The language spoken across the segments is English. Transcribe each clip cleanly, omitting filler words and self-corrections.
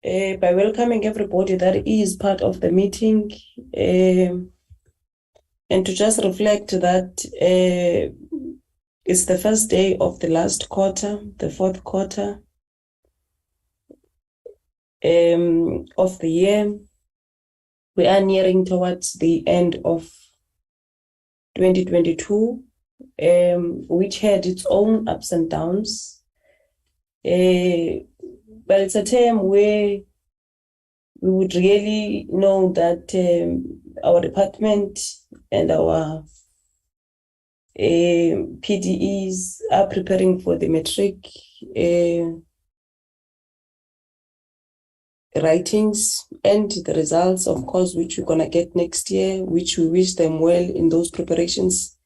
by welcoming everybody that is part of the meeting, and to just reflect that it's the first day of the last quarter, the fourth quarter of the year. We are nearing towards the end of 2022, which had its own ups and downs. But it's a time where we would really know that our department and our PDEs are preparing for the matric writings and the results, of course, which we're going to get next year, which we wish them well in those preparations.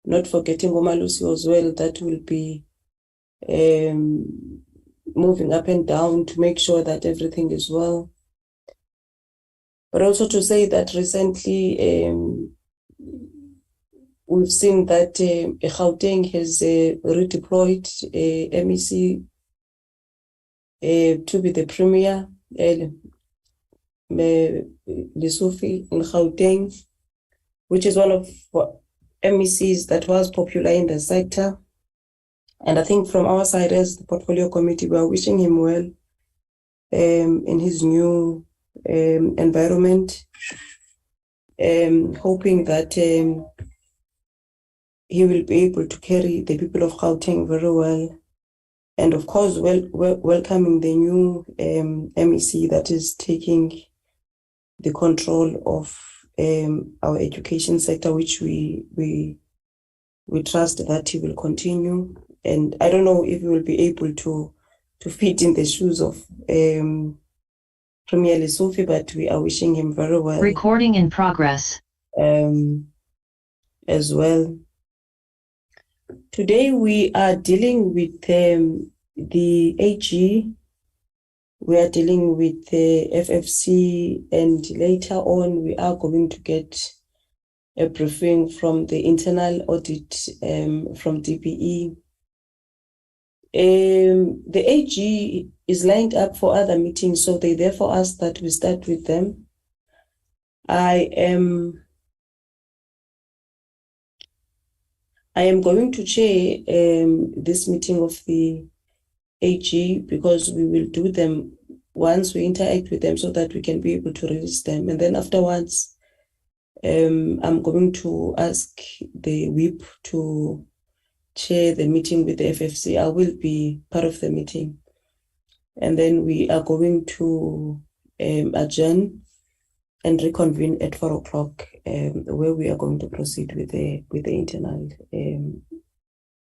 Not forgetting Omalusi as well, that will be moving up and down to make sure that everything is well. But also to say that recently we've seen that Gauteng has redeployed MEC to be the premier, Lesufi in Gauteng, which is one of MECs that was popular in the sector. And I think from our side as the portfolio committee, we are wishing him well in his new environment, hoping that he will be able to carry the people of Gauteng very well. And of course, welcoming the new MEC that is taking the control of our education sector, which we trust that he will continue. And I don't know if he will be able to fit in the shoes of Premier Lesufi, but we are wishing him very well. Recording in progress. As well. Today we are dealing with the AG, we are dealing with the FFC, and later on we are going to get a briefing from the internal audit from DPE. The AG is lined up for other meetings, so they therefore ask that we start with them. I am going to chair this meeting of the AG because we will do them once we interact with them so that we can be able to release them. And then afterwards, I'm going to ask the whip to chair the meeting with the FFC. I will be part of the meeting. And then we are going to adjourn and reconvene at 4 o'clock, where we are going to proceed with the internal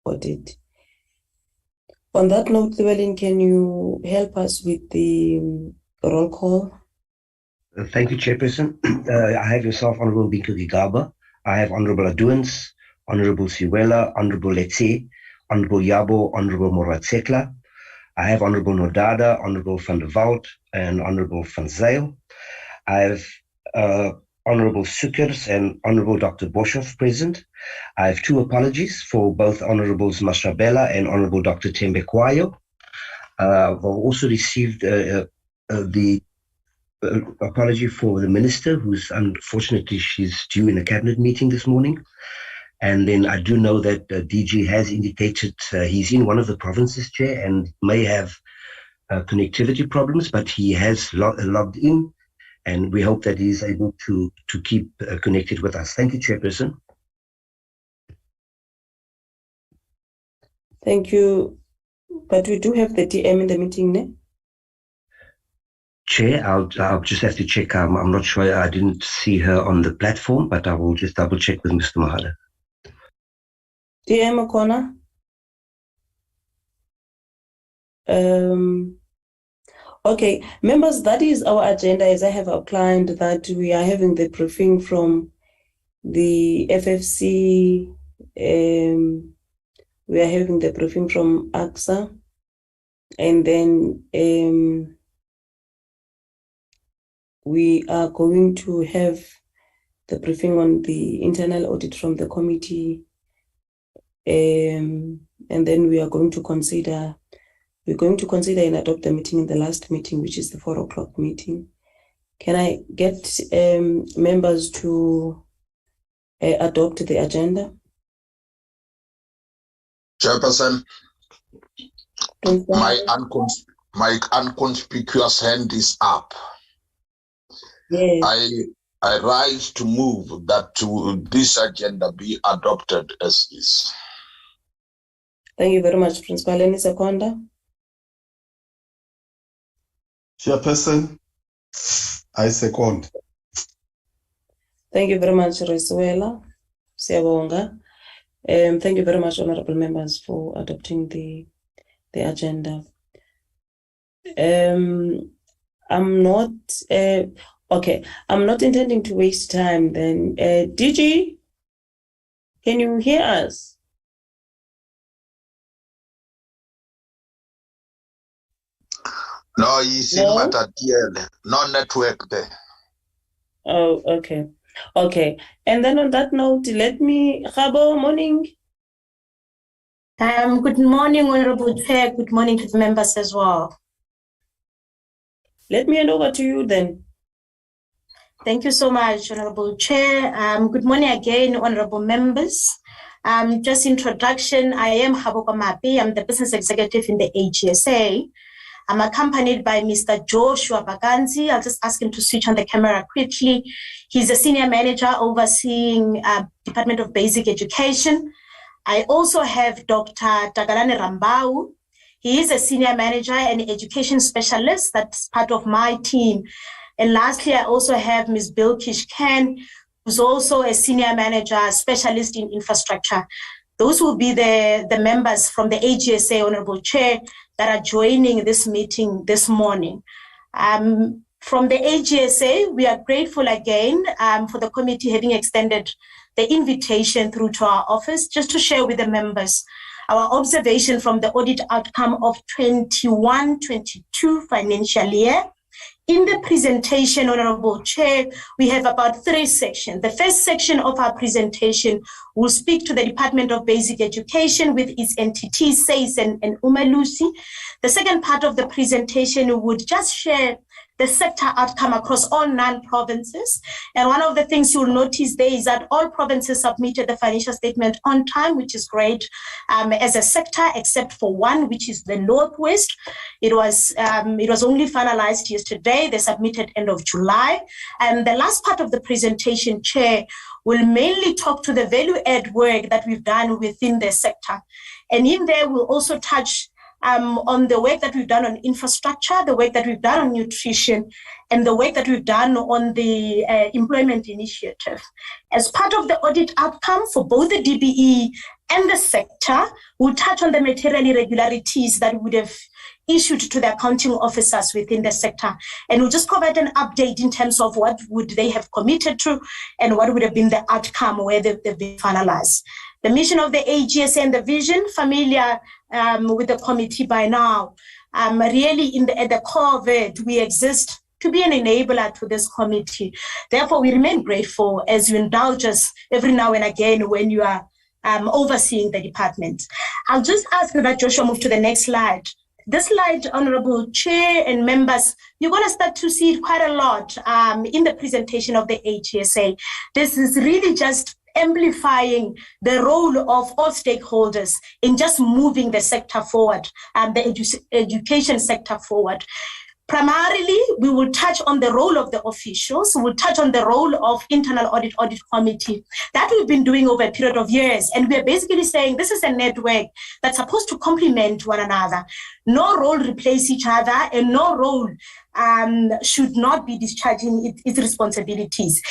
audit. On that note, Llewellyn, can you help us with the roll call? Thank you, Chairperson. I have yourself, Honorable Binko Gigaba. I have Honorable Aduans, Honorable Siwela, Honorable Letse, Honorable Yabo, Honorable Moratsekla. I have Honorable Nodada, Honorable Van der Walt, and Honorable Van Zyl. I have Honorable Sukkers and Honorable Dr. Boshoff present. I have 2 apologies for both Honorables Mashabela and Honorable Dr. Tembekwayo. I've also received the apology for the Minister, who's unfortunately she's due in a cabinet meeting this morning. And then I do know that DG has indicated he's in one of the provinces, Chair, and may have connectivity problems, but he has logged in. And we hope that he is able to keep connected with us. Thank you, Chairperson. Thank you. But we do have the DM in the meeting, ne? Chair, I'll just have to check. I'm not sure. I didn't see her on the platform, but I will just double check with Mr. Mahada. DM O'Connor? Okay, members, that is our agenda as I have outlined, that we are having the briefing from the FFC, we are having the briefing from AGSA, and then we are going to have the briefing on the internal audit from the committee, and then we are going to consider We're going to consider and adopt the meeting in the last meeting, which is the 4 o'clock meeting. Can I get members to adopt the agenda? Chairperson, my unconspicuous hand is up. Yes. I rise to move that this agenda be adopted as is. Thank you very much, Principal. Any seconder? Chairperson, I second. Thank you very much, Reswela. Siyabonga. Thank you very much, honorable members, for adopting the agenda. I'm not intending to waste time then. DG, can you hear us? No, he's in Matatiele. No network there. Oh, okay. Okay. And then on that note, let me, Khabo, morning. Good morning, Honorable Chair. Good morning to the members as well. Let me hand over to you then. Thank you so much, Honorable Chair. Good morning again, Honorable members. Just introduction, I am Khabo Mapi. I'm the Business Executive in the AGSA. I'm accompanied by Mr. Joshua Baganzi. I'll just ask him to switch on the camera quickly. He's a senior manager overseeing Department of Basic Education. I also have Dr. Tagalane Rambau. He is a senior manager and education specialist. That's part of my team. And lastly, I also have Ms. Bilkish Ken, who's also a senior manager specialist in infrastructure. Those will be the members from the AGSA, Honorable Chair, that are joining this meeting this morning. From the AGSA, we are grateful again for the committee having extended the invitation through to our office just to share with the members our observation from the audit outcome of 21-22 financial year. In the presentation, Honorable Chair, we have about 3 sections. The first section of our presentation will speak to the Department of Basic Education with its entities, SAIS and Umalusi. The second part of the presentation would just share the sector outcome across all 9 provinces. And one of the things you'll notice there is that all provinces submitted the financial statement on time, which is great as a sector, except for one, which is the Northwest. It was only finalized yesterday. They submitted end of July. And the last part of the presentation, Chair, will mainly talk to the value-add work that we've done within the sector. And in there, we'll also touch on the work that we've done on infrastructure, the work that we've done on nutrition, and the work that we've done on the employment initiative. As part of the audit outcome for both the DBE and the sector, we'll touch on the material irregularities that would have issued to the accounting officers within the sector. And we'll just provide an update in terms of what would they have committed to and what would have been the outcome where they've been finalized. The mission of the AGSA and the vision, familiar with the committee by now, really at the core of it, we exist to be an enabler to this committee. Therefore, we remain grateful as you indulge us every now and again when you are overseeing the department. I'll just ask that Joshua move to the next slide. This slide, Honorable Chair and members, you're going to start to see it quite a lot in the presentation of the AGSA. This is really just amplifying the role of all stakeholders in just moving the sector forward, the education sector forward. Primarily, we will touch on the role of the officials. We'll touch on the role of internal audit committee that we've been doing over a period of years. And we're basically saying this is a network that's supposed to complement one another. No role replace each other, and no role should not be discharging its responsibilities.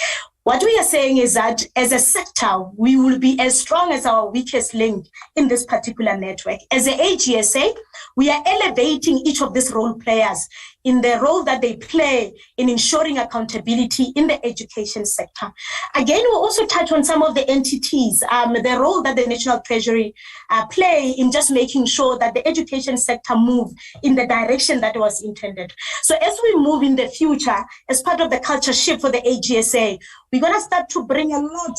What we are saying is that as a sector, we will be as strong as our weakest link in this particular network. As the AGSA, we are elevating each of these role players in the role that they play in ensuring accountability in the education sector. Again, we'll also touch on some of the entities, the role that the National Treasury play in just making sure that the education sector move in the direction that was intended. So as we move in the future, as part of the culture shift for the AGSA, we're going to start to bring a lot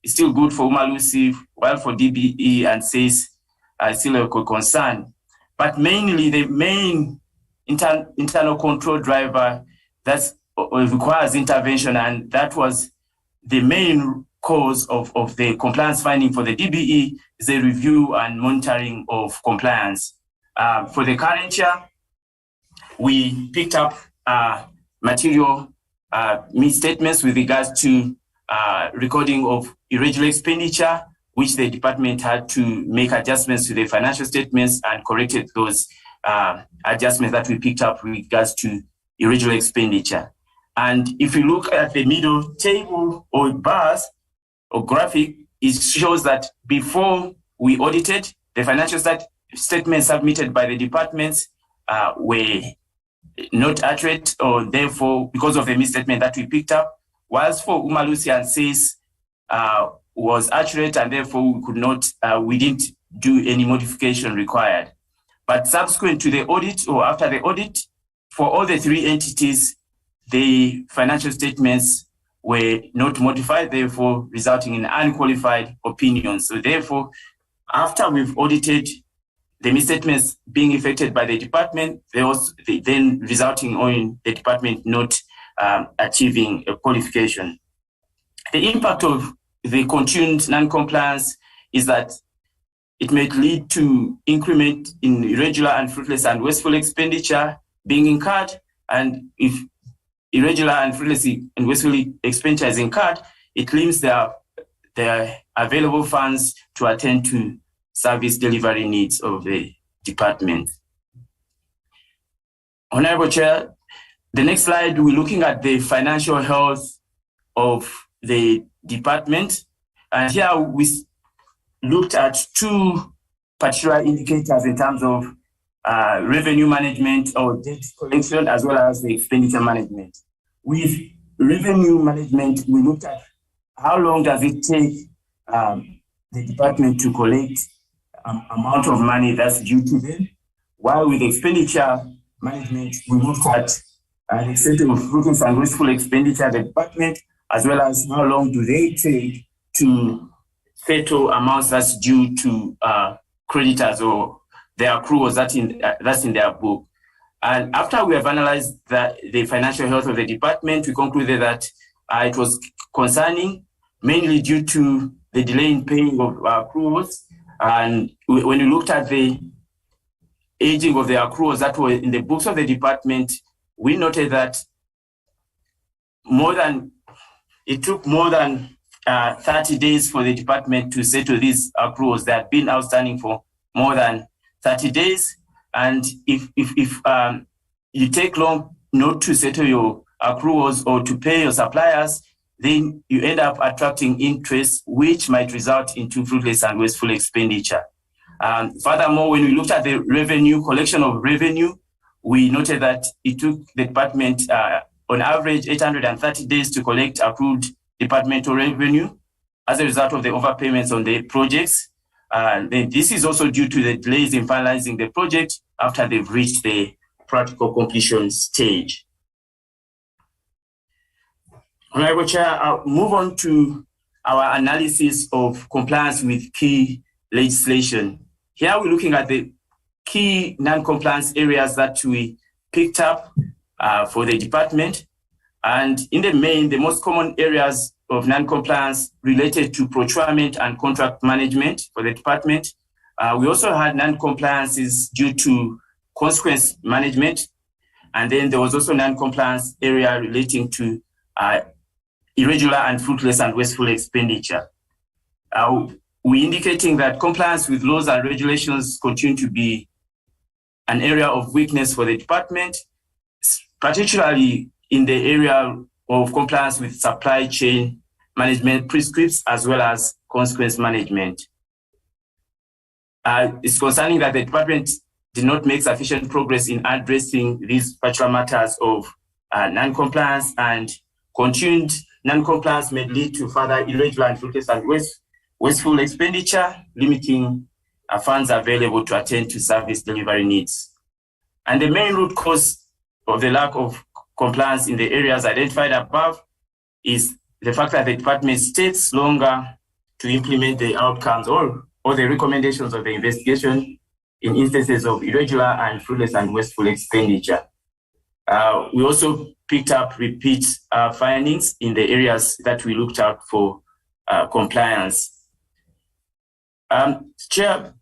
is still good for Umalusi, while for DBE and SACE still a concern. But mainly the main internal control driver that requires intervention, and that was the main cause of the compliance finding for the DBE, is the review and monitoring of compliance. For the current year, we picked up material misstatements with regards to recording of irregular expenditure, which the department had to make adjustments to the financial statements and corrected those adjustments that we picked up with regards to irregular expenditure. And if you look at the middle table or bars or graphic, it shows that before we audited, the financial statements submitted by the departments were not accurate, or therefore, because of the misstatement that we picked up, whilst for Umalusi and SACE was accurate, and therefore we could not, we didn't do any modification required. But subsequent to the audit, or after the audit, for all the three entities, the financial statements were not modified, therefore resulting in unqualified opinions. So therefore, after we've audited the misstatements being effected by the department, then resulting in the department not achieving a qualification. The impact of the continued non-compliance is that it may lead to increment in irregular and fruitless and wasteful expenditure being incurred, and if irregular and fruitless and wasteful expenditure is incurred, it limits their available funds to attend to service delivery needs of the department. Honorable Chair, the next slide, we're looking at the financial health of the department. And here we looked at two particular indicators in terms of revenue management or debt collection, as well as the expenditure management. With revenue management, we looked at how long does it take the department to collect amount of money that's due to them, while with expenditure management, we looked at the extent of fruitless and wasteful expenditure of the department, as well as how long do they take to settle amounts that's due to creditors or their accruals that's in their book. And after we have analyzed the financial health of the department, we concluded that it was concerning, mainly due to the delay in paying of accruals. And when we looked at the aging of the accruals that were in the books of the department, we noted that it took more than 30 days for the department to settle these accruals that had been outstanding for more than 30 days. And if you take long not to settle your accruals or to pay your suppliers, then you end up attracting interest, which might result into fruitless and wasteful expenditure. Furthermore, when we looked at the revenue, collection of revenue, we noted that it took the department on average 830 days to collect accrued departmental revenue as a result of the overpayments on the projects. This is also due to the delays in finalizing the project after they've reached the practical completion stage. Honorable Chair, I'll move on to our analysis of compliance with key legislation. Here we're looking at the key non-compliance areas that we picked up for the department. And in the main, the most common areas of non-compliance related to procurement and contract management for the department. We also had non-compliances due to consequence management. And then there was also non-compliance area relating to irregular and fruitless and wasteful expenditure. We're indicating that compliance with laws and regulations continue to be an area of weakness for the department, particularly in the area of compliance with supply chain management prescripts as well as consequence management. It's concerning that the department did not make sufficient progress in addressing these particular matters of non-compliance, and continued non-compliance may lead to further irregular and fruitless and wasteful expenditure, limiting funds available to attend to service delivery needs. And the main root cause of the lack of compliance in the areas identified above is the fact that the department takes longer to implement the outcomes or the recommendations of the investigation in instances of irregular and fruitless and wasteful expenditure. We also picked up repeat findings in the areas that we looked out for compliance. Chair,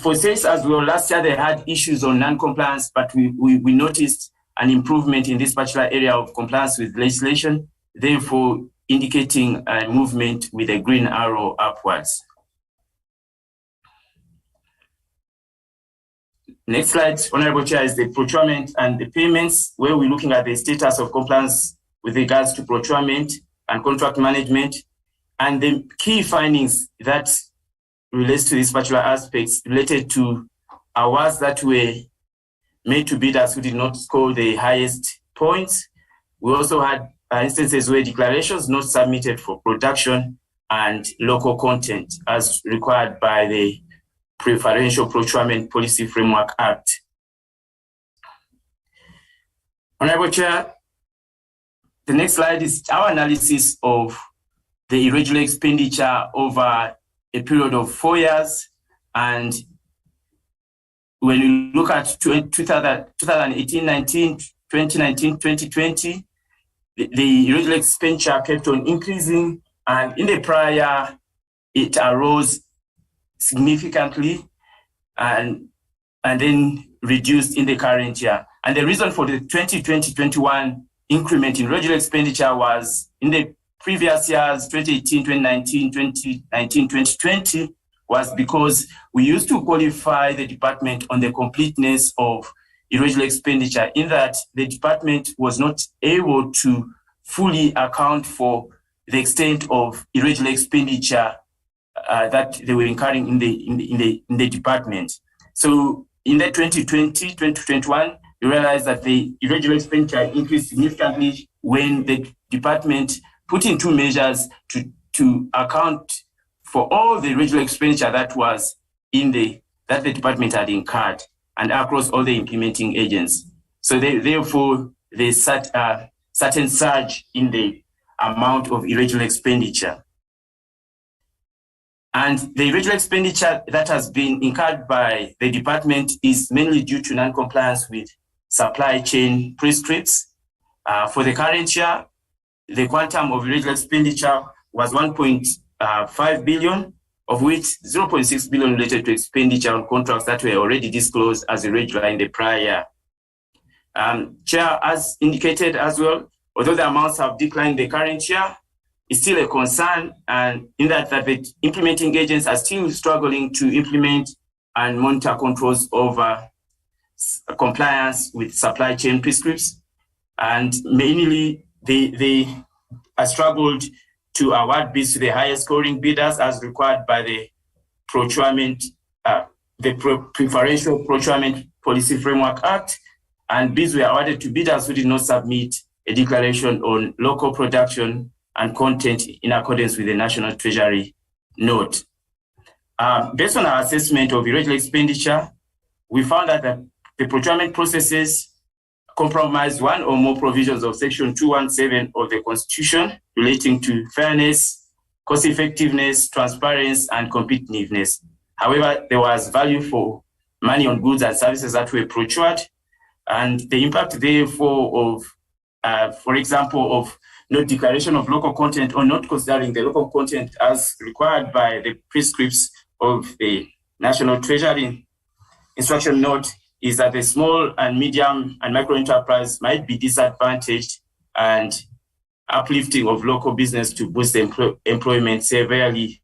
for states as well, last year they had issues on non-compliance, but we noticed an improvement in this particular area of compliance with legislation, therefore indicating a movement with a green arrow upwards. Next slide, Honorable Chair, is the procurement and the payments, where we're looking at the status of compliance with regards to procurement and contract management. And the key findings that relates to these particular aspects related to awards that were made to bidders who did not score the highest points. We also had instances where declarations not submitted for production and local content as required by the Preferential Procurement Policy Framework Act. Honorable Chair, the next slide is our analysis of the irregular expenditure over a period of 4 years. And when you look at 2018-19, 2019-2020, the irregular expenditure kept on increasing, and in the prior, it arose significantly and then reduced in the current year. And the reason for the 2020-21 increment in irregular expenditure was in the previous years, 2018, 2019, 2019, 2020, was because we used to qualify the department on the completeness of irregular expenditure, in that the department was not able to fully account for the extent of irregular expenditure that they were incurring in the department. So in the 2020-2021, you realize that the irregular expenditure increased significantly when the department put in two measures to account for all the irregular expenditure that was that the department had incurred and across all the implementing agents. So therefore, there's certain surge in the amount of irregular expenditure. And the irregular expenditure that has been incurred by the department is mainly due to non-compliance with supply chain prescripts. For the current year, the quantum of irregular expenditure was 1.5 billion, of which 0.6 billion related to expenditure on contracts that were already disclosed as irregular in the prior year. Chair, as indicated as well, although the amounts have declined the current year, it's still a concern, and in that the implementing agents are still struggling to implement and monitor controls over compliance with supply chain prescripts. And mainly, they are struggled to award bids to the highest scoring bidders as required by the procurement, the Preferential Procurement Policy Framework Act, and bids were awarded to bidders who did not submit a declaration on local production and content in accordance with the National Treasury note. Based on our assessment of irregular expenditure, we found that the procurement processes compromise one or more provisions of Section 217 of the Constitution relating to fairness, cost effectiveness, transparency, and competitiveness. However, there was value for money on goods and services that were procured, and the impact therefore of, for example, of no declaration of local content or not considering the local content as required by the prescripts of the National Treasury instruction note is that the small and medium and micro enterprise might be disadvantaged, and uplifting of local business to boost employment severely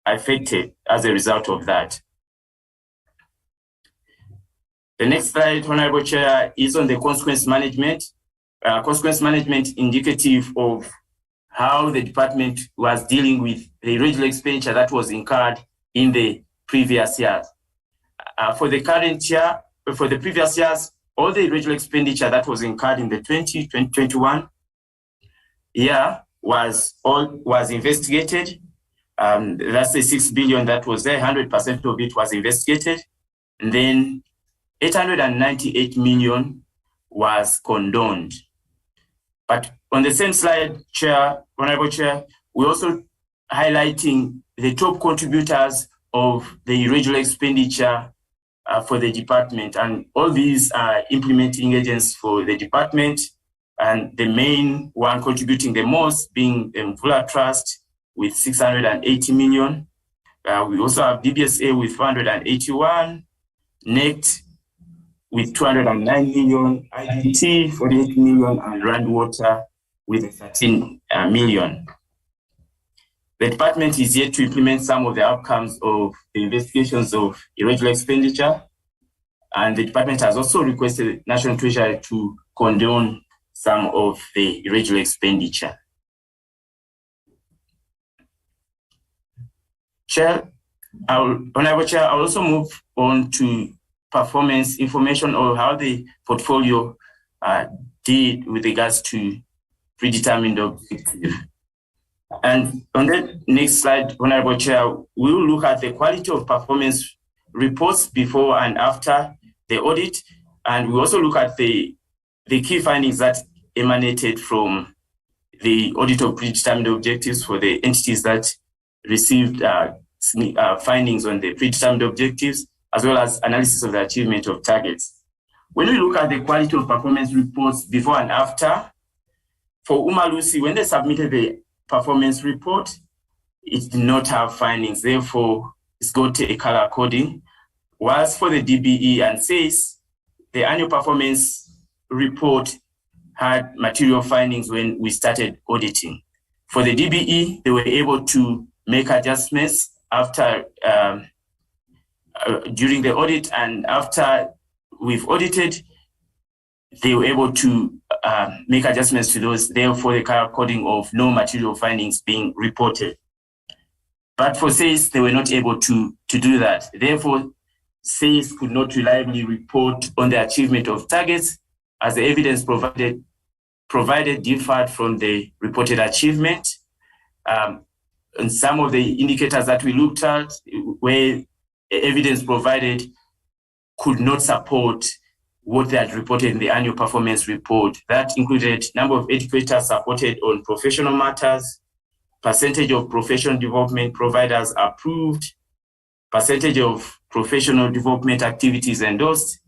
affected as a result of that. The next slide, Honorable Chair, is on the consequence management. Consequence management indicative of how the department was dealing with the irregular expenditure that was incurred in the previous years. For the current year, for the previous years, all the irregular expenditure that was incurred in the 2020-2021 year was investigated. That's the 6 billion that was there, 100% of it was investigated. And then 898 million was condoned. But on the same slide, Chair, Honorable Chair, we also highlighting the top contributors of the irregular expenditure for the department. And all these are implementing agents for the department, and the main one contributing the most being Butler Trust with 680 million. We also have DBSA with 481, NECT with 209 million, IDT 48 million, and Rand Water with 13 million. The department is yet to implement some of the outcomes of the investigations of irregular expenditure, and the department has also requested the National Treasury to condone some of the irregular expenditure. Honorable Chair, I'll also move on to performance information or how the portfolio did with regards to predetermined objective. And on the next slide, Honorable Chair, we will look at the quality of performance reports before and after the audit, and we also look at the key findings that emanated from the audit of predetermined objectives for the entities that received findings on the predetermined objectives, as well as analysis of the achievement of targets. When we look at the quality of performance reports before and after, for Umalusi, when they submitted the performance report, it did not have findings, therefore it's got a color coding. Whilst for the DBE and SACE, the annual performance report had material findings when we started auditing. For the DBE, they were able to make adjustments after during the audit, and after we've audited, they were able to make adjustments to those, therefore the color coding of no material findings being reported. But for SACE, they were not able to do that. Therefore, SACE could not reliably report on the achievement of targets, as the evidence provided differed from the reported achievement. And some of the indicators that we looked at where evidence provided could not support what they had reported in the annual performance report. That included number of educators supported on professional matters, percentage of professional development providers approved, percentage of professional development activities endorsed.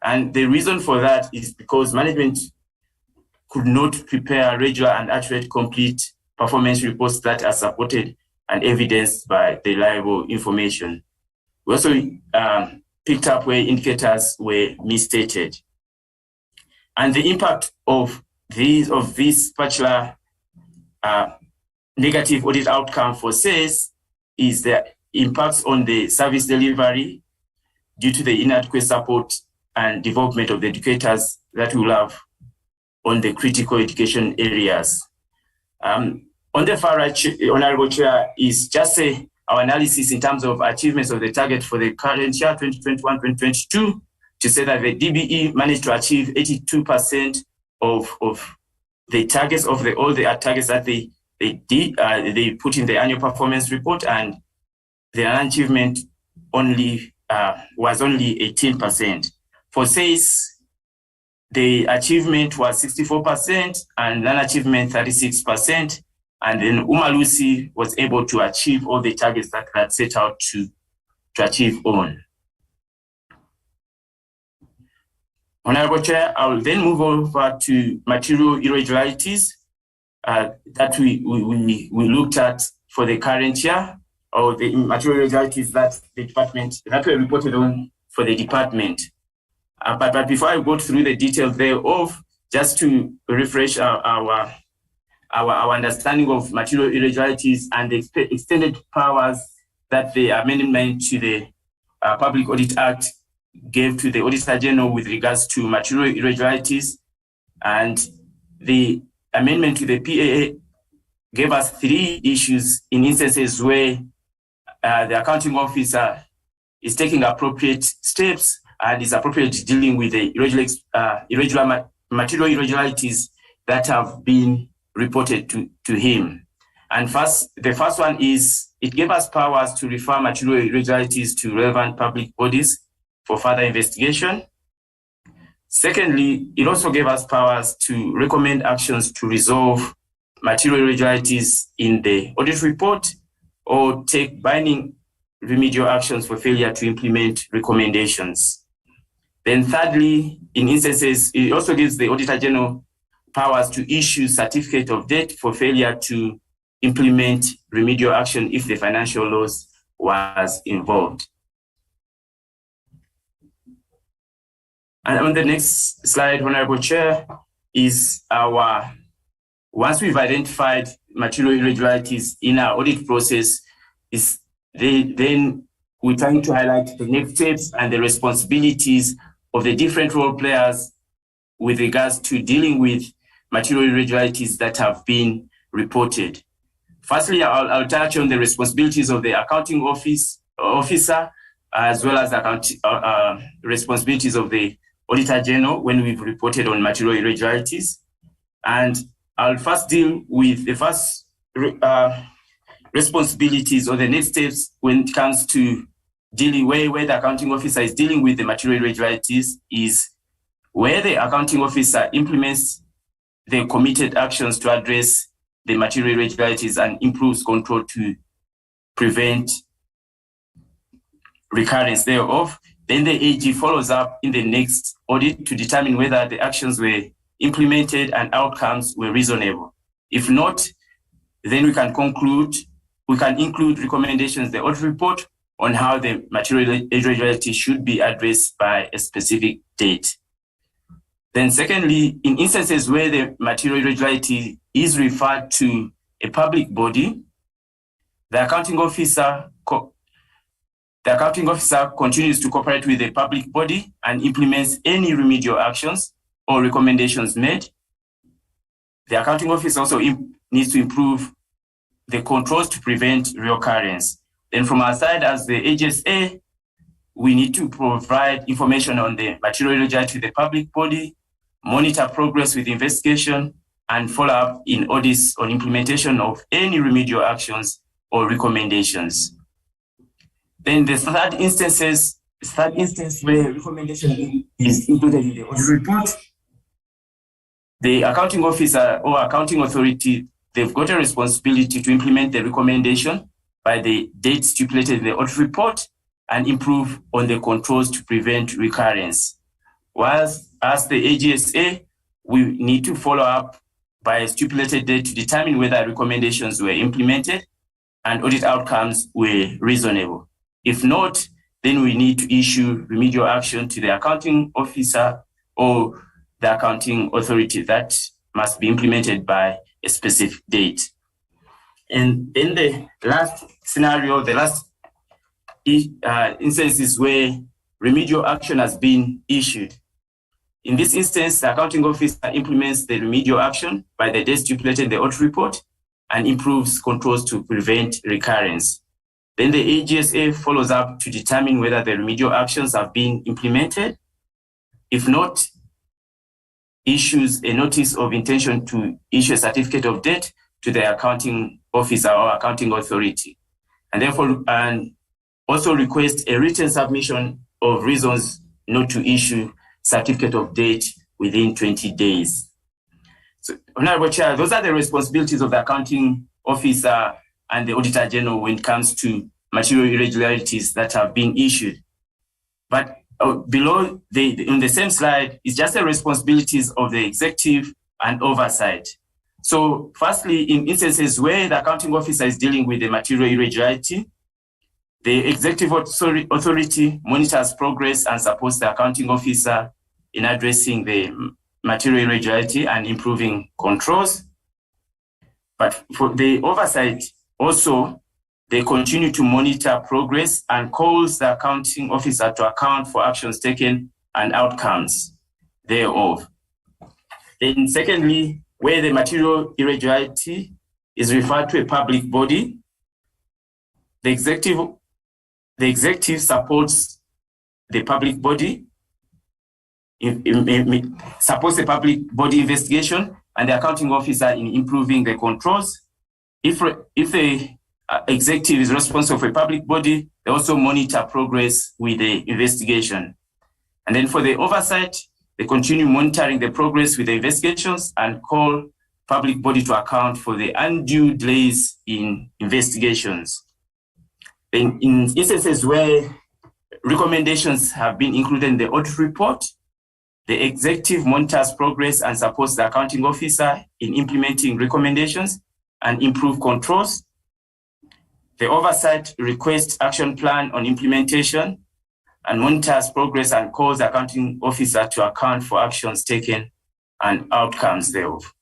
And the reason for that is because management could not prepare regular and accurate complete performance reports that are supported and evidenced by reliable information. We also picked up where indicators were misstated. And the impact of this particular negative audit outcome for SACE is the impacts on the service delivery due to the inadequate support and development of the educators that we will have on the critical education areas. On the far right, Honorable Chair, is just our analysis in terms of achievements of the target for the current year, 2021-2022, to say that the DBE managed to achieve 82% of the targets of all the targets that they put in the annual performance report, and the achievement was only 18%. For SACE, the achievement was 64% and non-achievement 36%. And then Umalusi was able to achieve all the targets that had set out to achieve on. Honorable Chair, I will then move over to material irregularities that we looked at for the current year, or the material irregularities that the department that were reported on for the department. But before I go through the details thereof, just to refresh our understanding of material irregularities and the extended powers that the amendment to the Public Audit Act gave to the Auditor-General with regards to material irregularities. And the amendment to the PAA gave us 3 issues in instances where the accounting officer is taking appropriate steps and is appropriately dealing with the material irregularities that have been reported to him. And the first one is it gave us powers to refer material irregularities to relevant public bodies for further investigation. Secondly, it also gave us powers to recommend actions to resolve material irregularities in the audit report or take binding remedial actions for failure to implement recommendations. Then thirdly, in instances, it also gives the Auditor-General powers to issue certificate of debt for failure to implement remedial action if the financial loss was involved. And on the next slide, Honorable Chair, is our, once we've identified material irregularities in our audit process, then we're trying to highlight the next steps and the responsibilities of the different role players with regards to dealing with material irregularities that have been reported. Firstly, I'll touch on the responsibilities of the accounting officer, as well as the responsibilities of the Auditor-General when we've reported on material irregularities. And I'll first deal with the first responsibilities or the next steps when it comes to dealing where the accounting officer is dealing with the material irregularities is where the accounting officer implements the committed actions to address the material irregularities and improves control to prevent recurrence thereof. Then the AG follows up in the next audit to determine whether the actions were implemented and outcomes were reasonable. If not, then we can include recommendations in the audit report on how the material irregularity should be addressed by a specific date. Then secondly, in instances where the material irregularity is referred to a public body, the accounting officer continues to cooperate with the public body and implements any remedial actions or recommendations made. The accounting officer also needs to improve the controls to prevent reoccurrence. Then from our side as the AGSA, we need to provide information on the material irregularity to the public body, monitor progress with investigation, and follow up in audits on implementation of any remedial actions or recommendations. Then the third instance where recommendation is included in the audit report, the accounting officer or accounting authority, they've got a responsibility to implement the recommendation by the date stipulated in the audit report and improve on the controls to prevent recurrence. Whilst as the AGSA, we need to follow up by a stipulated date to determine whether recommendations were implemented and audit outcomes were reasonable. If not, then we need to issue remedial action to the accounting officer or the accounting authority that must be implemented by a specific date. And then the last scenario, the last instance is where remedial action has been issued. In this instance, the accounting officer implements the remedial action by the date stipulated in the audit report and improves controls to prevent recurrence. Then the AGSA follows up to determine whether the remedial actions have been implemented. If not, issues a notice of intention to issue a certificate of debt to the accounting officer or accounting authority, and therefore also request a written submission of reasons not to issue certificate of debt within 20 days. So, Honorable Chair, those are the responsibilities of the accounting officer and the Auditor-General when it comes to material irregularities that have been issued. But below, in the same slide, is just the responsibilities of the executive and oversight. So firstly, in instances where the accounting officer is dealing with the material irregularity, the executive authority monitors progress and supports the accounting officer in addressing the material irregularity and improving controls. But for the oversight, also, they continue to monitor progress and calls the accounting officer to account for actions taken and outcomes thereof. Then secondly, where the material irregularity is referred to a public body, the executive supports the public body, supports the public body investigation and the accounting officer in improving the controls. If the executive is responsible for a public body, they also monitor progress with the investigation. And then for the oversight, they continue monitoring the progress with the investigations and call public body to account for the undue delays in investigations. In instances where recommendations have been included in the audit report, the executive monitors progress and supports the accounting officer in implementing recommendations and improve controls. The oversight requests action plan on implementation and monitors progress and calls the accounting officer to account for actions taken and outcomes thereof.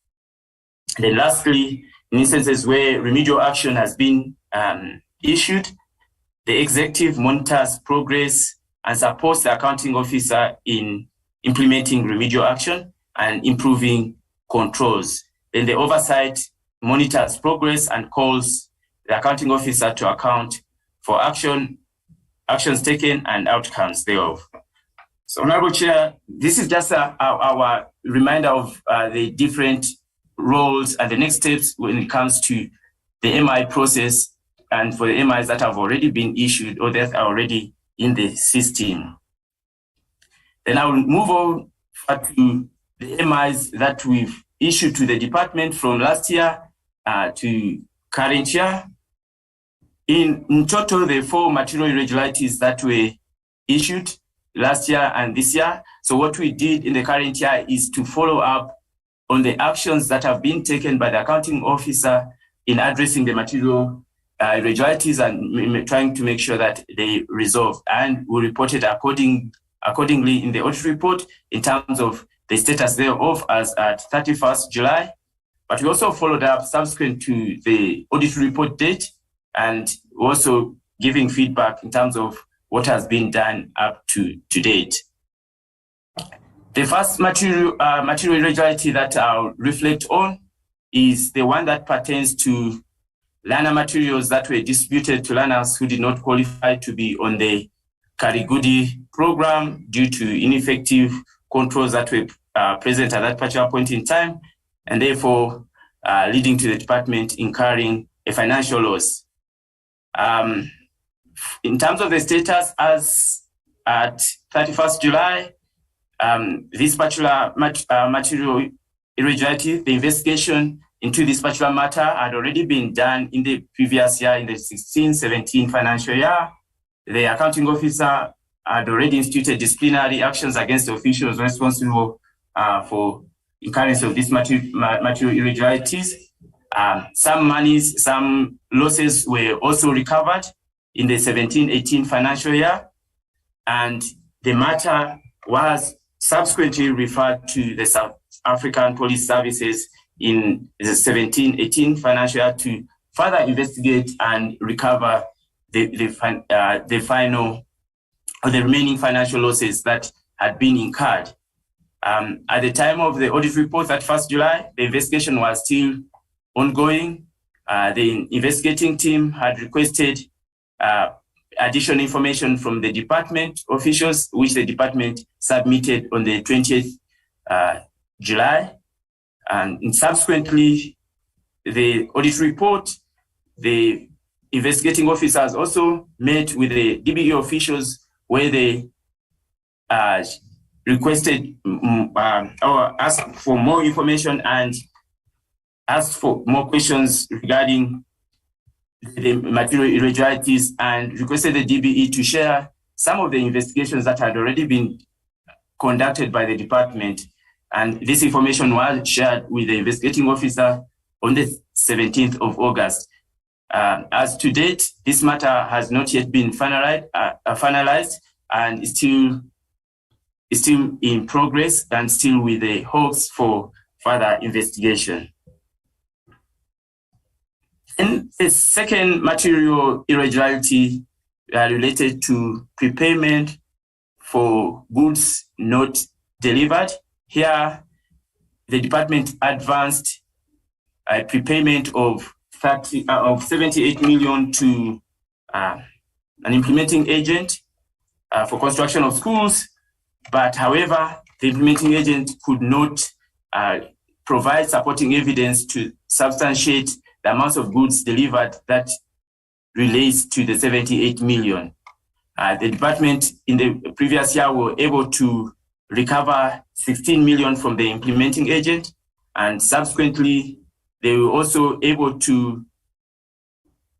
And then lastly, in instances where remedial action has been issued, the executive monitors progress and supports the accounting officer in implementing remedial action and improving controls. Then the oversight monitors progress and calls the accounting officer to account for actions taken and outcomes thereof. So, Honorable Chair, this is just our reminder of the different roles and the next steps when it comes to the MI process and for the MIs that have already been issued or that are already in the system. Then I will move on to the MIs that we've issued to the department from last year to current year. In total, there are 4 material irregularities that were issued last year and this year. So what we did in the current year is to follow up on the actions that have been taken by the accounting officer in addressing the material irregularities and trying to make sure that they resolve. And we reported accordingly in the audit report in terms of the status thereof as at 31st July. But we also followed up subsequent to the audit report date and also giving feedback in terms of what has been done up to date. The first material irregularity that I'll reflect on is the one that pertains to learner materials that were distributed to learners who did not qualify to be on the Karigudi program due to ineffective controls that were present at that particular point in time, and therefore leading to the department incurring a financial loss. In terms of the status as at 31st July, this particular material irregularity, the investigation into this particular matter had already been done in the previous year, in the 16-17 financial year. The accounting officer had already instituted disciplinary actions against the officials responsible for incurrence of these material irregularities. Some monies, some losses were also recovered in the 17-18 financial year, and the matter was subsequently referred to the South African Police Services in the 17-18 financial year to further investigate and recover the final or the remaining financial losses that had been incurred. At the time of the audit report at 1st July, the investigation was still ongoing. The investigating team had requested additional information from the department officials, which the department submitted on the 20th July. And subsequently, the audit report, the investigating officers also met with the DBE officials where they requested or asked for more information and asked for more questions regarding the material irregularities and requested the DBE to share some of the investigations that had already been conducted by the department. And this information was shared with the investigating officer on the 17th of August. As to date, this matter has not yet been finalized and is still in progress and still with the hopes for further investigation. And the second material irregularity related to prepayment for goods not delivered. Here, the department advanced a prepayment of 78 million to an implementing agent for construction of schools. But however, the implementing agent could not provide supporting evidence to substantiate the amounts of goods delivered that relates to the 78 million. The department in the previous year were able to recover 16 million from the implementing agent, And subsequently, they were also able to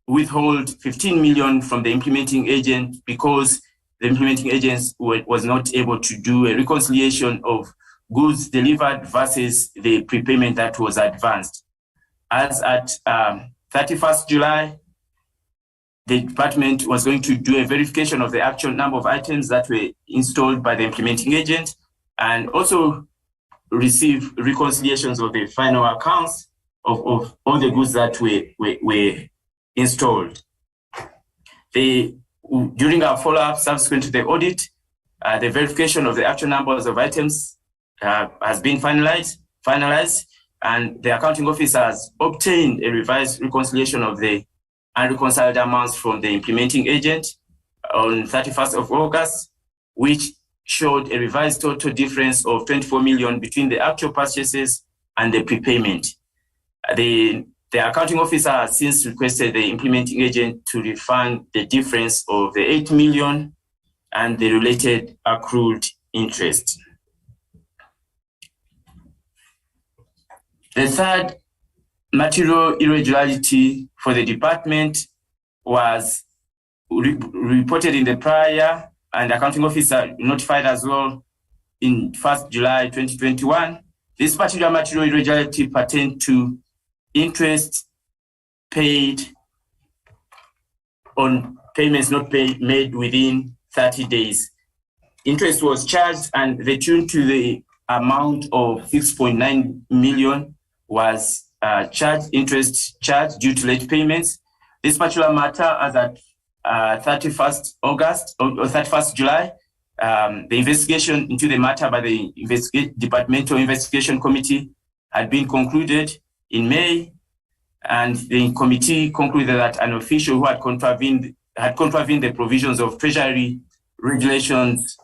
withhold 15 million from the implementing agent because the implementing agent was not able to do a reconciliation of goods delivered versus the prepayment that was advanced. As at 31st July, the department was going to do a verification of the actual number of items that were installed by the implementing agent and also receive reconciliations of the final accounts of all the goods that were installed. During our follow-up subsequent to the audit, the verification of the actual numbers of items has been finalized, and the accounting officer has obtained a revised reconciliation of the unreconciled amounts from the implementing agent on 31st of August, which showed a revised total difference of 24 million between the actual purchases and the prepayment. The accounting officer has since requested the implementing agent to refund the difference of the 8 million and the related accrued interest. The third material irregularity for the department was reported in the prior, and the accounting officer notified as well in 1st July 2021. This particular material irregularity pertained to interest paid on payments not made within 30 days. Interest was charged, and the tune to the amount of 6.9 million was interest charged due to late payments. This particular matter, as at 31st August or 31st July, the investigation into the matter by the Departmental Investigation Committee had been concluded in May, and the committee concluded that an official who had contravened the provisions of Treasury regulations,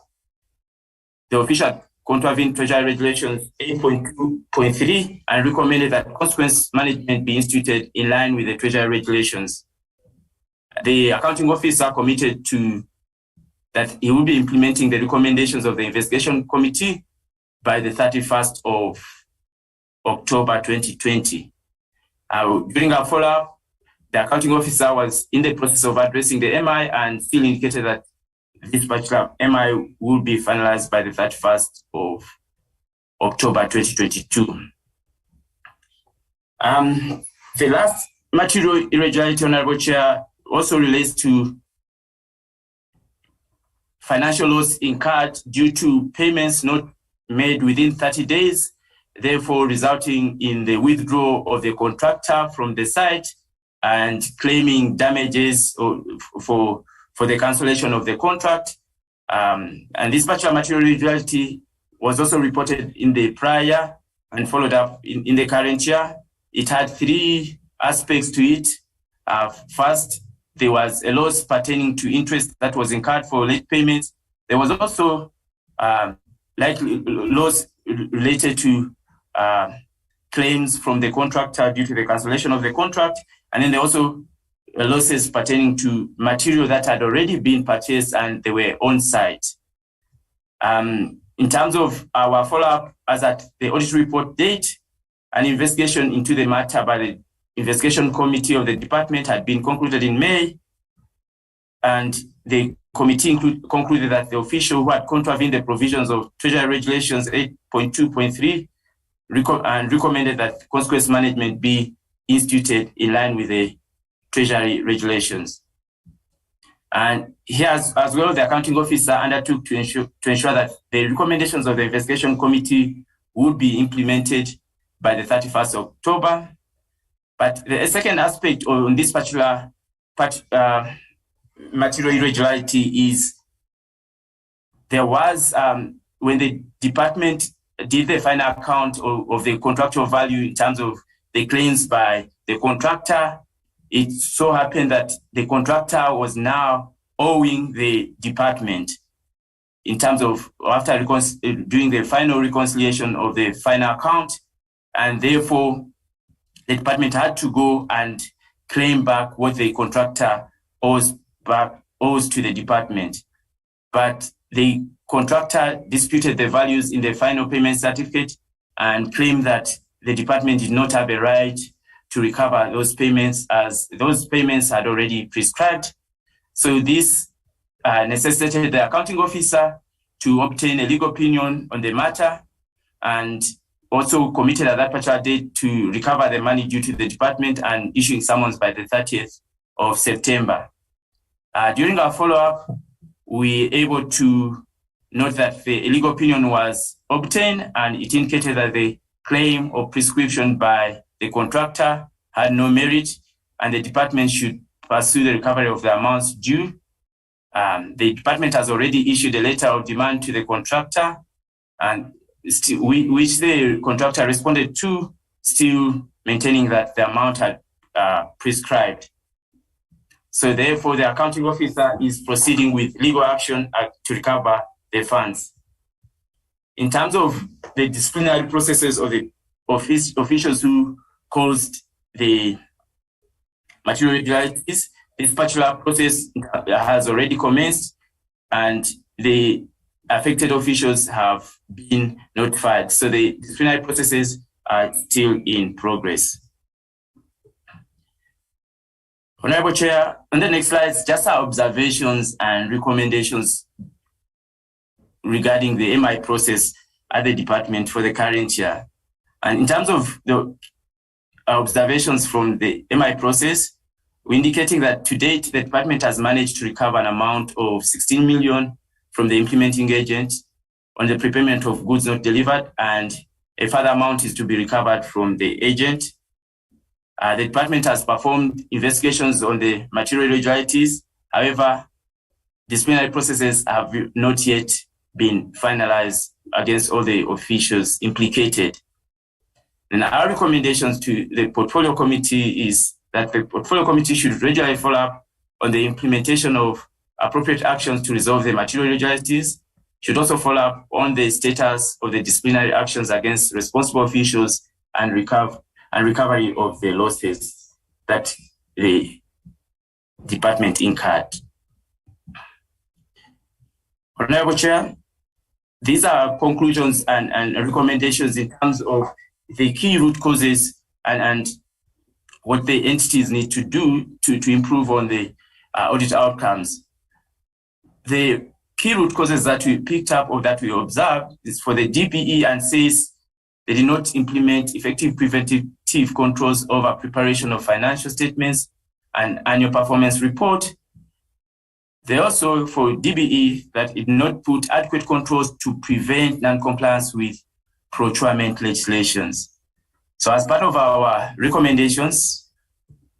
the official contravened Treasury regulations 8.2.3 and recommended that consequence management be instituted in line with the Treasury regulations. The accounting officer committed to that he will be implementing the recommendations of the investigation committee by the 31st of October 2020. During our follow-up, the accounting officer was in the process of addressing the MI and still indicated that this particular MI will be finalized by the 31st of October 2022. The last material irregularity, Honorable Chair, also relates to financial loss incurred due to payments not made within 30 days, therefore resulting in the withdrawal of the contractor from the site and claiming damages for the cancellation of the contract. And this particular material irregularity was also reported in the prior and followed up in the current year. It had three aspects to it. First, there was a loss pertaining to interest that was incurred for late payments. There was also likely loss related to claims from the contractor due to the cancellation of the contract. And then there also losses pertaining to material that had already been purchased and they were on site. In terms of our follow-up, as at the audit report date, an investigation into the matter by the investigation committee of the department had been concluded in May, and the committee concluded that the official who had contravened the provisions of Treasury Regulations 8.2.3 and recommended that consequence management be instituted in line with the Treasury regulations. And here as well, the accounting officer undertook to ensure that the recommendations of the investigation committee would be implemented by the 31st of October. But the second aspect on this particular material irregularity is there was, when the department did the final account of the contractual value in terms of the claims by the contractor, it so happened that the contractor was now owing the department in terms of after doing the final reconciliation of the final account, and therefore the department had to go and claim back what the contractor owes to the department. But the contractor disputed the values in the final payment certificate and claimed that the department did not have a right to recover those payments, as those payments had already prescribed. So this necessitated the accounting officer to obtain a legal opinion on the matter, and also committed at that particular date to recover the money due to the department and issuing summons by the 30th of September. During our follow-up, we were able to note that the legal opinion was obtained, and it indicated that the claim or prescription by the contractor had no merit, and the department should pursue the recovery of the amounts due. The department has already issued a letter of demand to the contractor, and which the contractor responded to, still maintaining that the amount had prescribed. So therefore, the accounting officer is proceeding with legal action to recover the funds. In terms of the disciplinary processes of the officials who caused the material irregularities, this particular process has already commenced, and the affected officials have been notified. So the disciplinary processes are still in progress. Honorable Chair, on the next slide, just our observations and recommendations regarding the MI process at the department for the current year. And in terms of the observations from the MI process, we're indicating that to date, the department has managed to recover an amount of 16 million from the implementing agent on the prepayment of goods not delivered, and a further amount is to be recovered from the agent. The department has performed investigations on the material irregularities. However, disciplinary processes have not yet been finalized against all the officials implicated. And our recommendations to the portfolio committee is that the portfolio committee should regularly follow up on the implementation of appropriate actions to resolve the material irregularities, should also follow up on the status of the disciplinary actions against responsible officials, and recovery of the losses that the department incurred. Honorable Chair, these are conclusions and recommendations in terms of the key root causes and what the entities need to do to improve on the audit outcomes. The key root causes that we picked up or that we observed is for the DPE and SACE, they did not implement effective preventative controls over preparation of financial statements and annual performance report. They also, for DBE, that it did not put adequate controls to prevent non-compliance with procurement legislations. So as part of our recommendations,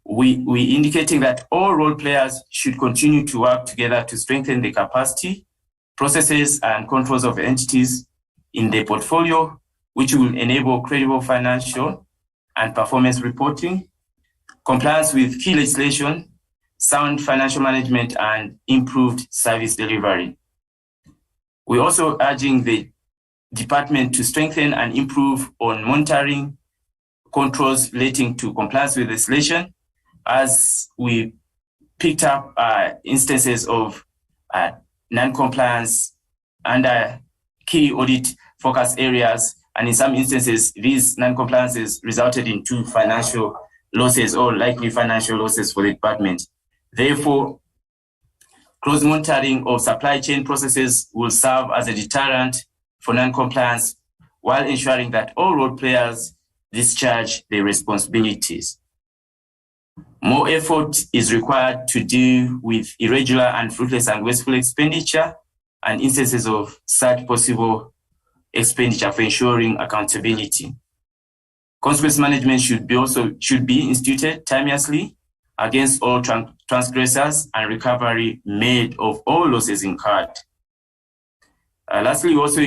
we indicating that all role players should continue to work together to strengthen the capacity, processes, and controls of entities in the portfolio, which will enable credible financial and performance reporting, compliance with key legislation, sound financial management, and improved service delivery. We're also urging the department to strengthen and improve on monitoring controls relating to compliance with legislation, as we picked up instances of non-compliance under key audit focus areas, and in some instances, these non-compliances resulted in two financial losses or likely financial losses for the department. Therefore, close monitoring of supply chain processes will serve as a deterrent for non-compliance, while ensuring that all role players discharge their responsibilities. More effort is required to deal with irregular and fruitless and wasteful expenditure and instances of such possible expenditure for ensuring accountability. Consequence management should be instituted timeously against all transgressors, and recovery made of all losses incurred. Lastly, also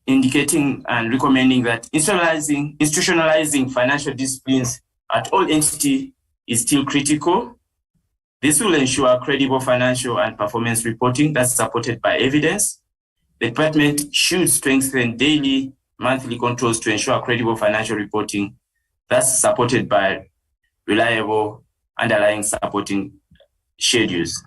indicating and recommending that institutionalizing financial disciplines at all entities is still critical. This will ensure credible financial and performance reporting that's supported by evidence. The department should strengthen daily, monthly controls to ensure credible financial reporting that's supported by reliable underlying supporting schedules.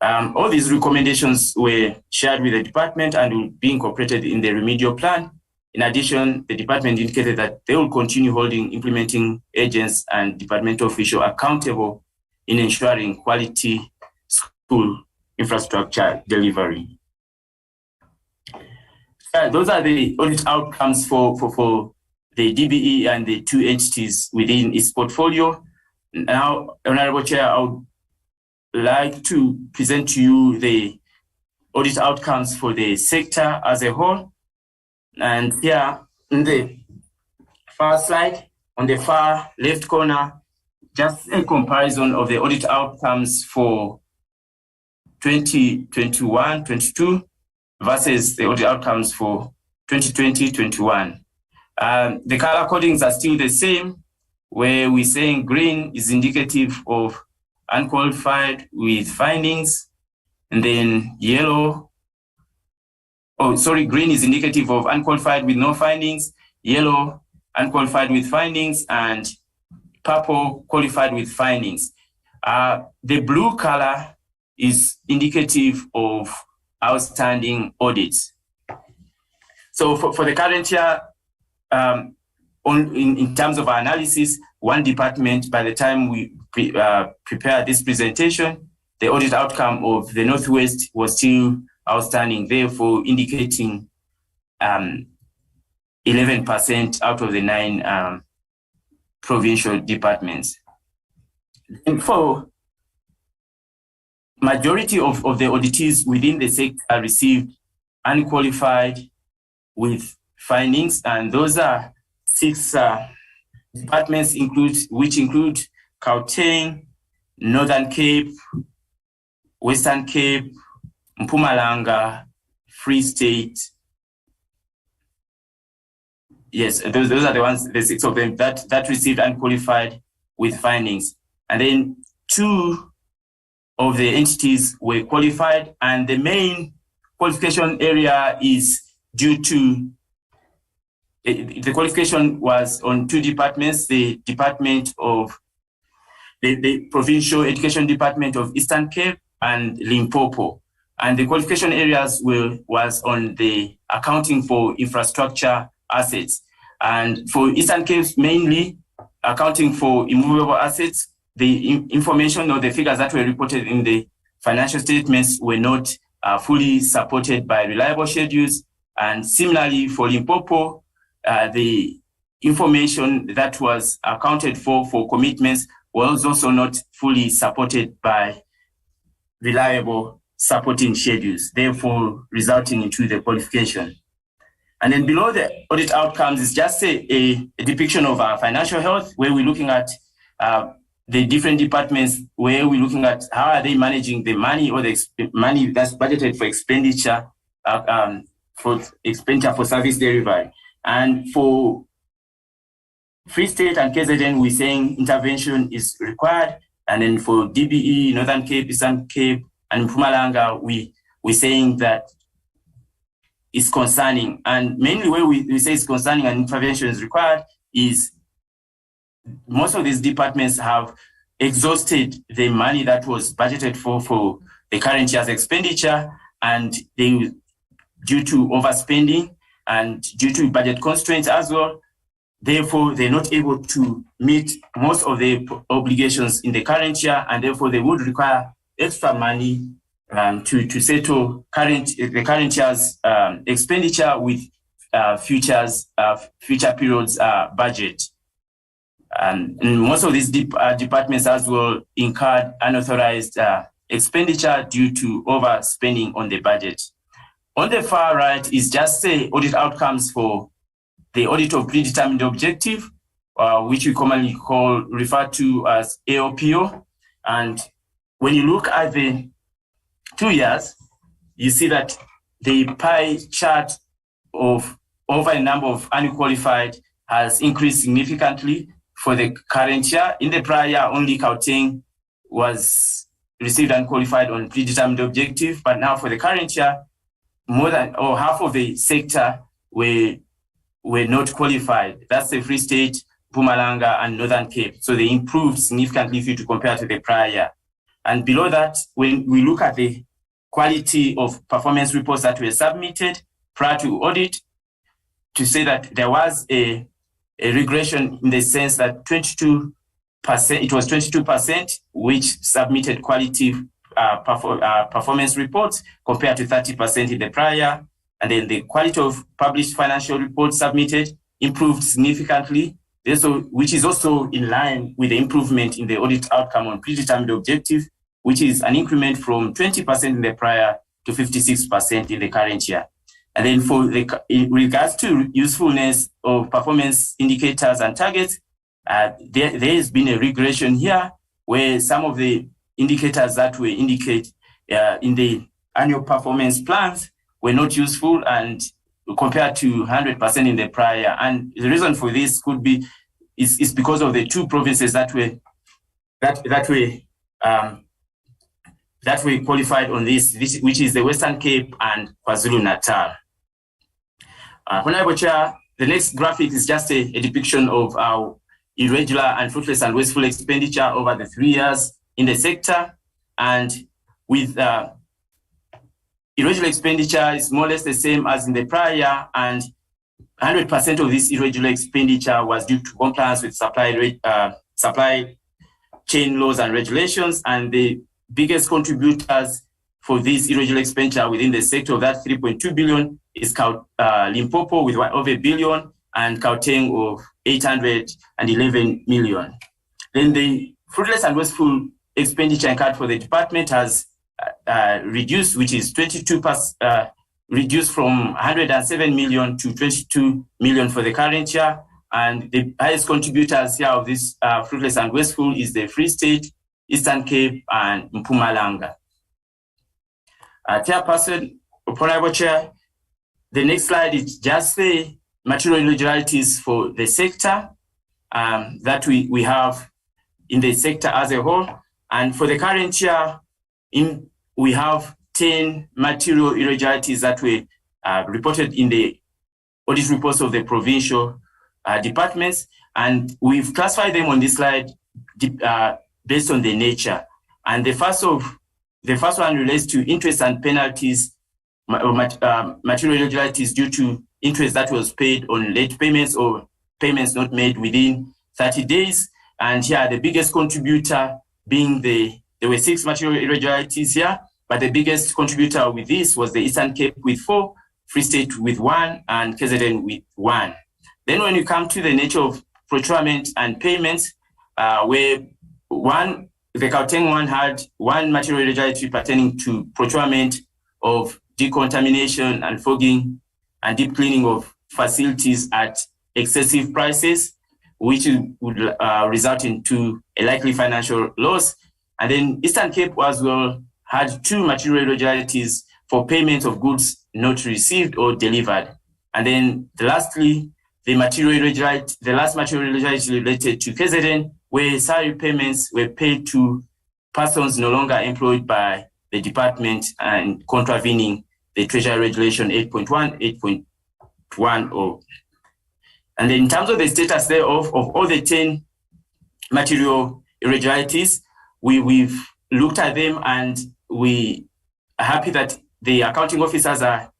All these recommendations were shared with the department and will be incorporated in the remedial plan, In addition, the department indicated that they will continue holding implementing agents and departmental officials accountable in ensuring quality school infrastructure delivery. Those are the audit outcomes for the DBE and the two entities within its portfolio. Now, Honorable Chair, I would like to present to you the audit outcomes for the sector as a whole. And here in the first slide, on the far left corner, just a comparison of the audit outcomes for 2021-22 versus the audit outcomes for 2020-21. The color codings are still the same, where we're saying green is indicative of unqualified with findings, and then green is indicative of unqualified with no findings, yellow unqualified with findings, and purple qualified with findings. The blue color is indicative of outstanding audits. So for the current year, in terms of our analysis, one department, by the time we prepare this presentation, the audit outcome of the Northwest was still outstanding, therefore indicating 11% out of the 9 provincial departments. And for majority of the auditees within the sector received unqualified with findings, and those are 6 departments which include Gauteng, Northern Cape, Western Cape, Mpumalanga, Free State. Yes, those are the ones, the 6 of them that received unqualified with findings. And then 2 of the entities were qualified, and the main qualification area is due to the qualification was on 2 departments, the Department of the Provincial Education Department of Eastern Cape and Limpopo. And the qualification areas was on the accounting for infrastructure assets. And for Eastern Cape, mainly accounting for immovable assets, the information or the figures that were reported in the financial statements were not fully supported by reliable schedules. And similarly for Limpopo, the information that was accounted for commitments was also not fully supported by reliable supporting schedules, therefore resulting into the qualification. And then below the audit outcomes is just a depiction of our financial health, where we're looking at the different departments, where we're looking at how are they managing the money or the money that's budgeted for expenditure for service delivery. And for Free State and KZN, we're saying intervention is required. And then for DBE, Northern Cape, Eastern Cape, and Mpumalanga, we're saying that it's concerning. And mainly where we say it's concerning and intervention is required is most of these departments have exhausted the money that was budgeted for the current year's expenditure, and they, due to overspending and due to budget constraints as well, therefore they're not able to meet most of the obligations in the current year, and therefore they would require extra money to settle the current year's expenditure with future periods budget. And most of these departments as well incurred unauthorized expenditure due to overspending on the budget. On the far right is just the audit outcomes for the audit of predetermined objective, which we commonly refer to as AOPO. And when you look at the 2 years, you see that the pie chart of over a number of unqualified has increased significantly for the current year. In the prior year, only Gauteng was received unqualified on predetermined objective, but now for the current year, more than half of the sector were not qualified. That's the Free State, Mpumalanga, and Northern Cape. So they improved significantly if you compare to the prior year. And below that, when we look at the quality of performance reports that were submitted prior to audit, to say that there was a regression in the sense that 22%, it was 22% which submitted quality performance reports compared to 30% in the prior. And then the quality of published financial reports submitted improved significantly, which is also in line with the improvement in the audit outcome on predetermined objective, which is an increment from 20% in the prior to 56% in the current year. And then in regards to usefulness of performance indicators and targets, there has been a regression here where some of the indicators that were indicated in the annual performance plans were not useful and compared to 100% in the prior. And the reason for this could be is because of the two provinces that were qualified on this, which is the Western Cape and KwaZulu-Natal. Honorable Chair, the next graphic is just a depiction of our irregular and fruitless and wasteful expenditure over the 3 years in the sector. And with irregular expenditure is more or less the same as in the prior year, and 100% of this irregular expenditure was due to compliance with supply chain laws and regulations. And the biggest contributors for this irregular expenditure within the sector of that 3.2 billion is Limpopo with over $1 billion and Gauteng of 811 million. Then the fruitless and wasteful expenditure incurred for the department has reduced, which is 22%, reduced from 107 million to 22 million for the current year. And the highest contributors here of this fruitless and wasteful is the Free State, Eastern Cape, and Mpumalanga. Chairperson, Honorable Chair, the next slide is just the material irregularities for the sector that we have in the sector as a whole. And for the current year, we have 10 material irregularities that were reported in the audit reports of the provincial departments. And we've classified them on this slide based on the nature. And the first one relates to interest and penalties, material irregularities due to interest that was paid on late payments or payments not made within 30 days. And here the biggest contributor being there were 6 material irregularities here, but the biggest contributor with this was the Eastern Cape with 4, Free State with 1, and KZN with 1. Then when you come to the nature of procurement and payments, where the Gauteng one had 1 material irregularity pertaining to procurement of decontamination and fogging and deep cleaning of facilities at excessive prices, which would result into a likely financial loss. And then Eastern Cape as well had 2 material irregularities for payment of goods not received or delivered. And then lastly, the last material irregularity related to KZN, where salary payments were paid to persons no longer employed by the department and contravening the Treasury Regulation 8.1, 8.10. And then in terms of the status thereof, of all the 10 material irregularities, we've looked at them and we are happy that the accounting officers are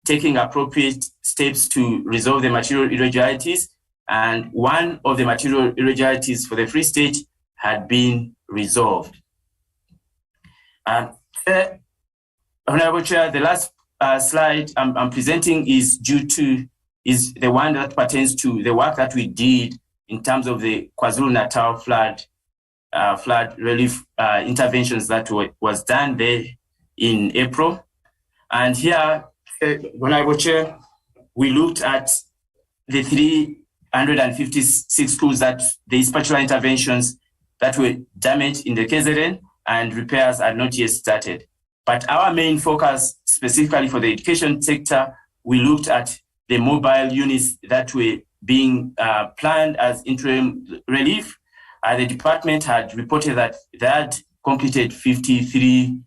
taking appropriate steps to resolve the material irregularities. And one of the material irregularities for the Free State had been resolved. Honorable Chair, the last slide I'm presenting is the one that pertains to the work that we did in terms of the KwaZulu-Natal flood relief interventions that was done there in April. And here, Honorable Chair, we looked at the 356 schools that these particular interventions that were damaged in the KZN and repairs are not yet started. But our main focus, specifically for the education sector, we looked at the mobile units that were being planned as interim relief. The department had reported that they had completed 53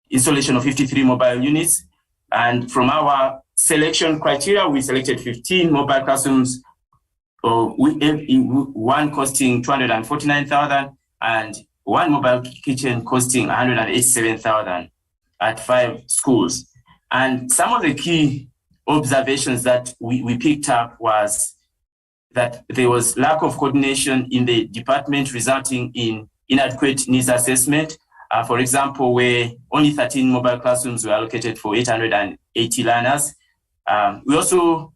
installation of 53 mobile units. And from our selection criteria, we selected 15 mobile classrooms, one costing 249,000 and 1 mobile kitchen costing 187,000 at 5 schools. And some of the key observations that we picked up was that there was lack of coordination in the department, resulting in inadequate needs assessment. For example, where only 13 mobile classrooms were allocated for 880 learners. We also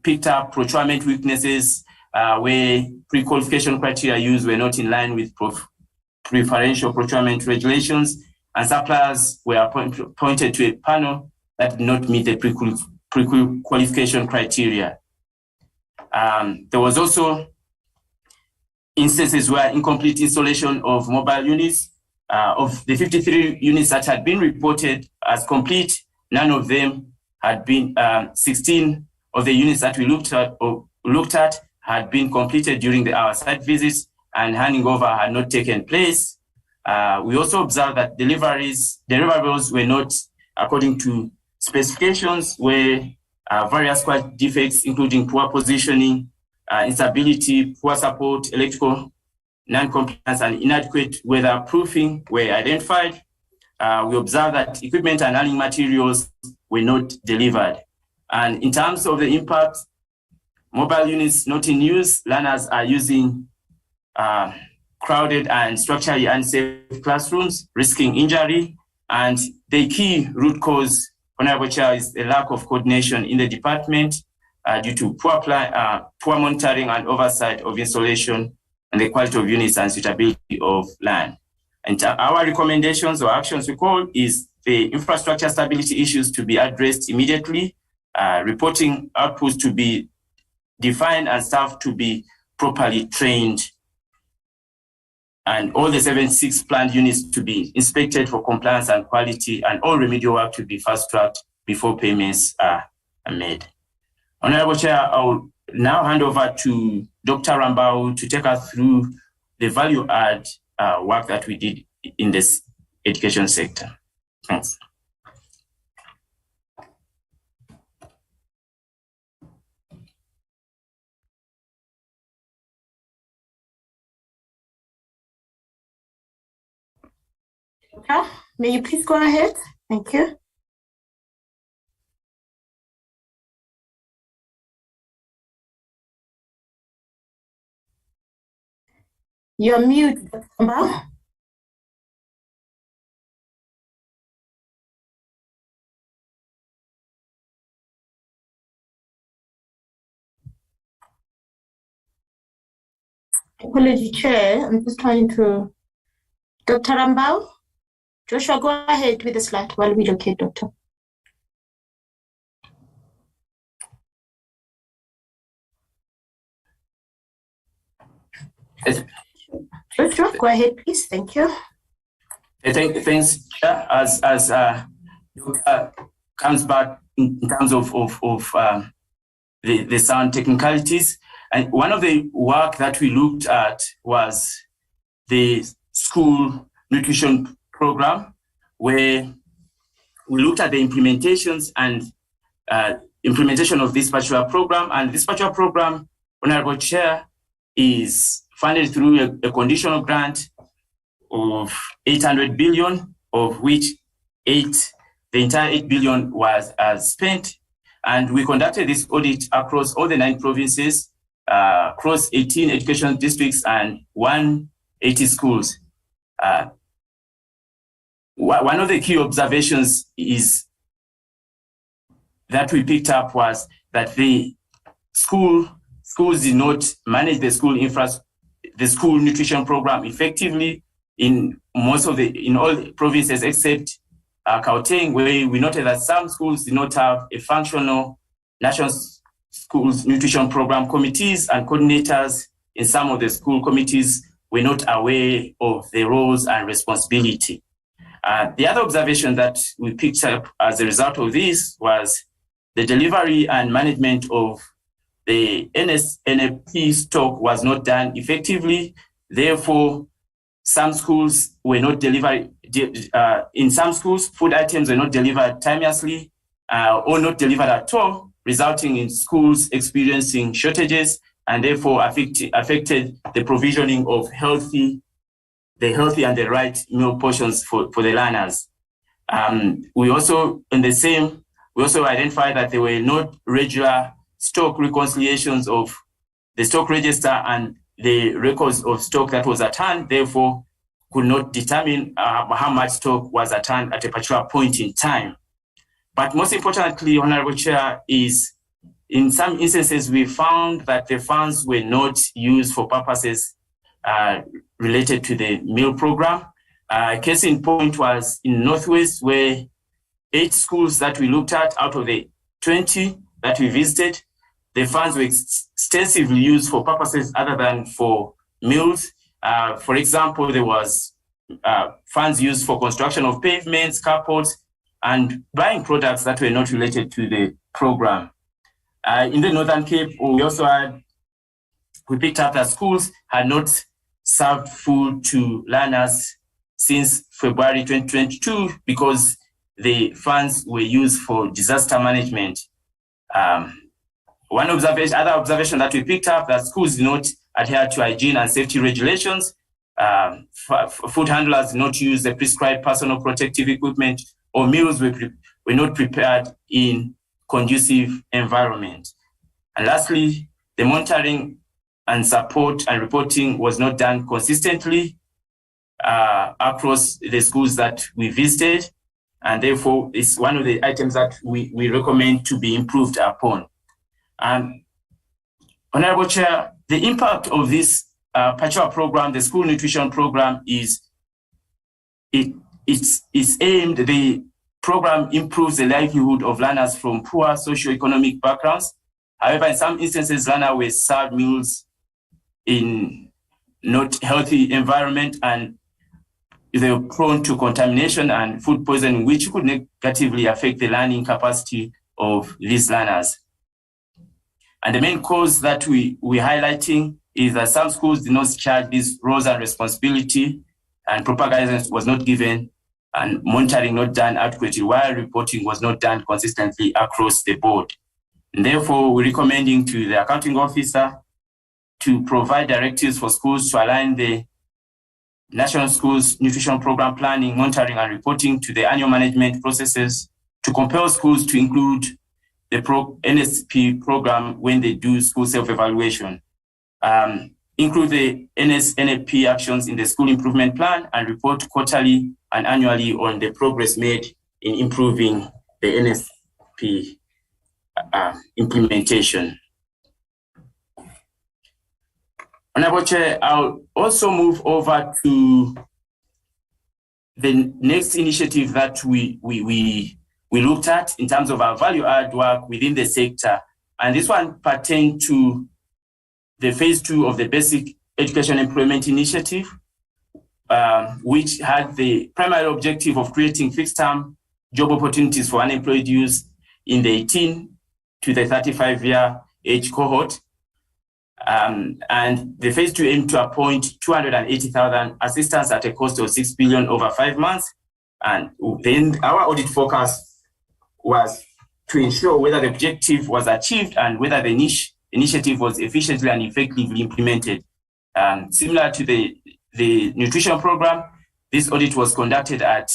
picked up procurement weaknesses where pre-qualification criteria used were not in line with preferential procurement regulations, and suppliers were pointed to a panel that did not meet the pre-qualification criteria. There was also instances where incomplete installation of mobile units. Of the 53 units that had been reported as complete, none of them had been, 16 of the units that we looked at had been completed during our site visits, and handing over had not taken place. We also observed that deliverables were not according to specifications, where various quality defects, including poor positioning, instability, poor support, electrical non-compliance, and inadequate weatherproofing were identified. We observed that equipment and learning materials were not delivered. And in terms of the impact, mobile units not in use, learners are using crowded and structurally unsafe classrooms, risking injury. And the key root cause, Honorable Chair, is the lack of coordination in the department due to poor monitoring and oversight of installation and the quality of units and suitability of land. And our recommendations or actions we call is the infrastructure stability issues to be addressed immediately, reporting outputs to be defined and staff to be properly trained, and all the 76 planned units to be inspected for compliance and quality, and all remedial work to be fast-tracked before payments are made. Honorable Chair, I will now hand over to Dr. Rambau to take us through the value add work that we did in this education sector. Thanks. May you please go ahead? Thank you. You're mute, Dr. Rambau. Apology, Chair. I'm just trying to. Dr. Rambau? Joshua, go ahead with the slide while we locate Doctor. Joshua, go ahead, please. Thank you. Thanks, Chair. As Doctor comes back in terms of the sound technicalities, and one of the work that we looked at was the school nutrition program, where we looked at the implementations and implementation of this particular program. And this particular program, Honorable Chair, is funded through a conditional grant of 800 billion, of which the entire 8 billion was spent. And we conducted this audit across all the 9 provinces, across 18 education districts and 180 schools. One of the key observations is that we picked up was that the schools did not manage the school nutrition program effectively in all the provinces except Gauteng, where we noted that some schools did not have a functional national schools nutrition program. Committees and coordinators in some of the school committees were not aware of the roles and responsibility. The other observation that we picked up as a result of this was the delivery and management of the NSNP stock was not done effectively. Therefore, some schools were not delivered. In some schools, food items were not delivered timelessly or not delivered at all, resulting in schools experiencing shortages and therefore affected the provisioning of the healthy and the right meal portions for the learners. We also, in the same We also identified that there were not regular stock reconciliations of the stock register and the records of stock that was at hand, therefore could not determine how much stock was at hand at a particular point in time. But most importantly, Honorable Chair, is in some instances we found that the funds were not used for purposes related to the meal program. Case in point was in Northwest, where 8 schools that we looked at out of the 20 that we visited, the funds were extensively used for purposes other than for meals. For example, there was funds used for construction of pavements, carports, and buying products that were not related to the program. In the Northern Cape, we picked up that schools had not served food to learners since February 2022 because the funds were used for disaster management. Other observation that we picked up, that schools did not adhere to hygiene and safety regulations. Food handlers did not use the prescribed personal protective equipment, or meals were not prepared in conducive environment. And lastly, the monitoring and support and reporting was not done consistently across the schools that we visited, and therefore it's one of the items that we recommend to be improved upon. Honorable Chair, the impact of this particular program, the school nutrition program, it's aimed, the program improves the livelihood of learners from poor socioeconomic backgrounds. However, in some instances, learners were served meals in not healthy environment, and they were prone to contamination and food poisoning, which could negatively affect the learning capacity of these learners. And the main cause that we're highlighting is that some schools did not discharge these roles and responsibility, and proper guidance was not given, and monitoring not done adequately, while reporting was not done consistently across the board. And therefore, we're recommending to the accounting officer to provide directives for schools to align the National Schools Nutrition Program planning, monitoring, and reporting to the annual management processes, to compel schools to include the NSP program when they do school self-evaluation, include the NSNP actions in the school improvement plan, and report quarterly and annually on the progress made in improving the NSP implementation. Honorable Chair, I'll also move over to the next initiative that we looked at in terms of our value add work within the sector. And this one pertained to the phase 2 of the Basic Education Employment Initiative, which had the primary objective of creating fixed-term job opportunities for unemployed youth in the 18 to the 35-year age cohort. And the phase 2 aimed to appoint 280,000 assistants at a cost of 6 billion over 5 months. And then our audit focus was to ensure whether the objective was achieved and whether the initiative was efficiently and effectively implemented. Similar to the nutrition program, this audit was conducted at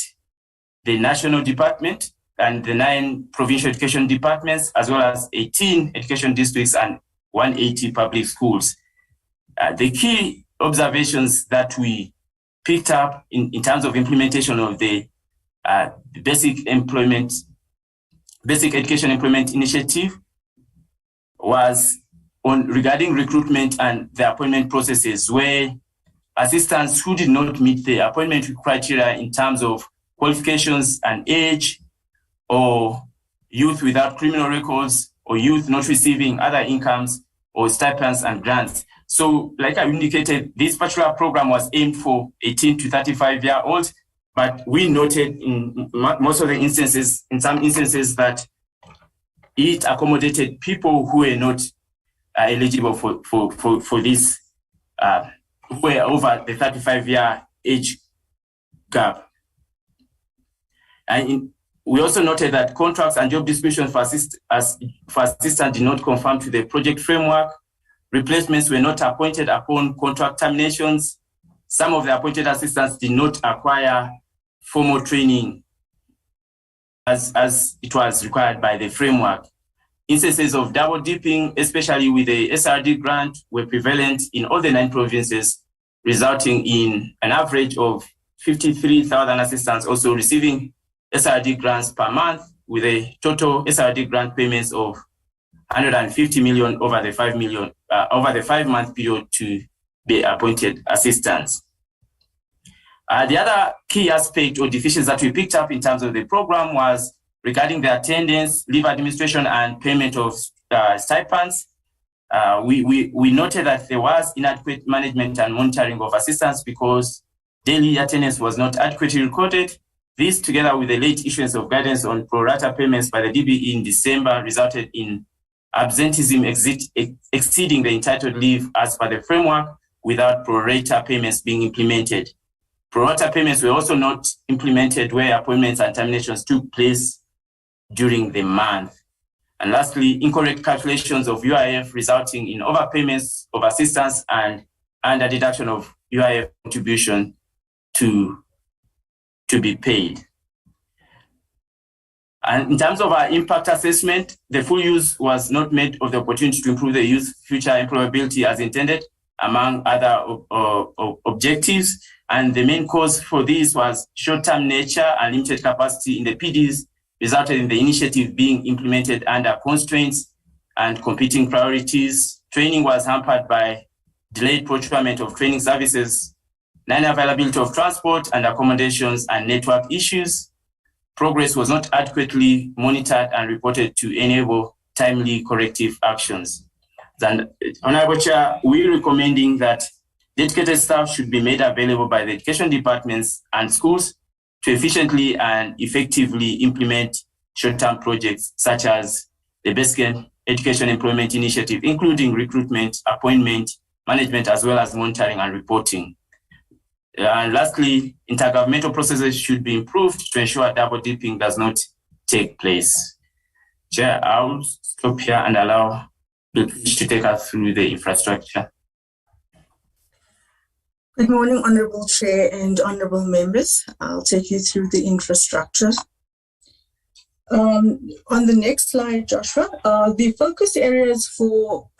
the national department and the 9 provincial education departments, as well as 18 education districts and 180 public schools. The key observations that we picked up in terms of implementation of the Basic Education Employment Initiative was regarding recruitment and the appointment processes, where assistants who did not meet the appointment criteria in terms of qualifications and age, or youth without criminal records, or youth not receiving other incomes or stipends and grants. So like I indicated, this particular program was aimed for 18 to 35-year-olds, but we noted in most of the instances, in some instances, that it accommodated people who were not eligible for this, who were over the 35-year age gap. And we also noted that contracts and job descriptions for assistants did not conform to the project framework. Replacements were not appointed upon contract terminations. Some of the appointed assistants did not acquire formal training as it was required by the framework. Instances of double dipping, especially with the SRD grant, were prevalent in all the 9 provinces, resulting in an average of 53,000 assistants also receiving SRD grants per month, with a total SRD grant payments of 150 million over the 5-month period to be appointed assistants. The other key aspect or deficiency that we picked up in terms of the program was regarding the attendance, leave administration, and payment of stipends. We noted that there was inadequate management and monitoring of assistance because daily attendance was not adequately recorded. This, together with the late issuance of guidance on pro rata payments by the DB in December, resulted in absenteeism exceeding the entitled leave as per the framework without pro rata payments being implemented. Pro rata payments were also not implemented where appointments and terminations took place during the month. And lastly, incorrect calculations of UIF resulting in overpayments of assistance and under deduction of UIF contribution to be paid. And in terms of our impact assessment, the full use was not made of the opportunity to improve the youth future employability as intended, among other objectives. And the main cause for this was short-term nature and limited capacity in the PDs, resulted in the initiative being implemented under constraints and competing priorities. Training was hampered by delayed procurement of training services, non-availability of transport and accommodations, and network issues. Progress was not adequately monitored and reported to enable timely corrective actions. Then, Honorable Chair, we're recommending that dedicated staff should be made available by the education departments and schools to efficiently and effectively implement short-term projects such as the Basic Education Employment Initiative, including recruitment, appointment, management, as well as monitoring and reporting. And lastly, intergovernmental processes should be improved to ensure double dipping does not take place. Chair, I'll stop here and allow Lutfi to take us through the infrastructure. Good morning, Honourable Chair and Honourable Members. I'll take you through the infrastructure. On the next slide, Joshua, the focus areas for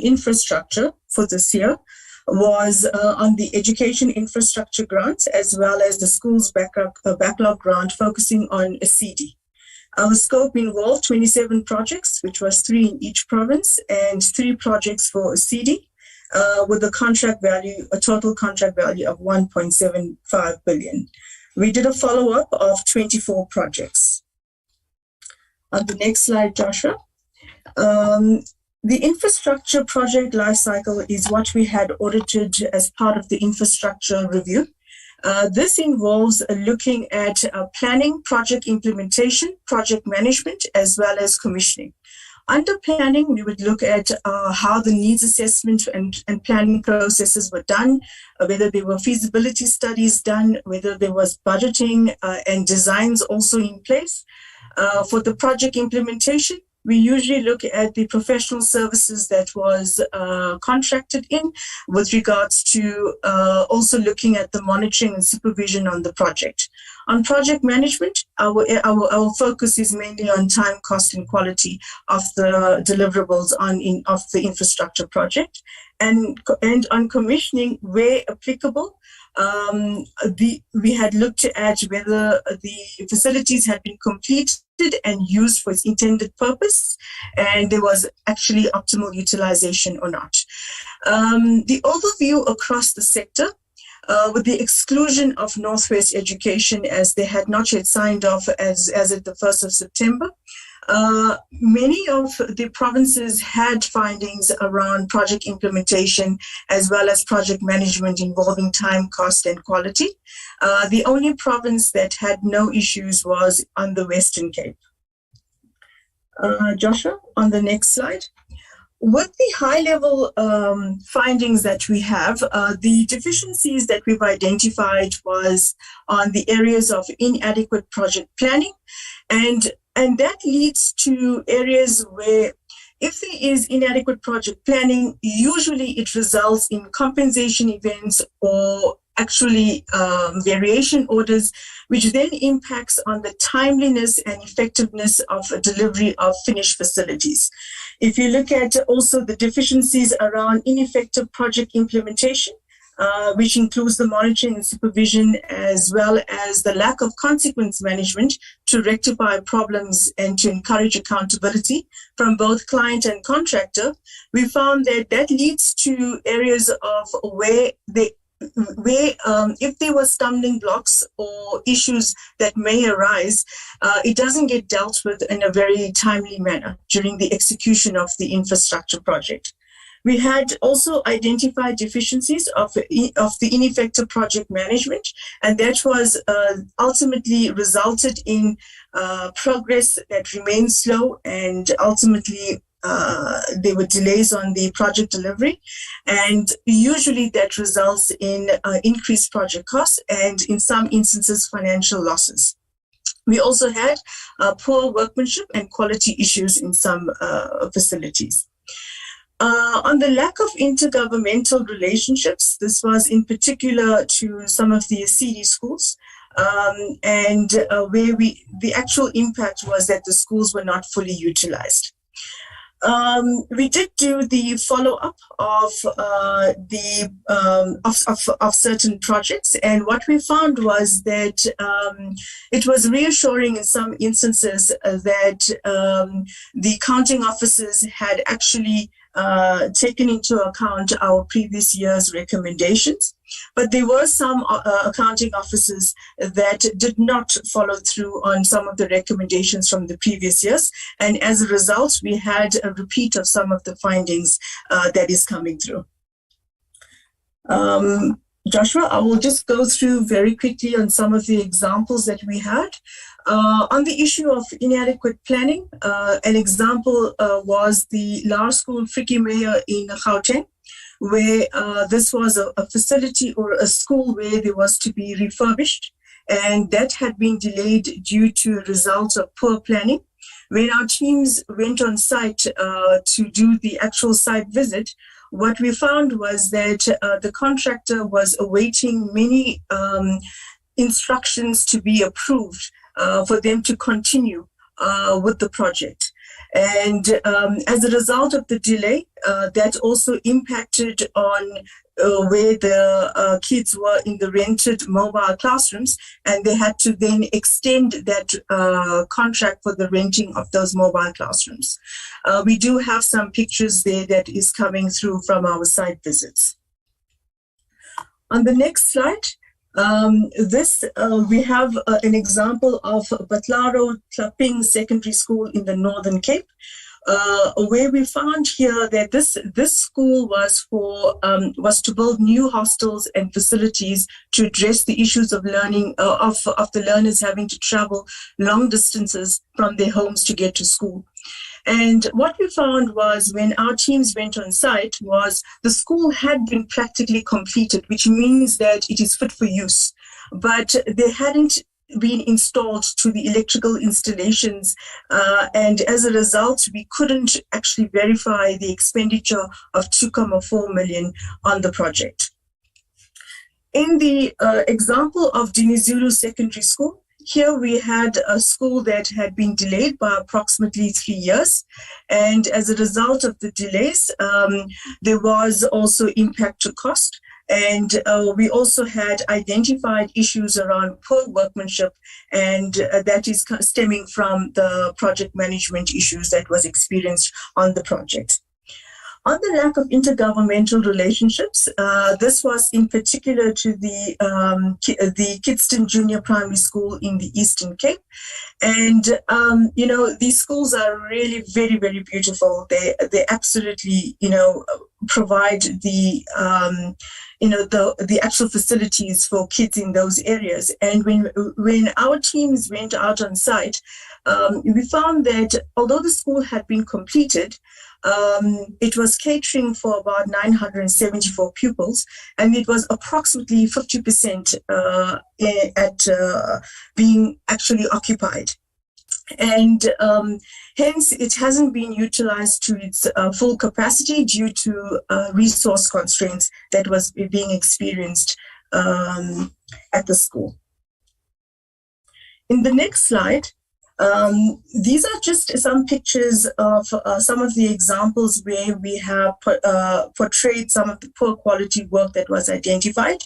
infrastructure for this year was on the education infrastructure grants, as well as the schools backlog grant focusing on ASIDI. Our scope involved 27 projects, which was 3 in each province, and 3 projects for ASIDI, with a total contract value of 1.75 billion. We did a follow-up of 24 projects. On the next slide, Joshua. The infrastructure project lifecycle is what we had audited as part of the infrastructure review. This involves looking at planning, project implementation, project management, as well as commissioning. Under planning, we would look at how the needs assessment and planning processes were done, whether there were feasibility studies done, whether there was budgeting and designs also in place. For the project implementation, we usually look at the professional services that was contracted in with regards to also looking at the monitoring and supervision on the project. On project management, our focus is mainly on time, cost, and quality of the deliverables of the infrastructure project. And on commissioning, where applicable, we had looked at whether the facilities had been completed and used for its intended purpose, and there was actually optimal utilization or not. The overview across the sector, with the exclusion of Northwest Education, as they had not yet signed off as of the 1st of September, many of the provinces had findings around project implementation as well as project management involving time, cost, and quality. The only province that had no issues was on the Western Cape. Joshua, on the next slide. With the high-level findings that we have, the deficiencies that we've identified was on the areas of inadequate project planning, and that leads to areas where if there is inadequate project planning, usually it results in compensation events or actually variation orders, which then impacts on the timeliness and effectiveness of delivery of finished facilities. If you look at also the deficiencies around ineffective project implementation, which includes the monitoring and supervision, as well as the lack of consequence management to rectify problems and to encourage accountability from both client and contractor, we found that that leads to areas of where if there were stumbling blocks or issues that may arise, it doesn't get dealt with in a very timely manner during the execution of the infrastructure project. We had also identified deficiencies of the ineffective project management, and that was ultimately resulted in progress that remained slow, and ultimately there were delays on the project delivery, and usually that results in increased project costs and in some instances financial losses. We also had poor workmanship and quality issues in some facilities. On the lack of intergovernmental relationships, this was in particular to some of the ASIDI schools, and where the actual impact was that the schools were not fully utilized. We did do the follow-up of of certain projects, and what we found was that it was reassuring in some instances that the accounting officers had actually taken into account our previous year's recommendations, but there were some accounting officers that did not follow through on some of the recommendations from the previous years, and as a result we had a repeat of some of the findings that is coming through. Joshua, I will just go through very quickly on some of the examples that we had. On the issue of inadequate planning, an example was the Laar School Frikkie Meyer in Gauteng, where this was a facility or a school where there was to be refurbished, and that had been delayed due to results of poor planning. When our teams went on site to do the actual site visit, what we found was that the contractor was awaiting many instructions to be approved for them to continue with the project. And as a result of the delay, that also impacted on where the kids were in the rented mobile classrooms, and they had to then extend that contract for the renting of those mobile classrooms. We do have some pictures there that is coming through from our site visits. On the next slide, we have an example of Butler Tlaping Secondary School in the Northern Cape, where we found here that this school was to build new hostels and facilities to address the issues of learning of the learners having to travel long distances from their homes to get to school. And what we found was when our teams went on site was the school had been practically completed, which means that it is fit for use, but they hadn't been installed to the electrical installations, and as a result we couldn't actually verify the expenditure of 2.4 million on the project. In the example of Dinizulu Secondary School, here we had a school that had been delayed by approximately 3 years, and as a result of the delays, there was also impact to cost, and we also had identified issues around poor workmanship, and that is stemming from the project management issues that was experienced on the project. On the lack of intergovernmental relationships, this was in particular to the Kidston Junior Primary School in the Eastern Cape. And, you know, these schools are really very, very beautiful. They absolutely, you know, provide the, you know, the actual facilities for kids in those areas. And when our teams went out on site, we found that although the school had been completed, it was catering for about 974 pupils, and it was approximately 50% being actually occupied. And hence it hasn't been utilized to its full capacity due to resource constraints that was being experienced at the school. In the next slide, these are just some pictures of some of the examples where we have portrayed some of the poor quality work that was identified,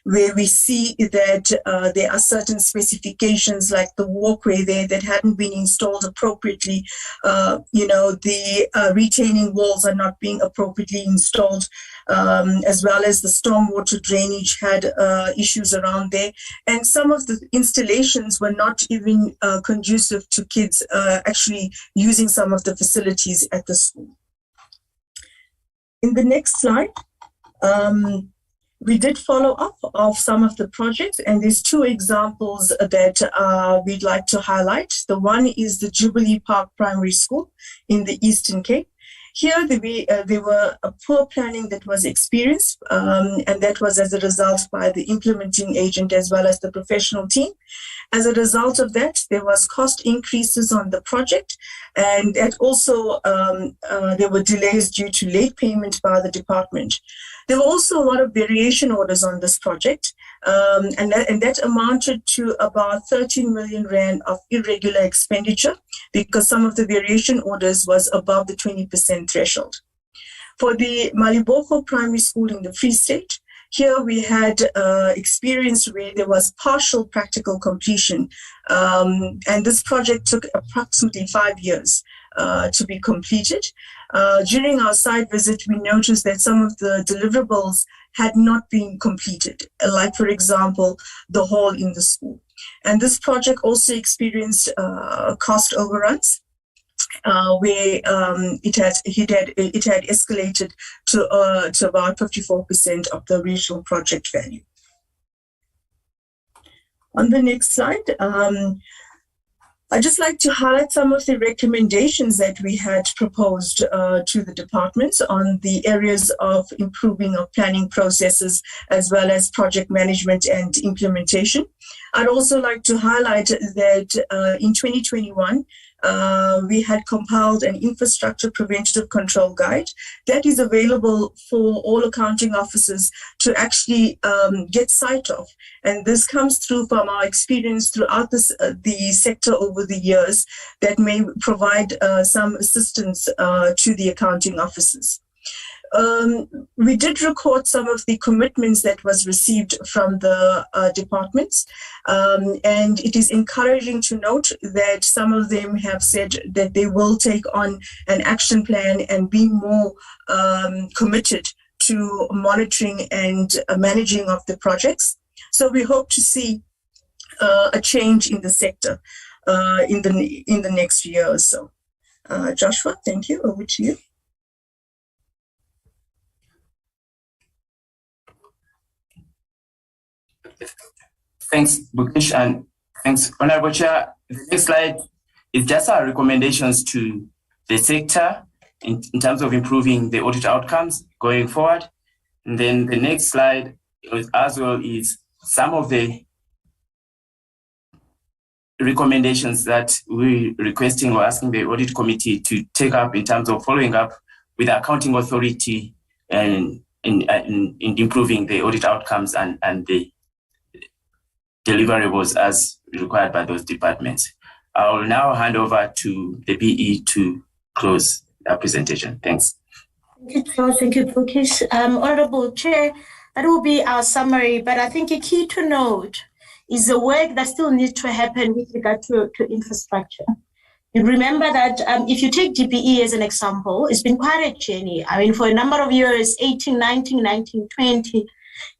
where we see that there are certain specifications like the walkway there that hadn't been installed appropriately. The retaining walls are not being appropriately installed, as well as the stormwater drainage had issues around there. And some of the installations were not even conducive to kids actually using some of the facilities at the school. In the next slide, we did follow up of some of the projects, and there's two examples that we'd like to highlight. The one is the Jubilee Park Primary School in the Eastern Cape. Here, there were a poor planning that was experienced, and that was as a result by the implementing agent as well as the professional team. As a result of that, there was cost increases on the project, and that also there were delays due to late payment by the department. There were also a lot of variation orders on this project, and that amounted to about 13 million rand of irregular expenditure because some of the variation orders was above the 20% threshold. For the Maliboko Primary School in the Free State, here we had experience where there was partial practical completion, and this project took approximately 5 years to be completed. During our site visit, we noticed that some of the deliverables had not been completed, like, for example, the hall in the school. And this project also experienced cost overruns, where it had escalated to about 54% of the original project value. On the next slide, I'd just like to highlight some of the recommendations that we had proposed to the departments on the areas of improving of planning processes as well as project management and implementation. I'd also like to highlight that in 2021, we had compiled an infrastructure preventative control guide that is available for all accounting officers to actually get sight of. And this comes through from our experience throughout the sector over the years that may provide some assistance to the accounting officers. We did record some of the commitments that was received from the departments, and it is encouraging to note that some of them have said that they will take on an action plan and be more committed to monitoring and managing of the projects. So we hope to see a change in the sector in the next year or so. Joshua, thank you. Over to you. Thanks, Bukish, and thanks, Honorable Chair. The next slide is just our recommendations to the sector in terms of improving the audit outcomes going forward. And then the next slide as well is some of the recommendations that we're requesting or asking the audit committee to take up in terms of following up with the accounting authority and in improving the audit outcomes and the deliverables as required by those departments. I will now hand over to the BE to close our presentation. Thanks. Thank you, George. Thank you, Bukish. Honorable Chair, that will be our summary, but I think a key to note is the work that still needs to happen with regard to infrastructure. You remember that if you take DPE as an example, it's been quite a journey. I mean, for a number of years, 18, 19, 19, 20,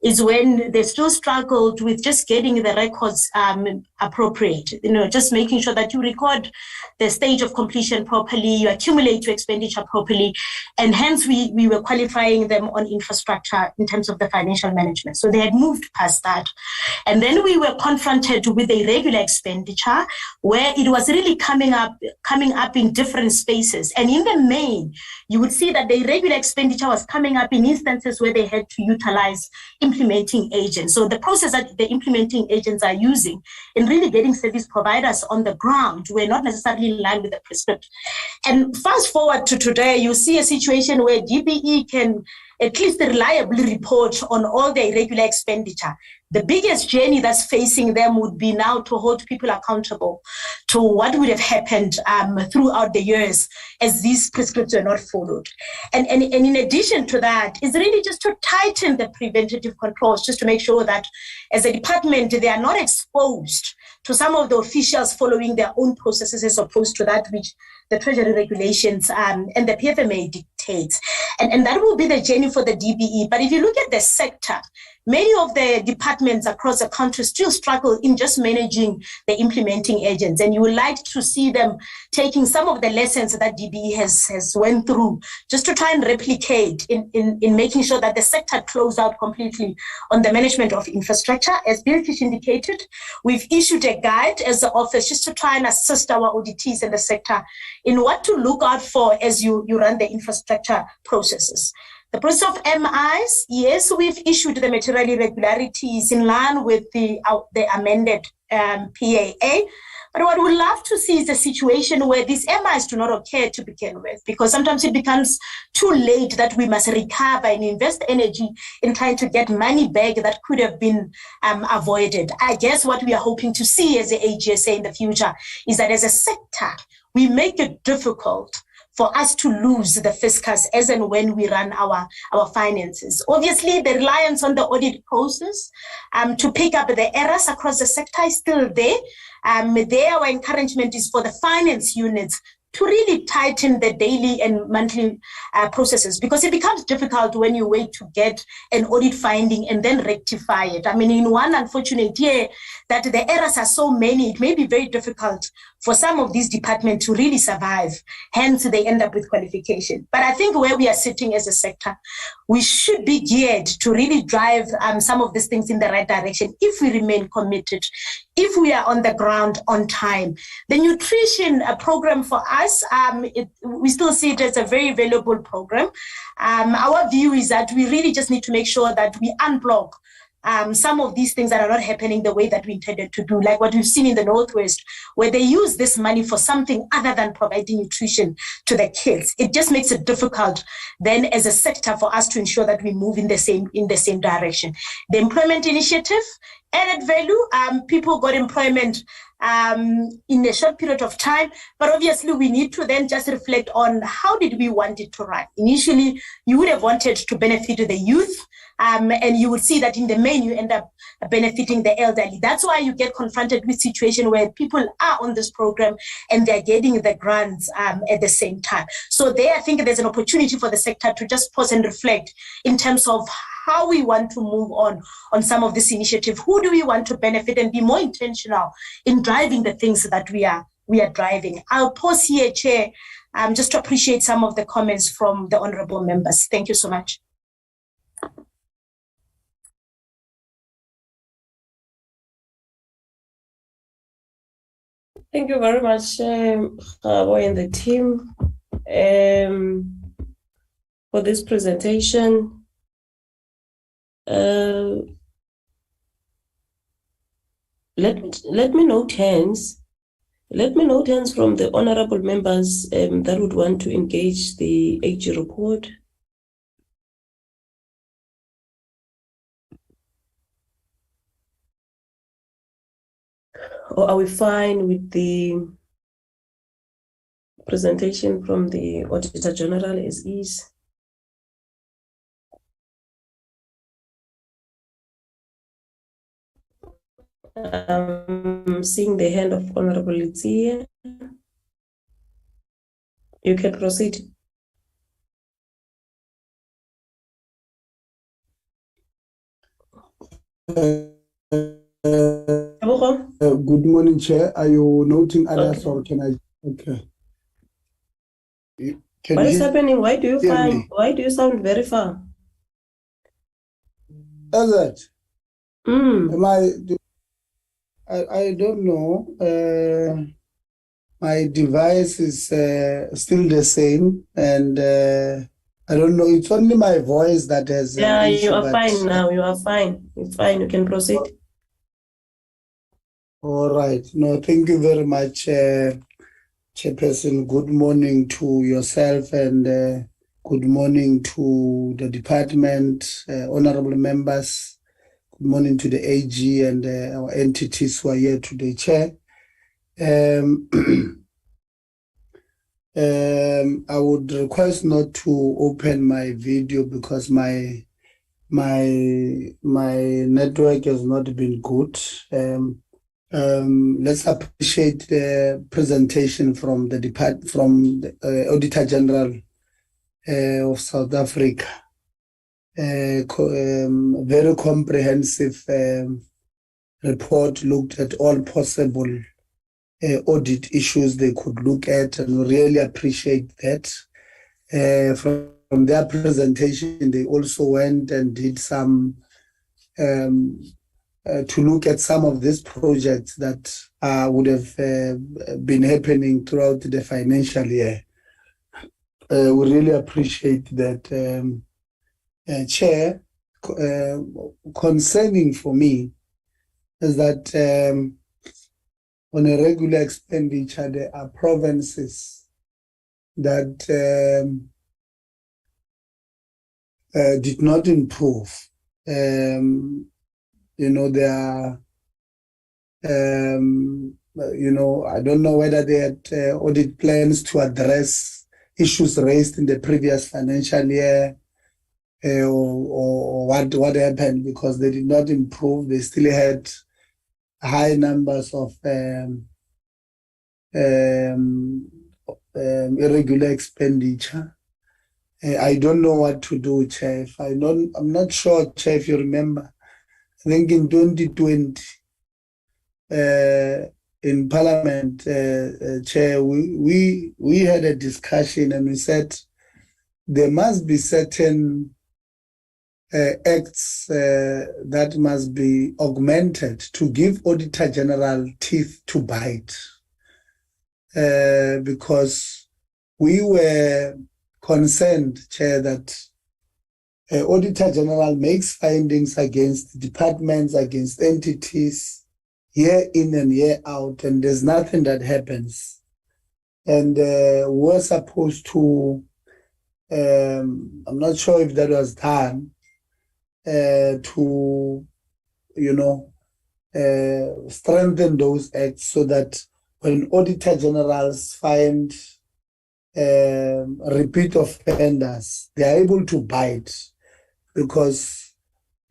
is when they still struggled with just getting the records appropriate, just making sure that you record the stage of completion properly, you accumulate your expenditure properly, and hence we were qualifying them on infrastructure in terms of the financial management. So they had moved past that. And then we were confronted with a irregular expenditure where it was really coming up in different spaces. And in the main, you would see that the irregular expenditure was coming up in instances where they had to utilize implementing agents. So the process that the implementing agents are using in really getting service providers on the ground were not necessarily in line with the prescript. And fast forward to today, you see a situation where DPE can at least reliably report on all the irregular expenditure. The biggest journey that's facing them would be now to hold people accountable to what would have happened throughout the years as these prescriptions were not followed. And in addition to that, is really just to tighten the preventative controls, just to make sure that as a department, they are not exposed to some of the officials following their own processes as opposed to that which the Treasury regulations and the PFMA dictates. And that will be the journey for the DBE. But if you look at the sector, many of the departments across the country still struggle in just managing the implementing agents. And you would like to see them taking some of the lessons that DBE has went through just to try and replicate in making sure that the sector closed out completely on the management of infrastructure. As Bill Fish indicated, we've issued a guide as the office just to try and assist our auditees in the sector in what to look out for as you run the infrastructure processes. The process of MIs, yes, we've issued the material irregularities in line with the amended PAA. But what we'd love to see is a situation where these MIs do not occur to begin with, because sometimes it becomes too late that we must recover and invest energy in trying to get money back that could have been avoided. I guess what we are hoping to see as the AGSA in the future is that as a sector, we make it difficult for us to lose the fiscus as and when we run our finances. Obviously, the reliance on the audit process to pick up the errors across the sector is still there. There, our encouragement is for the finance units to really tighten the daily and monthly processes, because it becomes difficult when you wait to get an audit finding and then rectify it. I mean, in one unfortunate year that the errors are so many, it may be very difficult for some of these departments to really survive. Hence, they end up with qualification. But I think where we are sitting as a sector, we should be geared to really drive some of these things in the right direction if we remain committed, if we are on the ground on time. The nutrition program for us, we still see it as a very valuable program. Our view is that we really just need to make sure that we unblock some of these things that are not happening the way that we intended to do, like what we've seen in the Northwest, where they use this money for something other than providing nutrition to the kids. It just makes it difficult then as a sector for us to ensure that we move in the same direction. The employment initiative added value. People got employment in a short period of time, but obviously we need to then just reflect on how did we want it to run. Initially, you would have wanted to benefit the youth, and you would see that in the main you end up benefiting the elderly. That's why you get confronted with situation where people are on this program and they're getting the grants at the same time. So there, I think there's an opportunity for the sector to just pause and reflect in terms of how we want to move on some of this initiative. Who do we want to benefit, and be more intentional in driving the things that we are driving. I'll pause here, Chair, just to appreciate some of the comments from the honorable members. Thank you so much. Thank you very much, Gabo and the team, for this presentation. Let me note hands. Let me note hands from the honorable members that would want to engage the AG report. Or are we fine with the presentation from the Auditor-General as is? Seeing the hand of Honorable Litsia. You can proceed. Good morning, Chair. Are you noting others, or can I? Okay. What is happening? Why do you sound very far? Is it? I don't know. My device is still the same, and I don't know. It's only my voice that has. Yeah, you are fine now. You are fine. You're fine. You can proceed. All right. No, thank you very much, Chairperson. Good morning to yourself and Good morning to the department, honorable members. Good morning to the AG and our entities who are here today, Chair. I would request not to open my video because my network has not been good. Let's appreciate the presentation from the Auditor-General of South Africa. Very comprehensive report, looked at all possible audit issues they could look at, and we really appreciate that. From their presentation, they also went and did some to look at some of these projects that would have been happening throughout the financial year. We really appreciate that. Chair, concerning for me is that on a regular expenditure, there are provinces that did not improve. There are, I don't know whether they had audit plans to address issues raised in the previous financial year, or what happened, because they did not improve. They still had high numbers of irregular expenditure. I don't know what to do, Chair. I'm not sure, Chair, if you remember. I think in 2020, in Parliament, Chair, we had a discussion and we said there must be certain acts that must be augmented to give Auditor-General teeth to bite, because we were concerned, Chair, that Auditor-General makes findings against departments, against entities, year in and year out, and there's nothing that happens. And we're supposed to, I'm not sure if that was done, to, strengthen those acts so that when Auditor-Generals find repeat offenders, they are able to bite, because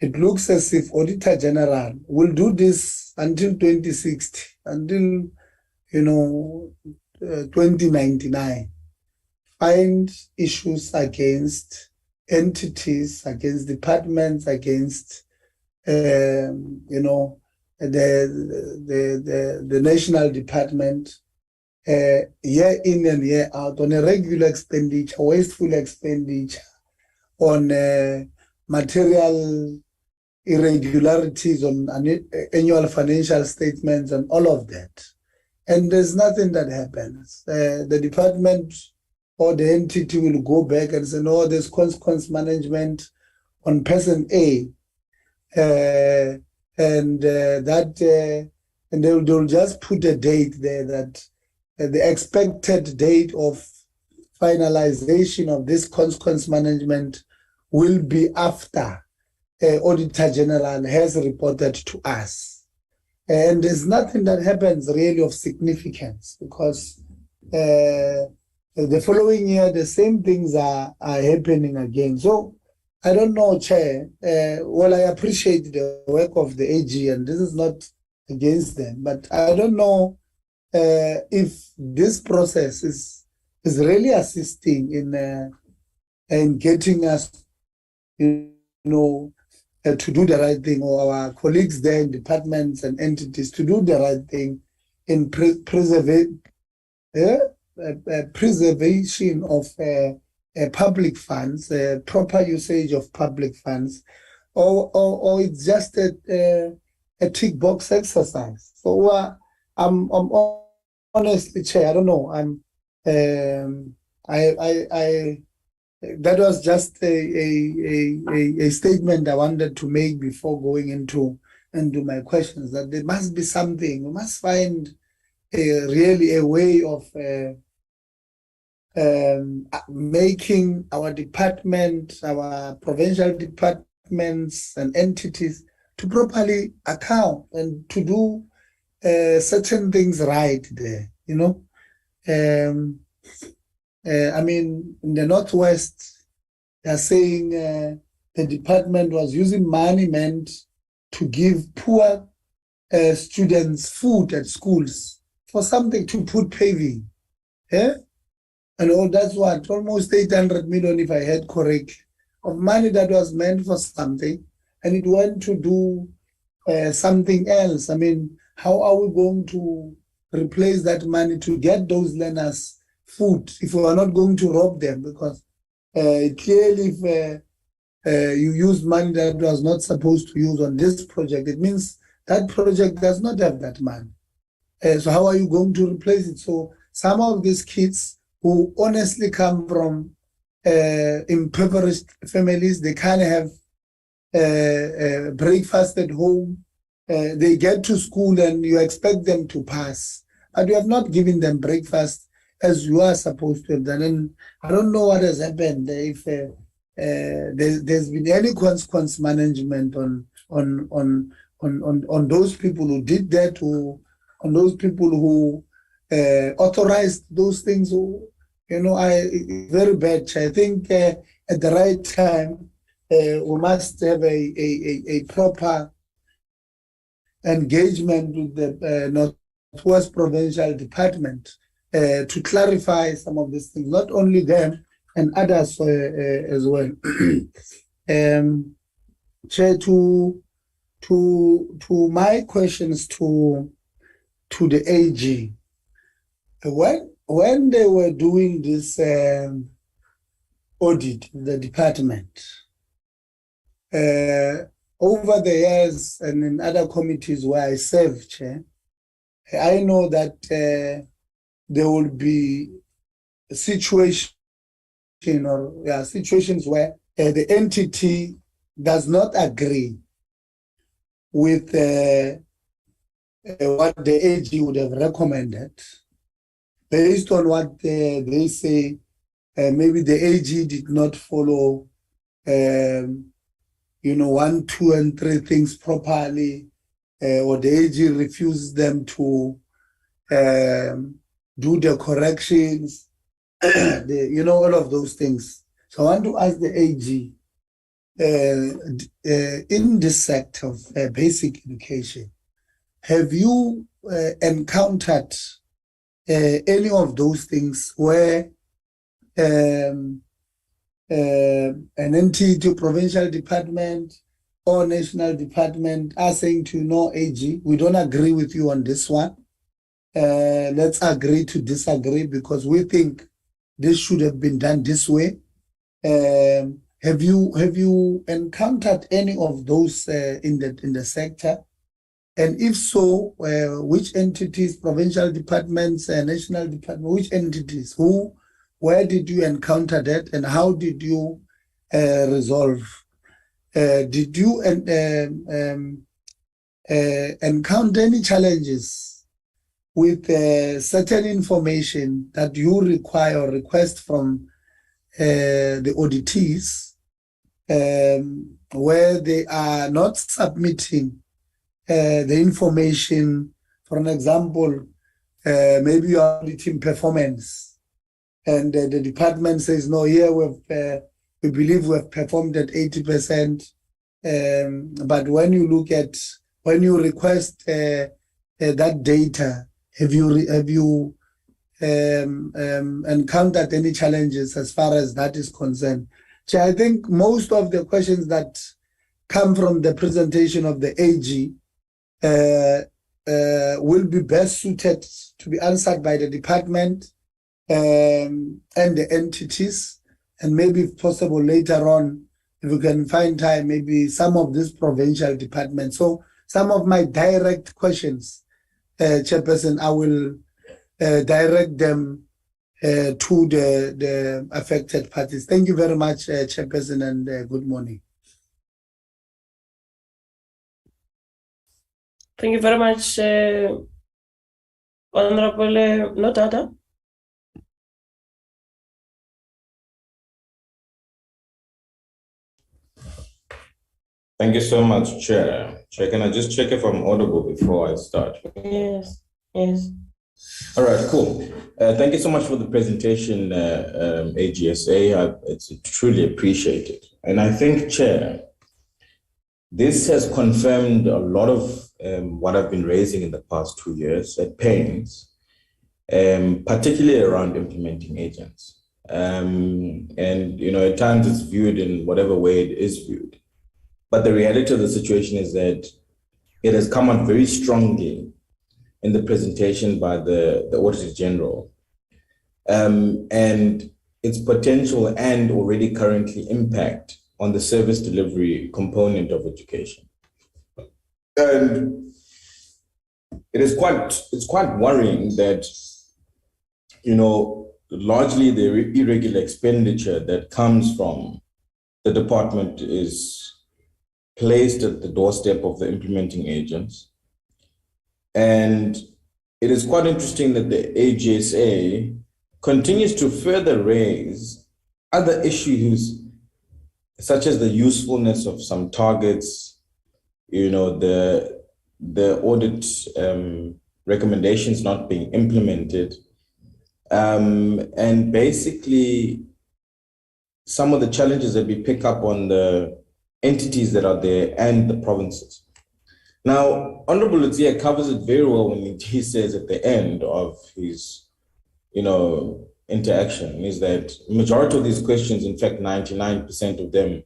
it looks as if Auditor-General will do this until 2060, until 2099, find issues against entities, against departments, against the national department, year in and year out, on a regular expenditure, wasteful expenditure, on material irregularities, on annual financial statements, and all of that. And there's nothing that happens. The department or the entity will go back and say, no, there's consequence management on person A, and they'll just put a date there that the expected date of finalization of this consequence management will be after Auditor-General has reported to us. And there's nothing that happens really of significance, because the following year, the same things are happening again. So I don't know, Chair. Well, I appreciate the work of the AG, and this is not against them, but I don't know if this process is really assisting in getting us, to do the right thing, or our colleagues there in departments and entities to do the right thing in preservation of public funds, proper usage of public funds, or it's just a tick box exercise. So I'm honestly, Chair, I don't know. That was just a statement I wanted to make before going into my questions, that there must be something. We must find really a way of making our department, our provincial departments and entities to properly account and to do certain things right there, you know. I mean, in the Northwest, they're saying the department was using money meant to give poor students food at schools for something to put paving. Yeah? And all that's what, almost 800 million, if I heard correct, of money that was meant for something, and it went to do something else. I mean, how are we going to replace that money to get those learners food if we are not going to rob them? Because clearly, if you use money that was not supposed to use on this project, it means that project does not have that money. So how are you going to replace it? So some of these kids who honestly come from impoverished families, they can't have breakfast at home. They get to school and you expect them to pass, but you have not given them breakfast as you are supposed to have done. And I don't know what has happened if there's been any consequence management on those people who did that, or on those people who authorized those things. Who, you know, very bad. I think at the right time we must have a proper engagement with the Northwest Provincial Department to clarify some of these things, not only them and others as well. Chair, to my questions to the AG, when they were doing this audit, the department, over the years and in other committees where I served, Chair, I know that there will be a situation situations where the entity does not agree with what the AG would have recommended, based on what they say. Maybe the AG did not follow, 1, 2, and 3 things properly, or the AG refuses them to do the corrections, all of those things. So I want to ask the AG, in this sector of basic education, have you encountered any of those things where an entity, provincial department or national department are saying to no, AG, we don't agree with you on this one. Let's agree to disagree because we think this should have been done this way. Have you encountered any of those in the sector? And if so, which entities, provincial departments, national department, which entities, where did you encounter that, and how did you resolve? Did you encounter any challenges with certain information that you require or request from the auditees, where they are not submitting the information? For an example, maybe you are auditing performance, and the department says, no, here we believe we have performed at 80%. But when you request that data, have you encountered any challenges as far as that is concerned? So I think most of the questions that come from the presentation of the AG will be best suited to be answered by the department and the entities, and maybe if possible later on, if we can find time, maybe some of these provincial departments. So some of my direct questions, Chairperson, I will direct them to the affected parties. Thank you very much, Chairperson, and good morning. Thank you very much, Honorable Notata. Thank you so much, Chair. Chair, can I just check if I'm audible before I start? Yes, yes. All right, cool. Thank you so much for the presentation, AGSA. It's truly appreciated. And I think, Chair, this has confirmed a lot of what I've been raising in the past 2 years at pains, particularly around implementing agents. And, you know, at times it's viewed in whatever way it is viewed. But the reality of the situation is that it has come out very strongly in the presentation by the Auditor-General, and its potential and already currently impact on the service delivery component of education. And it's quite worrying that, you know, largely the irregular expenditure that comes from the department is placed at the doorstep of the implementing agents. And it is quite interesting that the AGSA continues to further raise other issues, such as the usefulness of some targets, you know, the audit recommendations not being implemented, and basically some of the challenges that we pick up on the entities that are there and the provinces. Now, Honorable Lutia covers it very well when he says at the end of his, you know, interaction, is that majority of these questions, in fact, 99% of them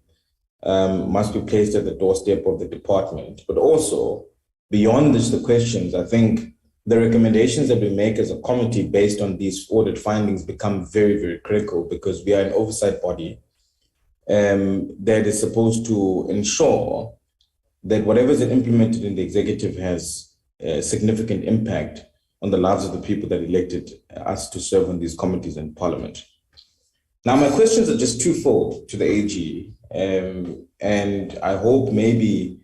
must be placed at the doorstep of the department. But also, beyond just the questions, I think the recommendations that we make as a committee based on these audit findings become very, very critical, because we are an oversight body that is supposed to ensure that whatever is implemented in the executive has a significant impact on the lives of the people that elected us to serve on these committees in Parliament. Now, my questions are just twofold to the AG, and I hope maybe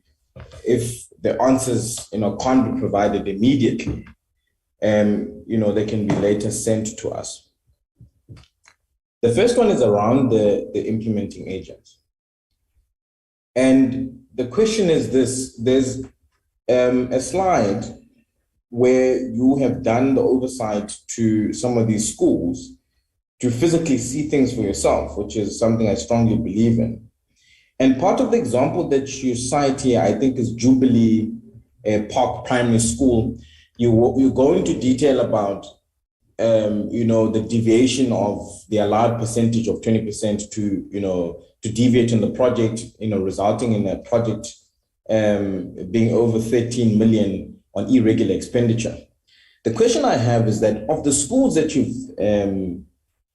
if the answers, you know, can't be provided immediately, you know, they can be later sent to us. The first one is around the implementing agents. And the question is this: there's a slide where you have done the oversight to some of these schools to physically see things for yourself, which is something I strongly believe in. And part of the example that you cite here, I think, is Jubilee Park Primary School. You go into detail about you know, the deviation of the allowed percentage of 20% to, you know, to deviate in the project, you know, resulting in a project being over 13 million on irregular expenditure. The question I have is that of the schools that you've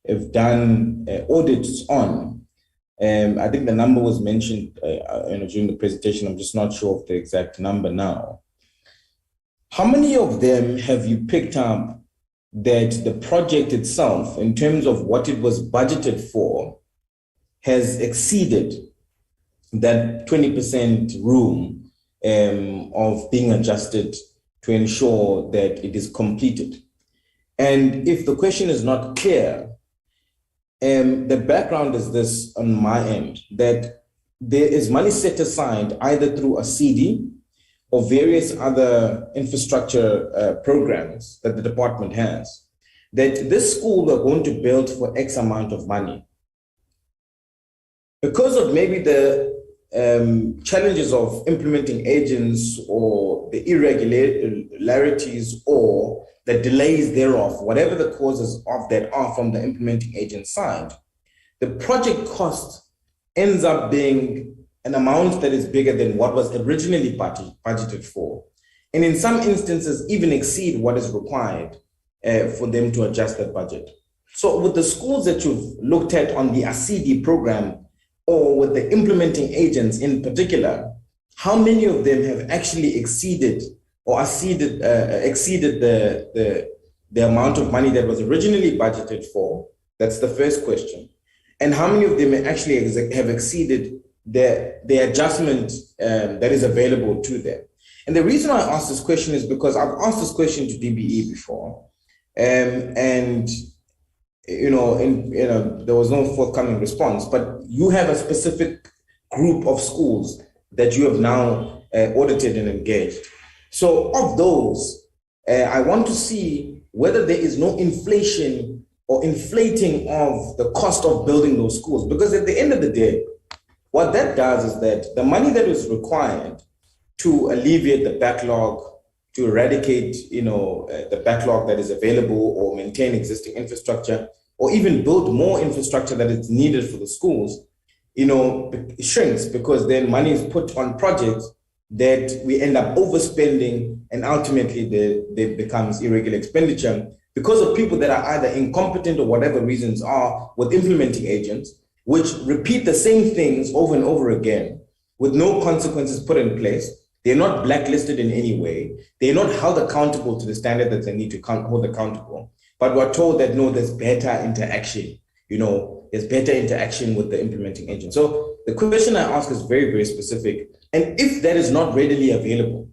have done audits on, I think the number was mentioned you know, during the presentation. I'm just not sure of the exact number now. How many of them have you picked up that the project itself, in terms of what it was budgeted for, has exceeded that 20% room of being adjusted to ensure that it is completed? And if the question is not clear, the background is this on my end, that there is money set aside either through ASIDI or various other infrastructure programs that the department has, that this school we're going to build for X amount of money. Because of maybe the challenges of implementing agents or the irregularities or the delays thereof, whatever the causes of that are from the implementing agent side, the project cost ends up being an amount that is bigger than what was originally budgeted for, and in some instances even exceed what is required for them to adjust that budget. So with the schools that you've looked at on the ASIDI program, or with the implementing agents in particular, how many of them have actually exceeded or exceeded the amount of money that was originally budgeted for? That's the first question. And how many of them actually have exceeded the adjustment that is available to them? And the reason I ask this question is because I've asked this question to DBE before, and there was no forthcoming response. But you have a specific group of schools that you have now audited and engaged. So of those, I want to see whether there is no inflation or inflating of the cost of building those schools. Because at the end of the day, what that does is that the money that is required to alleviate the backlog, to eradicate, the backlog that is available, or maintain existing infrastructure, or even build more infrastructure that is needed for the schools, it shrinks, because then money is put on projects that we end up overspending, and ultimately there becomes irregular expenditure because of people that are either incompetent or whatever reasons are with implementing agents, which repeat the same things over and over again with no consequences put in place. They're not blacklisted in any way. They're not held accountable to the standard that they need to hold accountable. But we're told that, no, there's better interaction. There's better interaction with the implementing agent. So the question I ask is very, very specific. And if that is not readily available,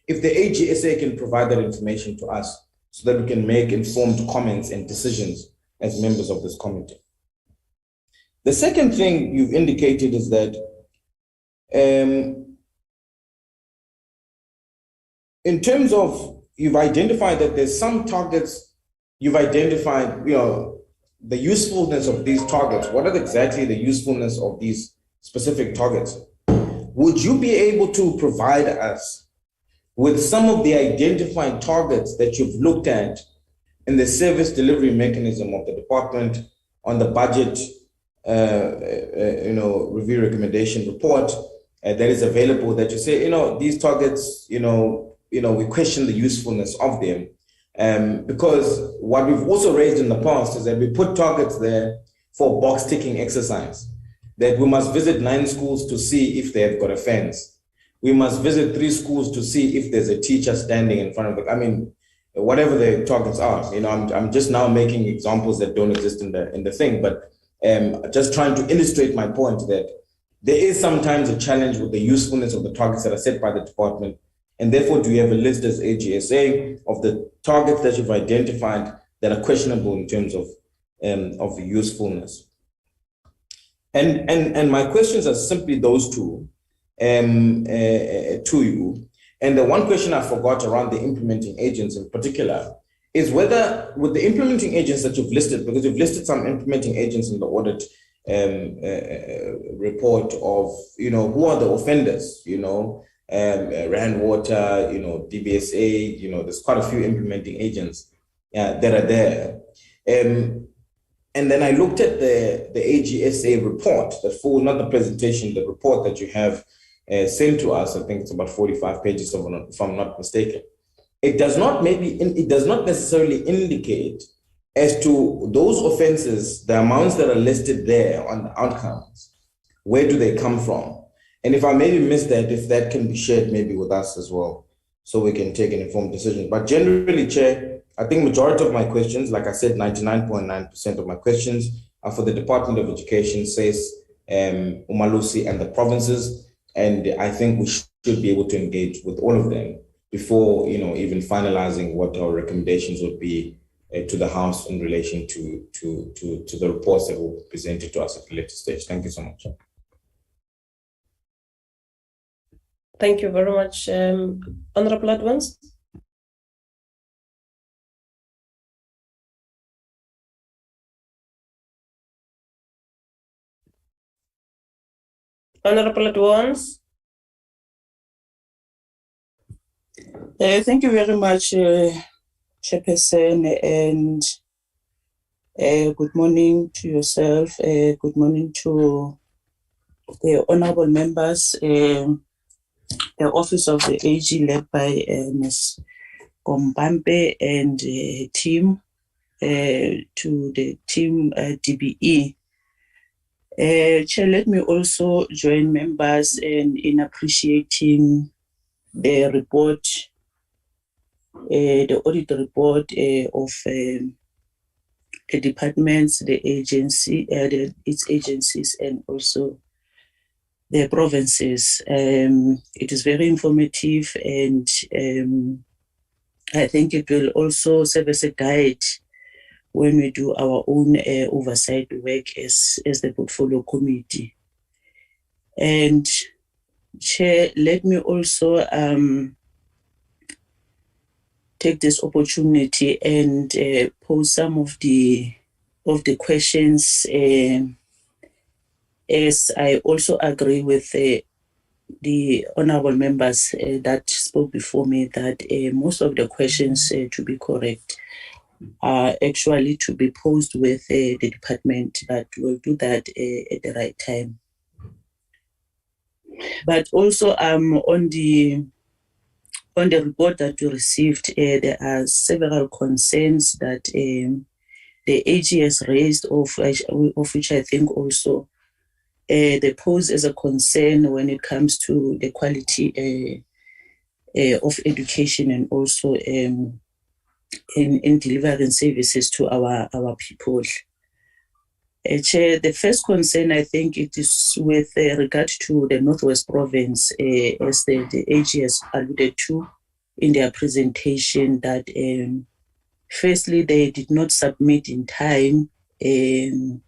if the AGSA can provide that information to us so that we can make informed comments and decisions as members of this committee. The second thing you've indicated is that in terms of, you've identified that there's some targets, you've identified, the usefulness of these targets. What is exactly the usefulness of these specific targets? Would you be able to provide us with some of the identified targets that you've looked at in the service delivery mechanism of the department on the budget, review recommendation report that is available, that you say, these targets, we question the usefulness of them. Because what we've also raised in the past is that we put targets there for box ticking exercise, that we must visit 9 schools to see if they have got a fence. We must visit 3 schools to see if there's a teacher standing in front of the, whatever the targets are. I'm just now making examples that don't exist in the thing, but just trying to illustrate my point that there is sometimes a challenge with the usefulness of the targets that are set by the department. And therefore, do you have a list as AGSA of the targets that you've identified that are questionable in terms of the usefulness? And my questions are simply those two to you. And the one question I forgot around the implementing agents in particular is whether with the implementing agents that you've listed, because you've listed some implementing agents in the audit report of, who are the offenders, Rand Water, DBSA, there's quite a few implementing agents that are there. And then I looked at the AGSA report, not the presentation, the report that you have sent to us. I think it's about 45 pages, if I'm not mistaken. It does not necessarily indicate as to those offenses, the amounts that are listed there on the outcomes, where do they come from? And if I maybe missed that, if that can be shared maybe with us as well, so we can take an informed decision. But generally, Chair, I think majority of my questions, like I said, 99.9% of my questions are for the Department of Education, SACE, Umalusi, and the provinces. And I think we should be able to engage with all of them before, even finalizing what our recommendations would be to the House in relation to the reports that will be presented to us at a later stage. Thank you so much. Thank you very much, Honorable Advance. Honorable Advance. Thank you very much, Chairperson, and good morning to yourself. Good morning to the honorable members. The Office of the AG led by Ms. Gombambe and team, to the team DBE. Chair, let me also join members in appreciating the report, the audit report of the departments, the agency, its agencies, and also the provinces. It is very informative, and I think it will also serve as a guide when we do our own oversight work as the portfolio committee. And Chair, let me also take this opportunity and pose some of the questions, as I also agree with the honorable members that spoke before me that most of the questions, to be correct, are actually to be posed with the department, but we'll do that at the right time. But also on the report that we received, there are several concerns that the AG has raised, of which I think also they pose as a concern when it comes to the quality of education and also in delivering services to our people. Chair, the first concern, I think it is with regard to the Northwest Province, as the AG has alluded to in their presentation, that firstly, they did not submit in time. Maybe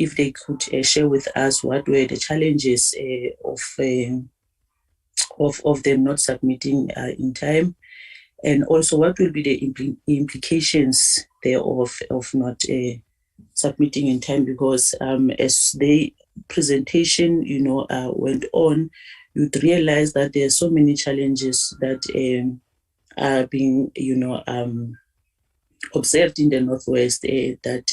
if they could share with us what were the challenges of them not submitting in time, and also what will be the implications thereof of not submitting in time, because as the presentation went on, you'd realize that there are so many challenges that are being observed in the Northwest, that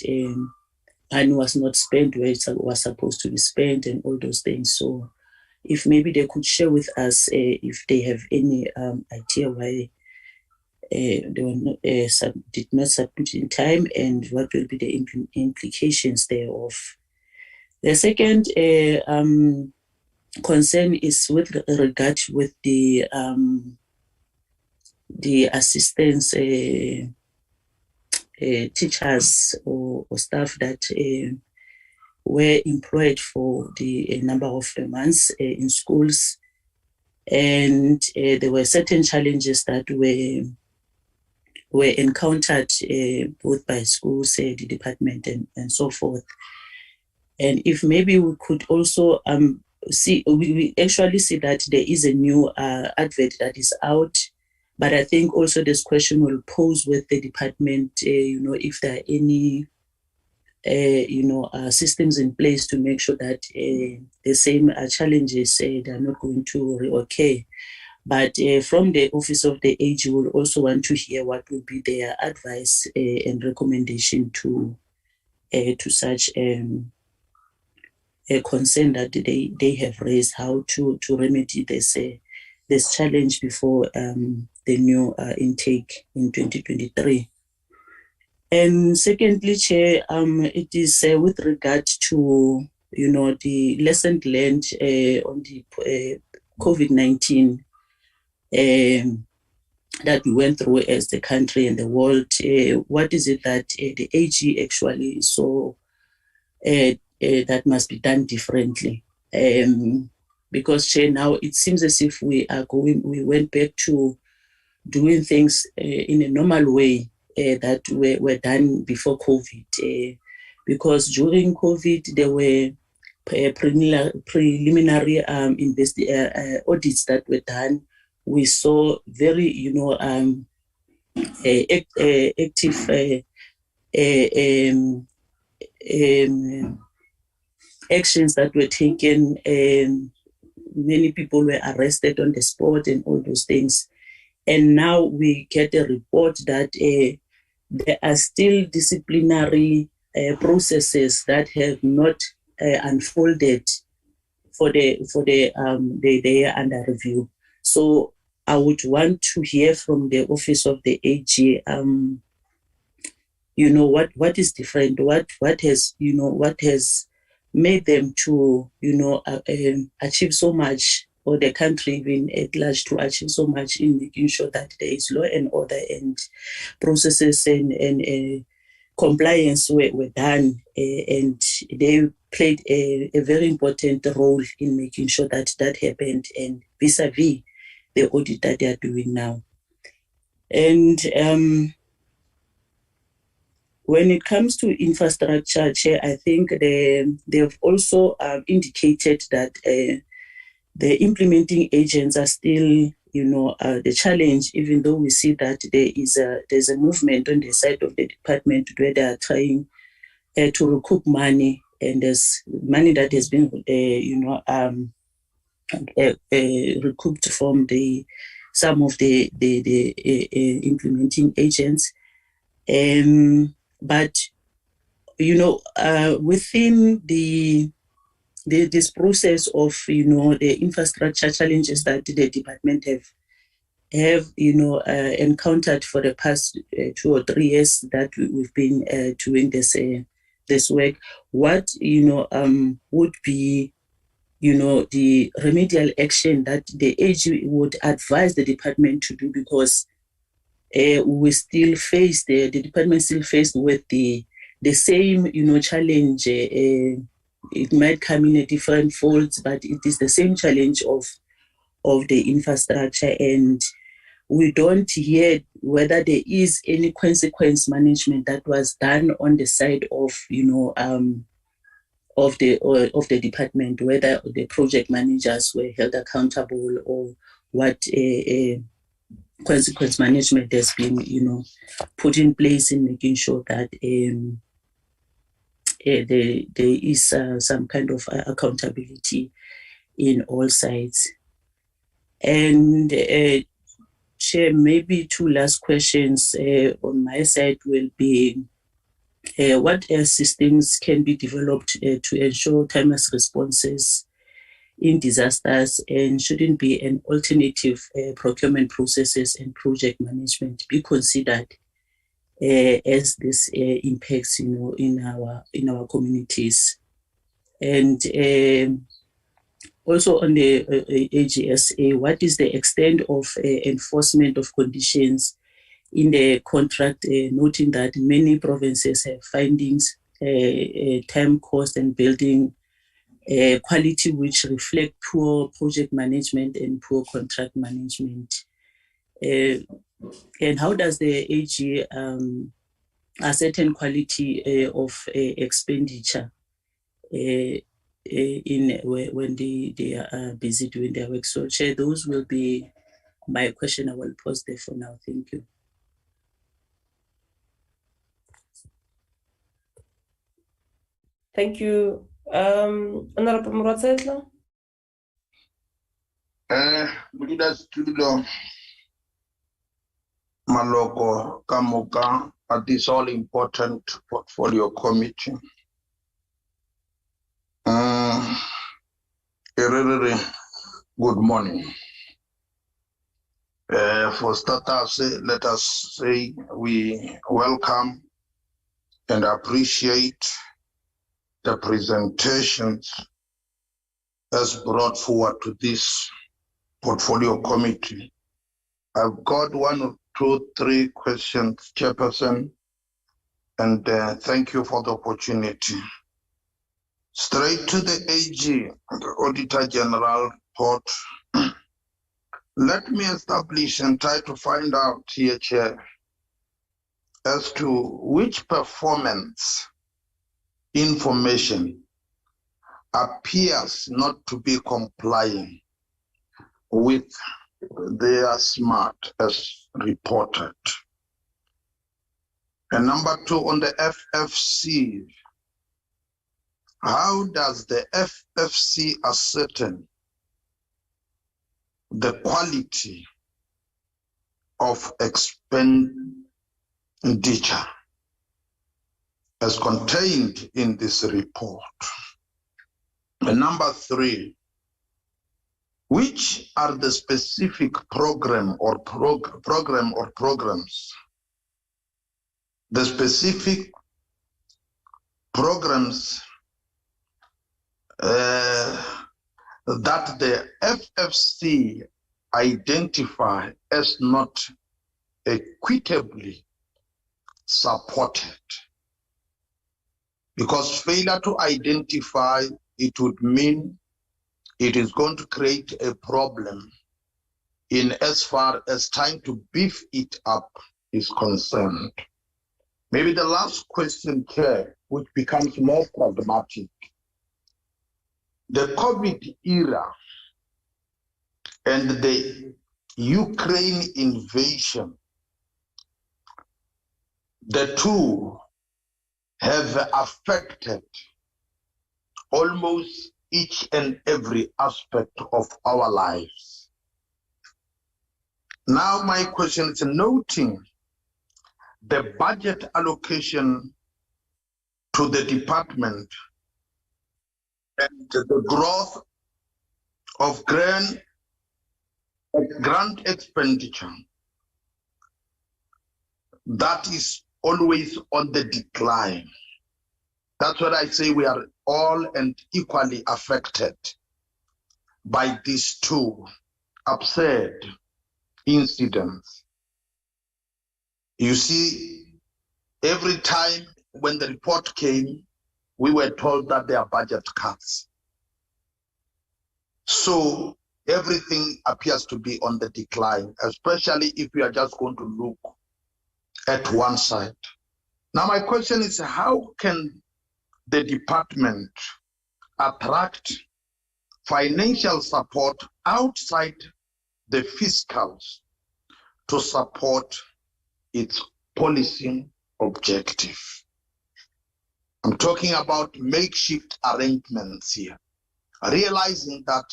money was not spent where it was supposed to be spent and all those things. So if maybe they could share with us if they have any idea why they were not, did not submit in time, and what will be the implications thereof. The second concern is with regard with the assistants, teachers or staff that were employed for the number of months in schools, and there were certain challenges that were encountered both by schools, the department, and so forth. And if maybe we could also see, we actually see that there is a new advert that is out, but I think also this question will pose with the department, if there are any, systems in place to make sure that the same challenges, they are not going to reoccur. But from the Office of the AG, we'll also want to hear what will be their advice and recommendation to such a concern that they have raised, how to remedy this challenge before the new intake in 2023. And secondly, Chair, it is with regard to the lesson learned on the COVID-19 that we went through as the country and the world. What is it that the AG actually saw that must be done differently? Because Chair, now it seems as if we went back to doing things in a normal way that were done before COVID. Because during COVID, there were preliminary audits that were done. We saw very, active actions that were taken. Many people were arrested on the spot and all those things. And now we get a report that there are still disciplinary processes that have not unfolded for the year under review. So I would want to hear from the Office of the AG, what is different, what has made them to achieve so much, or the country even at large to achieve so much in making sure that there is law and order and processes and compliance were done, and they played a very important role in making sure that that happened, and vis-a-vis the audit that they are doing now. And when it comes to infrastructure, Chair, I think they've also indicated that the implementing agents are still, the challenge, even though we see that there's a movement on the side of the department where they are trying to recoup money, and there's money that has been, recouped from some of the implementing agents. But within this process of the infrastructure challenges that the department have encountered for the past 2 or 3 years that we've been doing this work, what would be the remedial action that the AG would advise the department to do, because we still face the department still faced with the same challenge. It might come in a different folds, but it is the same challenge of the infrastructure, and we don't hear whether there is any consequence management that was done on the side of the department, whether the project managers were held accountable, or what consequence management has been put in place in making sure that there is some kind of accountability in all sides. And Chair, maybe 2 last questions on my side will be, what systems can be developed to ensure timeless responses in disasters, and shouldn't be an alternative procurement processes and project management be considered as this impacts in our communities? And also on the AGSA, what is the extent of enforcement of conditions in the contract, noting that many provinces have findings, time cost and building quality which reflect poor project management and poor contract management? And how does the AG ascertain quality of expenditure when they are busy doing their work? So, Chair, those will be my question. I will pause there for now. Thank you. Thank you. Honorable Muratsetla. Leaders Tulo Maloko Kamuka at this all important portfolio committee. Really good morning. For starters, let us say we welcome and appreciate the presentations as brought forward to this portfolio committee. I've got 1 or 2, 3 questions, Chairperson, and thank you for the opportunity. Straight to the AG, the Auditor-General report. Let me establish and try to find out here, Chair, as to which performance information appears not to be complying with their SMART as reported. And number 2, on the FFC, how does the FFC ascertain the quality of expenditure as contained in this report? And number 3, which are the specific programs, the specific programs that the FFC identify as not equitably supported? Because failure to identify, it would mean it is going to create a problem in as far as trying to beef it up is concerned. Maybe the last question, Chair, which becomes more problematic. The COVID era and the Ukraine invasion, the two have affected almost each and every aspect of our lives. Now my question is, noting the budget allocation to the department and the growth of grant expenditure that is always on the decline. That's what I say, we are all and equally affected by these two absurd incidents. You see, every time when the report came, we were told that there are budget cuts. So everything appears to be on the decline, especially if we are just going to look at one side. Now my question is, how can the department attract financial support outside the fiscals to support its policy objective? I'm talking about makeshift arrangements here, realizing that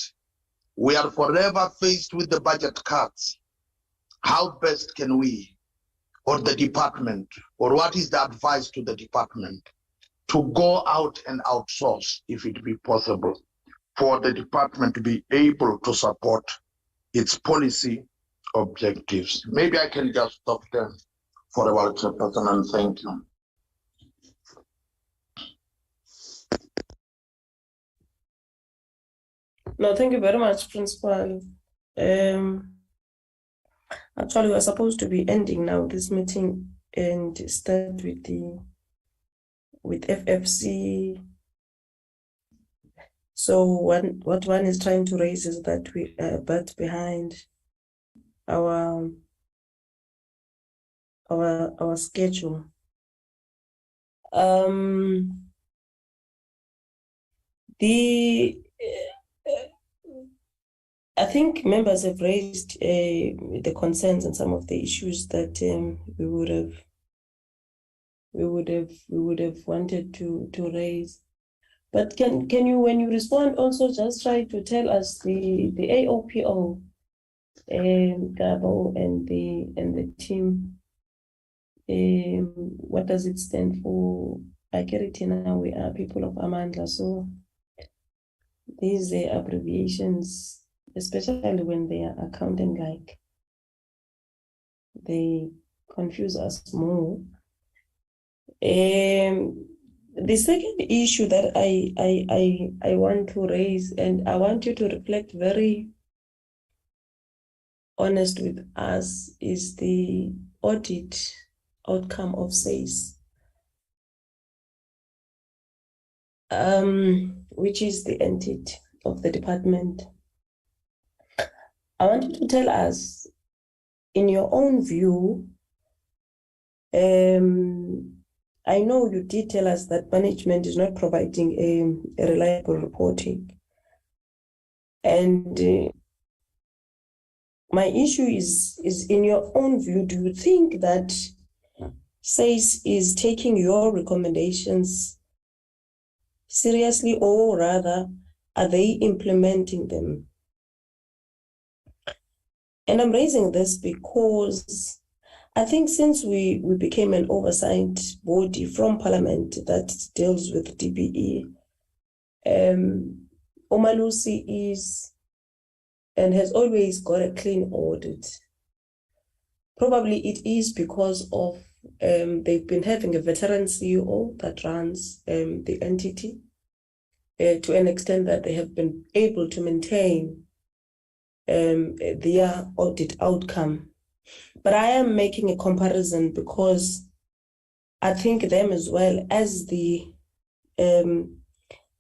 we are forever faced with the budget cuts. How best can we, or the department, or what is the advice to the department to go out and outsource, if it be possible, for the department to be able to support its policy objectives? Maybe I can just stop there for a while, Chairperson, and thank you. No, thank you very much, Principal. Actually, we're supposed to be ending now this meeting and start with FFC. So what one is trying to raise is that we are but behind our schedule. I think members have raised the concerns and some of the issues that we would have wanted to raise. But can you, when you respond, also just try to tell us the AOPO, Gabo and the team, what does it stand for? I get it now. We are people of Amandla, so these abbreviations, especially when they are accounting-like, they confuse us more. The second issue that I want to raise, and I want you to reflect very honest with us, is the audit outcome of SACE, which is the entity of the department. I want you to tell us, in your own view, I know you did tell us that management is not providing a reliable reporting. And my issue is in your own view, do you think that SACE is taking your recommendations seriously, or rather, are they implementing them? And I'm raising this because I think since we became an oversight body from Parliament that deals with DBE, Omalusi is and has always got a clean audit. Probably it is because of they've been having a veteran CEO that runs the entity to an extent that they have been able to maintain their audit outcome. But I am making a comparison because I think them as well as the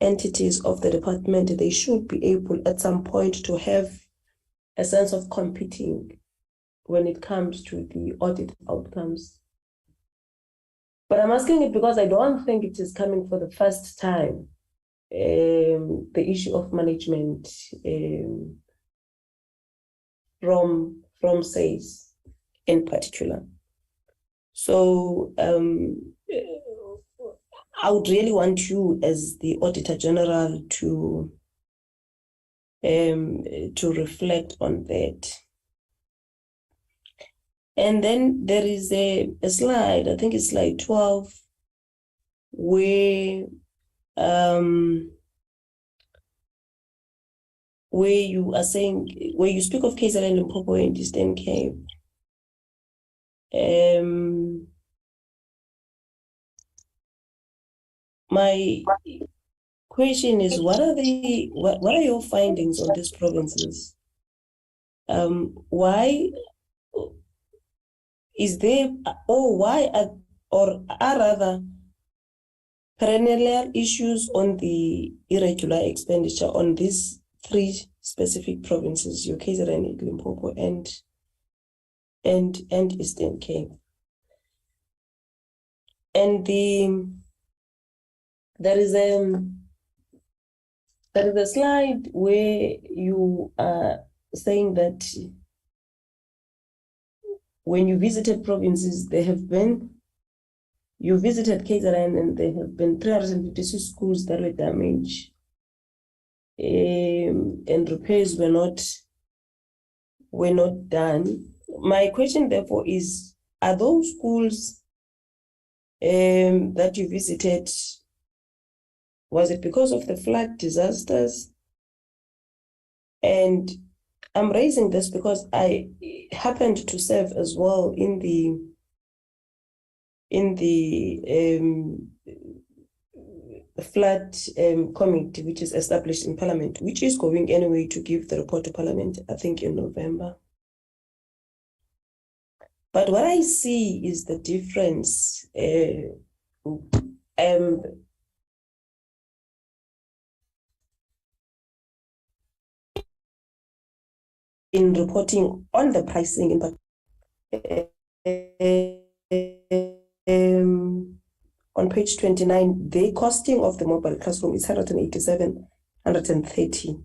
entities of the department, they should be able at some point to have a sense of competing when it comes to the audit outcomes. But I'm asking it because I don't think it is coming for the first time, the issue of management from SAIS in particular. So I would really want you as the Auditor-General to reflect on that. And then there is a slide, I think it's slide 12, where you are saying, where you speak of KZN, Limpopo, and Eastern Cape. My question is, what are your findings on these provinces? Why is there, or are rather perennial issues on the irregular expenditure on these three specific provinces, your KZN, Limpopo, and Eastern Cape? And there is a slide where you are saying that when you visited provinces, you visited KZN, and there have been 356 schools that were damaged, and repairs were not done. My question, therefore, is: are those schools that you visited, was it because of the flood disasters? And I'm raising this because I happened to serve as well in the flood committee, which is established in Parliament, which is going anyway to give the report to Parliament, I think in November. But what I see is the difference in reporting on the pricing, on page 29, the costing of the mobile classroom is 187, 130.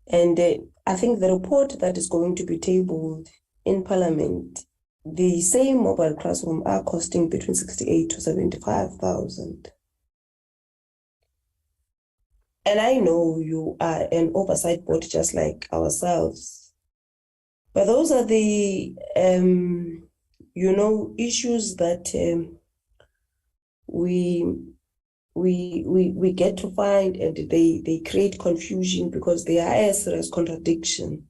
And I think the report that is going to be tabled in Parliament, the same mobile classroom are costing between 68 to 75,000. And I know you are an oversight board just like ourselves, but those are the issues that we get to find, and they create confusion because they are a serious contradiction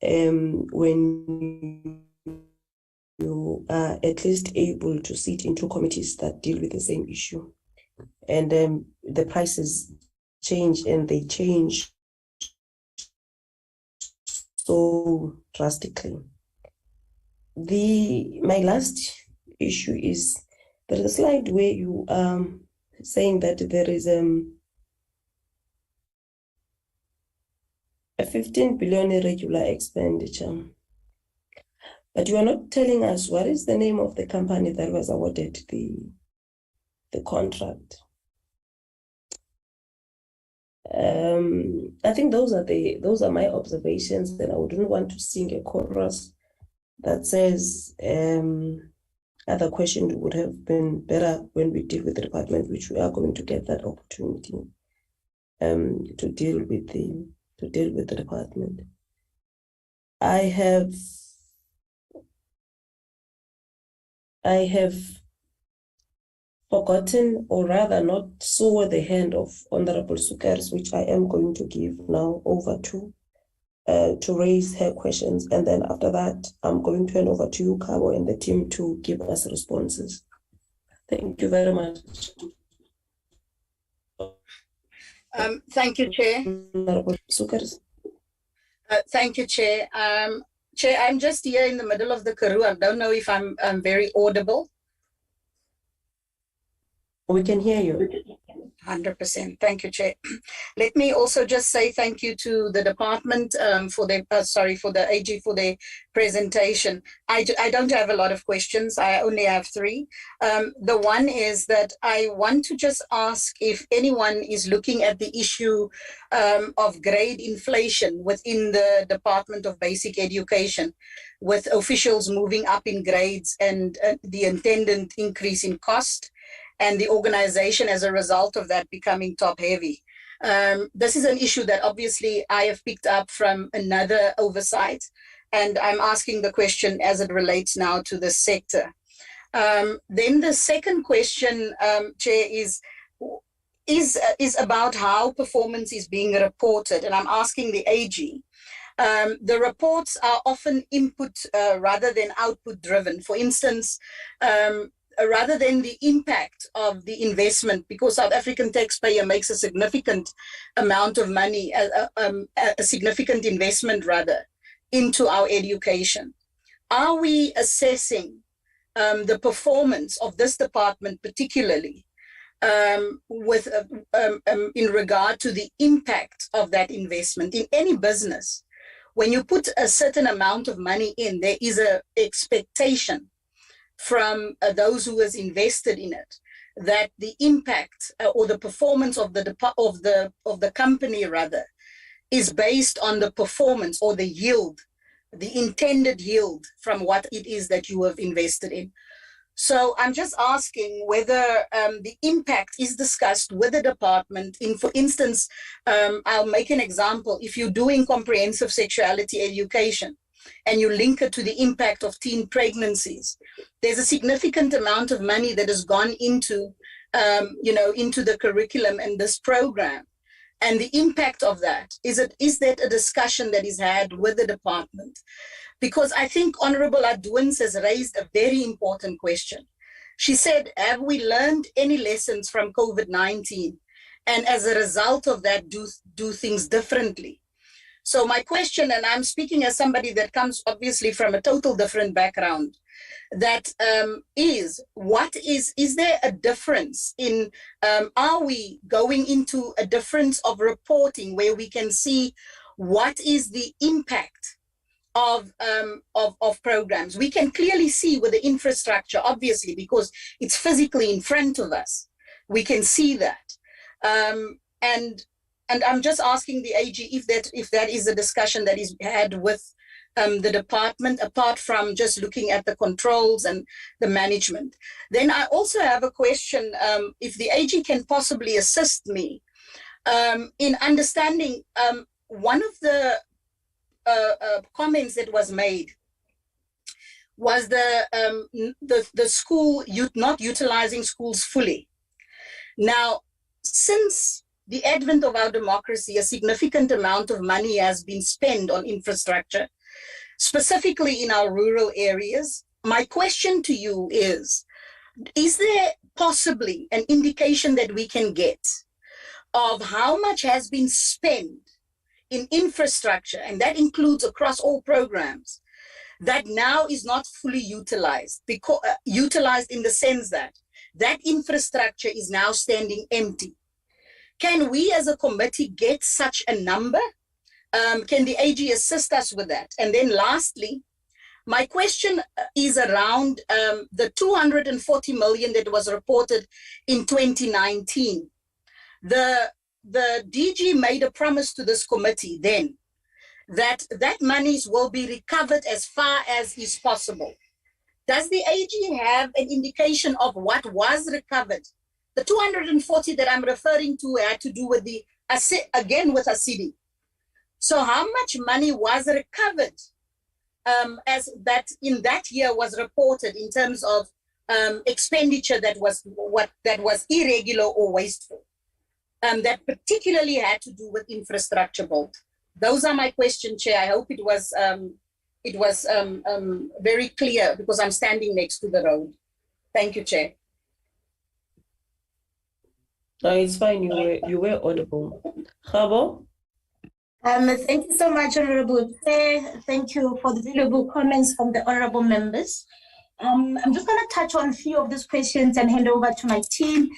when you are at least able to sit in two committees that deal with the same issue, and the prices change, and they change so drastically. My last issue is, there is a slide where you are saying that there is a 15 billion irregular expenditure, but you are not telling us what is the name of the company that was awarded the contract. I think those are my observations, and I wouldn't want to sing a chorus that says other questions would have been better when we deal with the department, which we are going to get that opportunity to deal with the department. I have forgotten, or rather not saw the hand of Honorable Sukers, which I am going to give now over to raise her questions. And then after that, I'm going to hand over to you, Cabo, and the team to give us responses. Thank you very much. Thank you, Chair. Honorable Sukers. Thank you, Chair. Chair, I'm just here in the middle of the Karoo. I don't know if I'm very audible. We can hear you. 100%. Thank you, Chair. Let me also just say thank you to the department for the AG for their presentation. I don't have a lot of questions. I only have 3. The one is that I want to just ask if anyone is looking at the issue of grade inflation within the Department of Basic Education, with officials moving up in grades and the attendant increase in cost, and the organization as a result of that becoming top heavy. This is an issue that obviously I have picked up from another oversight, and I'm asking the question as it relates now to the sector. Then the second question, Chair, is about how performance is being reported, and I'm asking the AG. The reports are often input rather than output driven. For instance, rather than the impact of the investment, because South African taxpayer makes a significant amount of money, a significant investment rather, into our education. Are we assessing the performance of this department particularly with in regard to the impact of that investment in any business? When you put a certain amount of money in, there is an expectation from those who has invested in it that the impact or the performance of the company rather is based on the performance or the yield, the intended yield from what it is that you have invested in. So I'm just asking whether the impact is discussed with the department. For instance, I'll make an example. If you're doing comprehensive sexuality education and you link it to the impact of teen pregnancies, there's a significant amount of money that has gone into, into the curriculum and this program. And the impact of that, is that a discussion that is had with the department? Because I think Honorable Aduans has raised a very important question. She said, have we learned any lessons from COVID-19? And as a result of that, do things differently? So my question, and I'm speaking as somebody that comes obviously from a total different background, that is there a difference in, are we going into a difference of reporting where we can see what is the impact of programs? We can clearly see with the infrastructure, obviously, because it's physically in front of us. We can see that. And I'm just asking the AG if that is a discussion that is had with the department, apart from just looking at the controls and the management. Then I also have a question, if the AG can possibly assist me in understanding one of the comments that was made was the school not utilizing schools fully. Now, since the advent of our democracy, a significant amount of money has been spent on infrastructure, specifically in our rural areas. My question to you is there possibly an indication that we can get of how much has been spent in infrastructure, and that includes across all programs, that now is not fully utilized, because utilized in the sense that that infrastructure is now standing empty? Can we as a committee get such a number? Can the AG assist us with that? And then lastly, my question is around the 240 million that was reported in 2019. The DG made a promise to this committee then that monies will be recovered as far as is possible. Does the AG have an indication of what was recovered? The 240 that I'm referring to had to do with with ASIDI. So how much money was recovered as that in that year was reported in terms of expenditure that was irregular or wasteful, that particularly had to do with infrastructure build? Those are my questions, Chair. I hope it was very clear, because I'm standing next to the road. Thank you, Chair. No, it's fine. You were audible. Khabo? Thank you so much, Honorable Chair. Thank you for the valuable comments from the honorable members. I'm just going to touch on a few of these questions and hand over to my team.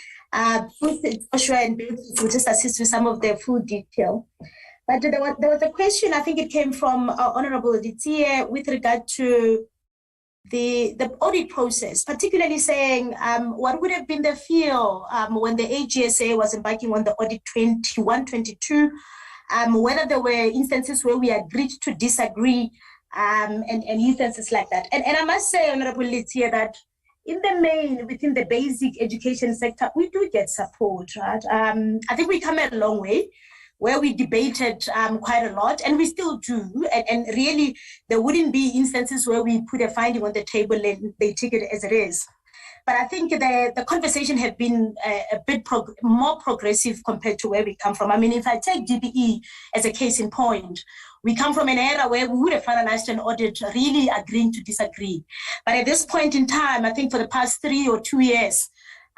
Both Joshua and Bill will just assist with some of the full detail. But there was a question, I think it came from Honorable Ditsie, with regard to the audit process, particularly saying what would have been the feel when the AGSA was embarking on the audit 21-22, whether there were instances where we agreed to disagree, and instances like that. And I must say, Honorable Ditsie, that in the main, within the basic education sector, we do get support, right? I think we come a long way, where we debated quite a lot, and we still do. And really, there wouldn't be instances where we put a finding on the table and they take it as it is. But I think the conversation have been a bit more progressive compared to where we come from. I mean, if I take DBE as a case in point, we come from an era where we would have finalized an audit really agreeing to disagree. But at this point in time, I think for the past 3 or 2 years,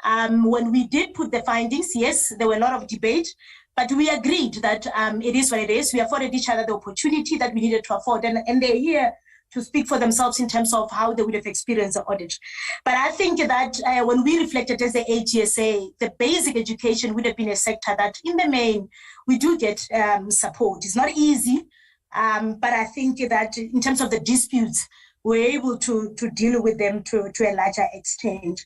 when we did put the findings, yes, there were a lot of debate, but we agreed that it is what it is. We afforded each other the opportunity that we needed to afford, and they're here to speak for themselves in terms of how they would have experienced the audit. But I think that when we reflected as the AGSA, the basic education would have been a sector that in the main, we do get support. It's not easy, but I think that in terms of the disputes, we're able to deal with them to a larger extent.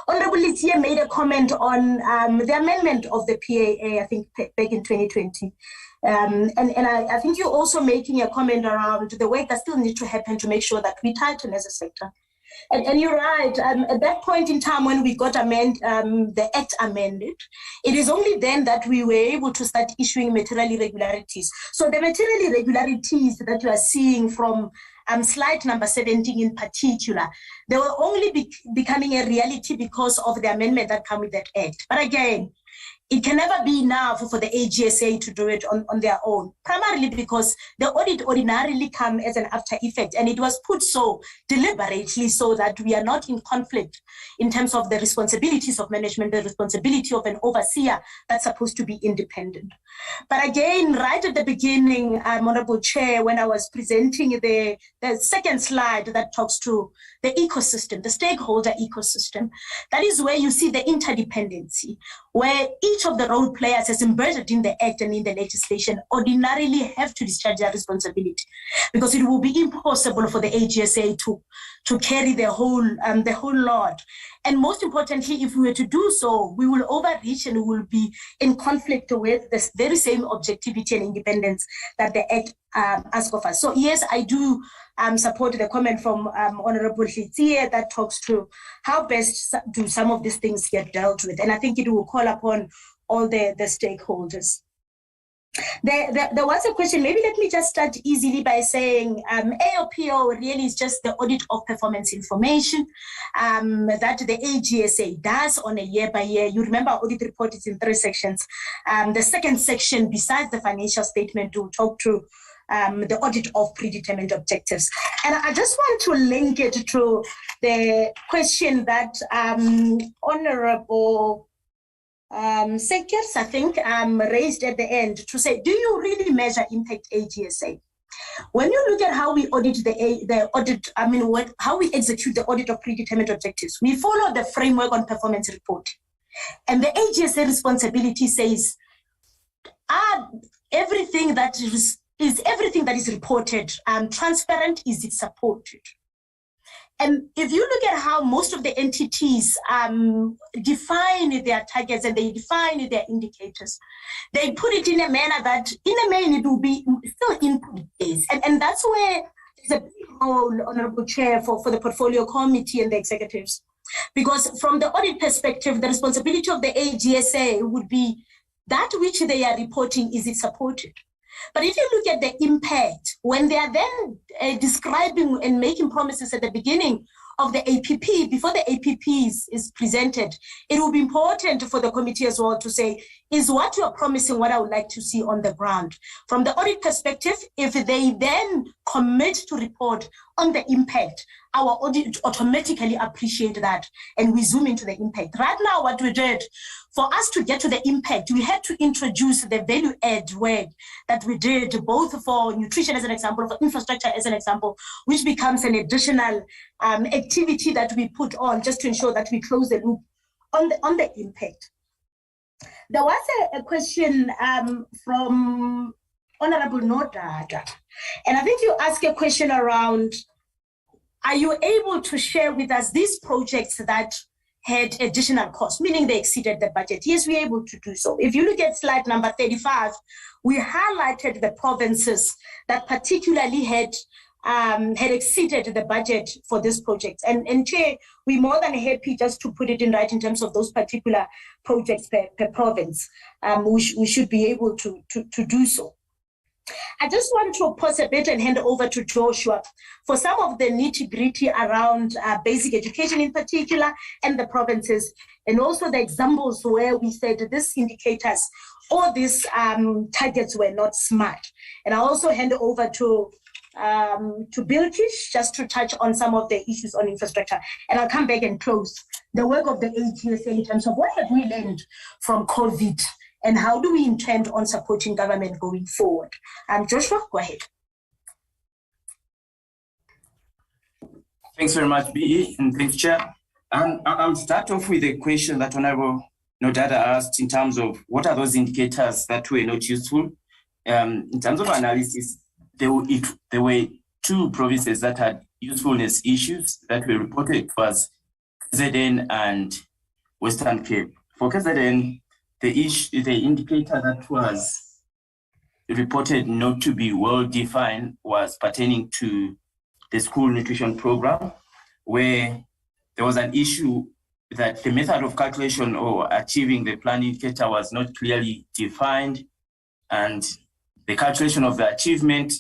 Honorable Ditsie made a comment on the amendment of the PAA, I think back in 2020. And I think you're also making a comment around the work that still needs to happen to make sure that we tighten as a sector. And you're right, at that point in time when we got the Act amended, it is only then that we were able to start issuing material irregularities. So the material irregularities that you are seeing from slide number 17 in particular, they were only becoming a reality because of the amendment that came with that Act. But again, it can never be enough for the AGSA to do it on their own, primarily because the audit ordinarily comes as an after effect, and it was put so deliberately so that we are not in conflict in terms of the responsibilities of management, the responsibility of an overseer that's supposed to be independent. But again, right at the beginning, Honorable Chair, when I was presenting the second slide that talks to the ecosystem, the stakeholder ecosystem, that is where you see the interdependency, where each of the role players as embedded in the Act and in the legislation ordinarily have to discharge their responsibility, because it will be impossible for the AGSA to carry the whole load. And most importantly, if we were to do so, we will overreach and we will be in conflict with the very same objectivity and independence that the Act asks of us. So yes, I do support the comment from Honorable Ditsie that talks to how best do some of these things get dealt with. And I think it will call upon all the stakeholders. There was a question, maybe let me just start easily by saying AOPO really is just the audit of performance information that the AGSA does on a year by year. You remember our audit report is in 3 sections. The second section, besides the financial statement, will talk to the audit of predetermined objectives. And I just want to link it to the question that Honorable Sekers, I think, raised at the end to say, do you really measure impact AGSA? When you look at how we audit how we execute the audit of predetermined objectives, we follow the framework on performance reporting. And the AGSA responsibility says, everything that is reported transparent? Is it supported? And if you look at how most of the entities define their targets and they define their indicators, they put it in a manner that in the main it will be still input-based. And that's where there's a big role, Honorable Chair, for the portfolio committee and the executives. Because from the audit perspective, the responsibility of the AGSA would be that which they are reporting, is it supported? But if you look at the impact, when they are then describing and making promises at the beginning of the APP, before the APP is presented, it will be important for the committee as well to say, is what you are promising what I would like to see on the ground? From the audit perspective, if they then commit to report on the impact, our audit automatically appreciate that and we zoom into the impact. Right now, what we did, for us to get to the impact, we had to introduce the value add work that we did both for nutrition as an example, for infrastructure as an example, which becomes an additional activity that we put on just to ensure that we close the loop on the impact. There was a question from Honorable Nodada, and I think you asked a question around, are you able to share with us these projects that had additional costs, meaning they exceeded the budget? Yes, we're able to do so. If you look at slide number 35, we highlighted the provinces that particularly had exceeded the budget for this project. And Chair, we're more than happy just to put it in right in terms of those particular projects per province. We should be able to do so. I just want to pause a bit and hand over to Joshua for some of the nitty-gritty around basic education in particular and the provinces, and also the examples where we said these indicators or these targets were not smart. And I'll also hand over to Bilkish just to touch on some of the issues on infrastructure. And I'll come back and close the work of the AGSA in terms of what have we learned from COVID and how do we intend on supporting government going forward. Joshua, go ahead. Thanks very much, BE, and thanks, Chair. I'll start off with a question that Honorable Nodada asked in terms of what are those indicators that were not useful. In terms of analysis, there were two provinces that had usefulness issues that were reported. It was KZN and Western Cape. For KZN, the indicator that was reported not to be well defined was pertaining to the school nutrition program, where there was an issue that the method of calculation or achieving the plan indicator was not clearly defined, and the calculation of the achievement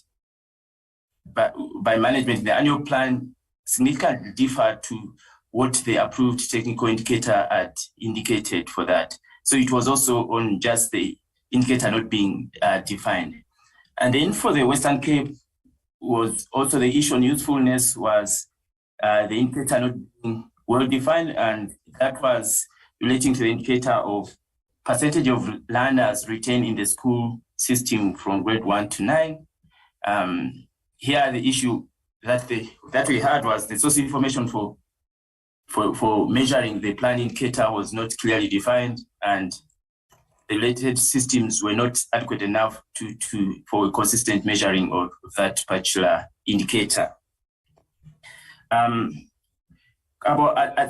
by management in the annual plan significantly differed to what the approved technical indicator had indicated for that. So it was also on just the indicator not being defined. And then for the Western Cape, was also the issue on usefulness was the indicator not being well defined, and that was relating to the indicator of percentage of learners retained in the school system from grade 1 to 9. Here the issue that we had was the source information for measuring the plan indicator was not clearly defined, and the related systems were not adequate enough for consistent measuring of that particular indicator. I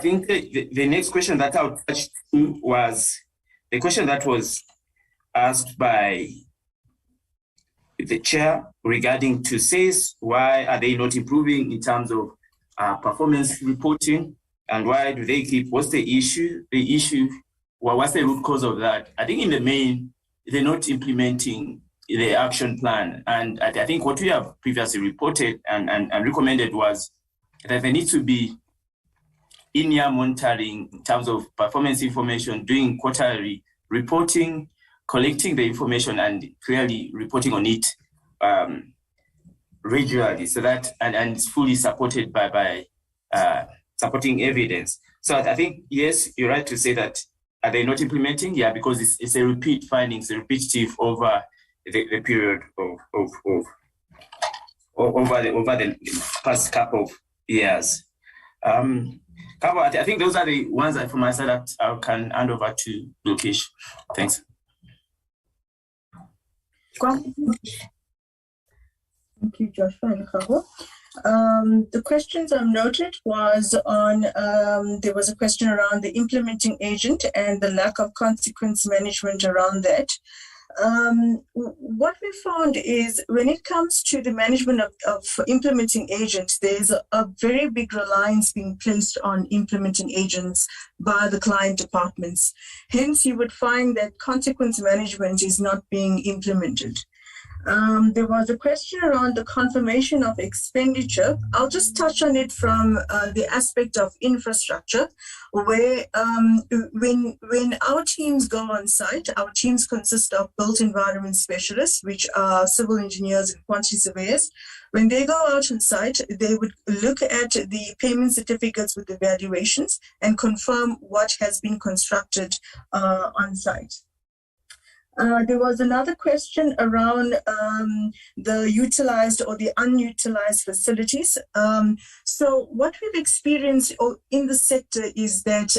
think the next question that I'll touch to was the question that was asked by the chair regarding to SACE. Why are they not improving in terms of performance reporting, and why do they keep, what's the issue? Well, what's the root cause of that? I think in the main, they're not implementing the action plan. And I think what we have previously reported and recommended was that there needs to be in-year monitoring in terms of performance information, doing quarterly reporting, collecting the information and clearly reporting on it regularly, so that and it's fully supported by supporting evidence. So I think, yes, you're right to say that are they not implementing? Yeah, because it's a repeat findings, a repetitive over the period over the past couple of years. I think those are the ones that from my side that I can hand over to Lokesh. Thanks. Thank you, Joshua and Kabo. The questions I've noted was on, there was a question around the implementing agent and the lack of consequence management around that. What we found is when it comes to the management of implementing agents, there's a very big reliance being placed on implementing agents by the client departments. Hence, you would find that consequence management is not being implemented. There was a question around the confirmation of expenditure. I'll just touch on it from the aspect of infrastructure, where when our teams go on site, our teams consist of built environment specialists, which are civil engineers and quantity surveyors. When they go out on site, they would look at the payment certificates with the valuations and confirm what has been constructed on site. There was another question around the utilized or the unutilized facilities. So what we've experienced in the sector is that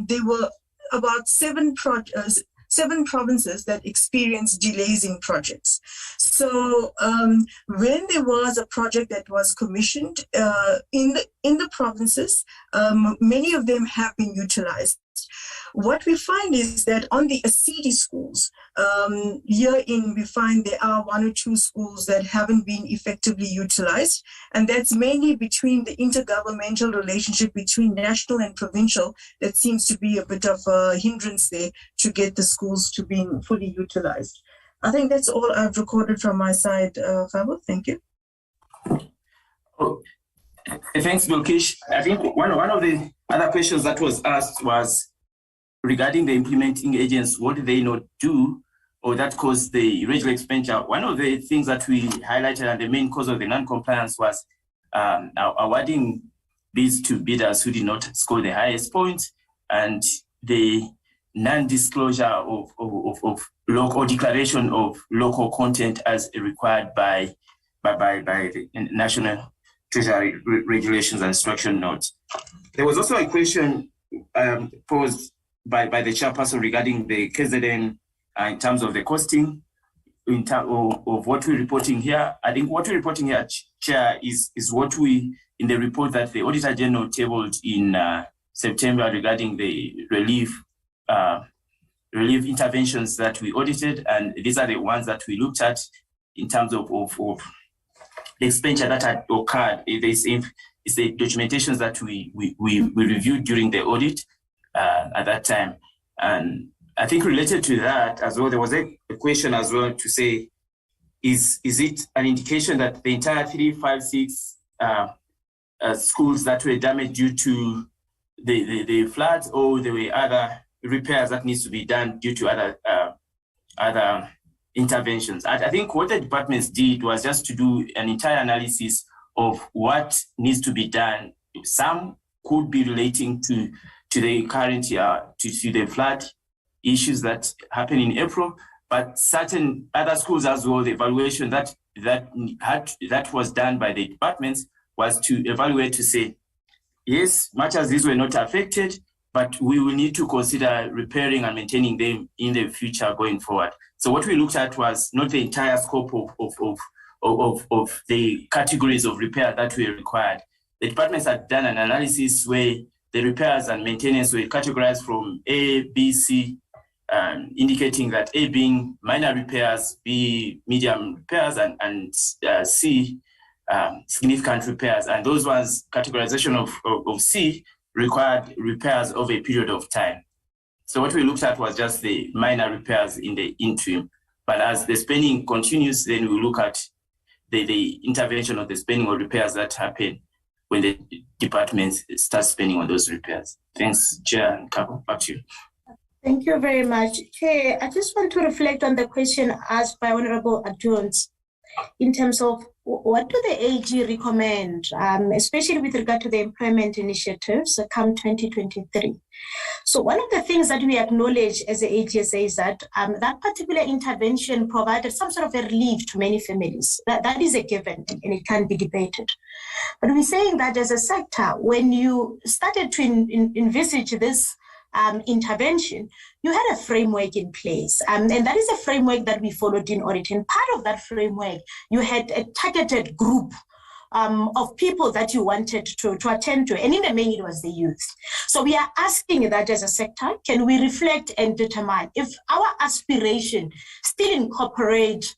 there were about seven provinces that experienced delays in projects. So when there was a project that was commissioned in the provinces, many of them have been utilized. What we find is that on the ASIDI schools, herein we find there are one or two schools that haven't been effectively utilized, and that's mainly between the intergovernmental relationship between national and provincial that seems to be a bit of a hindrance there to get the schools to being fully utilized. I think that's all I've recorded from my side, Fabo. Thank you. Oh, thanks, Bilkish. I think one of the other questions that was asked was regarding the implementing agents. What do they not do, or that caused the irregular expenditure? One of the things that we highlighted and the main cause of the non-compliance was awarding bids to bidders who did not score the highest points, and the non-disclosure of local declaration of local content as required by the National Treasury Regulations and Instruction Notes. There was also a question posed by the chairperson regarding the KZN in terms of the costing, in terms of what we're reporting here. I think what we're reporting here, Chair, is what we, in the report that the Auditor-General tabled in September regarding the relief interventions that we audited, and these are the ones that we looked at in terms of the expenditure that had occurred. It's the documentations that we reviewed during the audit at that time. And I think related to that as well, there was a question as well to say, is it an indication that the entire 356 schools that were damaged due to the floods, or there were other repairs that needs to be done due to other interventions? I think what the departments did was just to do an entire analysis of what needs to be done. Some could be relating to the current year, to the flood issues that happened in April, but certain other schools as well, the evaluation that was done by the departments was to evaluate to say, yes, much as these were not affected, but we will need to consider repairing and maintaining them in the future going forward. So what we looked at was not the entire scope of the categories of repair that were required. The departments had done an analysis where the repairs and maintenance were categorized from A, B, C, indicating that A being minor repairs, B medium repairs, and C significant repairs. And those ones, categorization of C, required repairs over a period of time. So what we looked at was just the minor repairs in the interim. But as the spending continues, then we look at the intervention of the spending or repairs that happen when the departments start spending on those repairs. Thanks, Chair, and Kabo, back to you. Thank you very much. Chair, I just want to reflect on the question asked by Honorable Adjones in terms of what do the AG recommend, especially with regard to the employment initiatives come 2023. So one of the things that we acknowledge as the AGSA is that that particular intervention provided some sort of a relief to many families. That is a given, and it can be debated. But we're saying that as a sector, when you started to envisage this intervention, you had a framework in place, and that is a framework that we followed in audit. And part of that framework, you had a targeted group of people that you wanted to attend to, and in the main, it was the youth. So we are asking that as a sector, can we reflect and determine if our aspiration still incorporate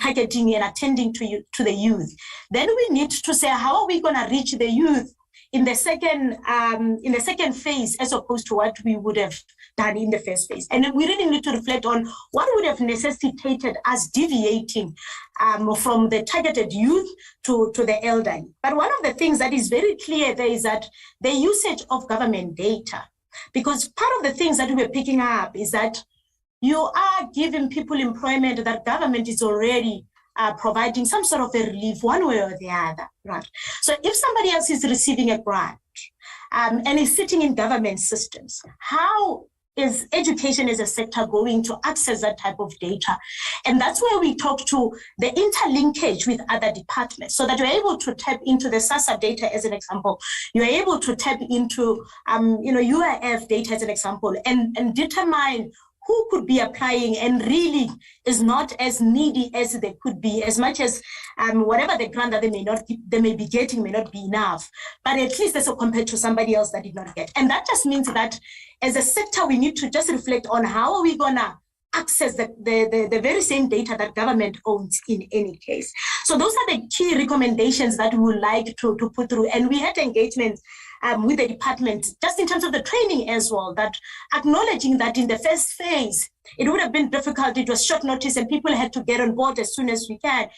targeting and attending to the youth? Then we need to say, how are we going to reach the youth in the second phase as opposed to what we would have done in the first phase. And we really need to reflect on what would have necessitated us deviating from the targeted youth to the elderly. But one of the things that is very clear there is that the usage of government data, because part of the things that we're picking up is that you are giving people employment that government is already providing some sort of a relief one way or the other, right? So if somebody else is receiving a grant and is sitting in government systems, how is education as a sector going to access that type of data? And that's where we talk to the interlinkage with other departments so that you're able to tap into the SASA data as an example. You're able to tap into UIF data as an example and determine who could be applying and really is not as needy as they could be, as much as whatever the grant that they may be getting may not be enough, but at least that's compared to somebody else that did not get. And that just means that as a sector, we need to just reflect on how are we gonna access the very same data that government owns in any case. So those are the key recommendations that we would like to put through. And we had engagements with the department, just in terms of the training as well, that acknowledging that in the first phase, it would have been difficult, it was short notice and people had to get on board as soon as we can.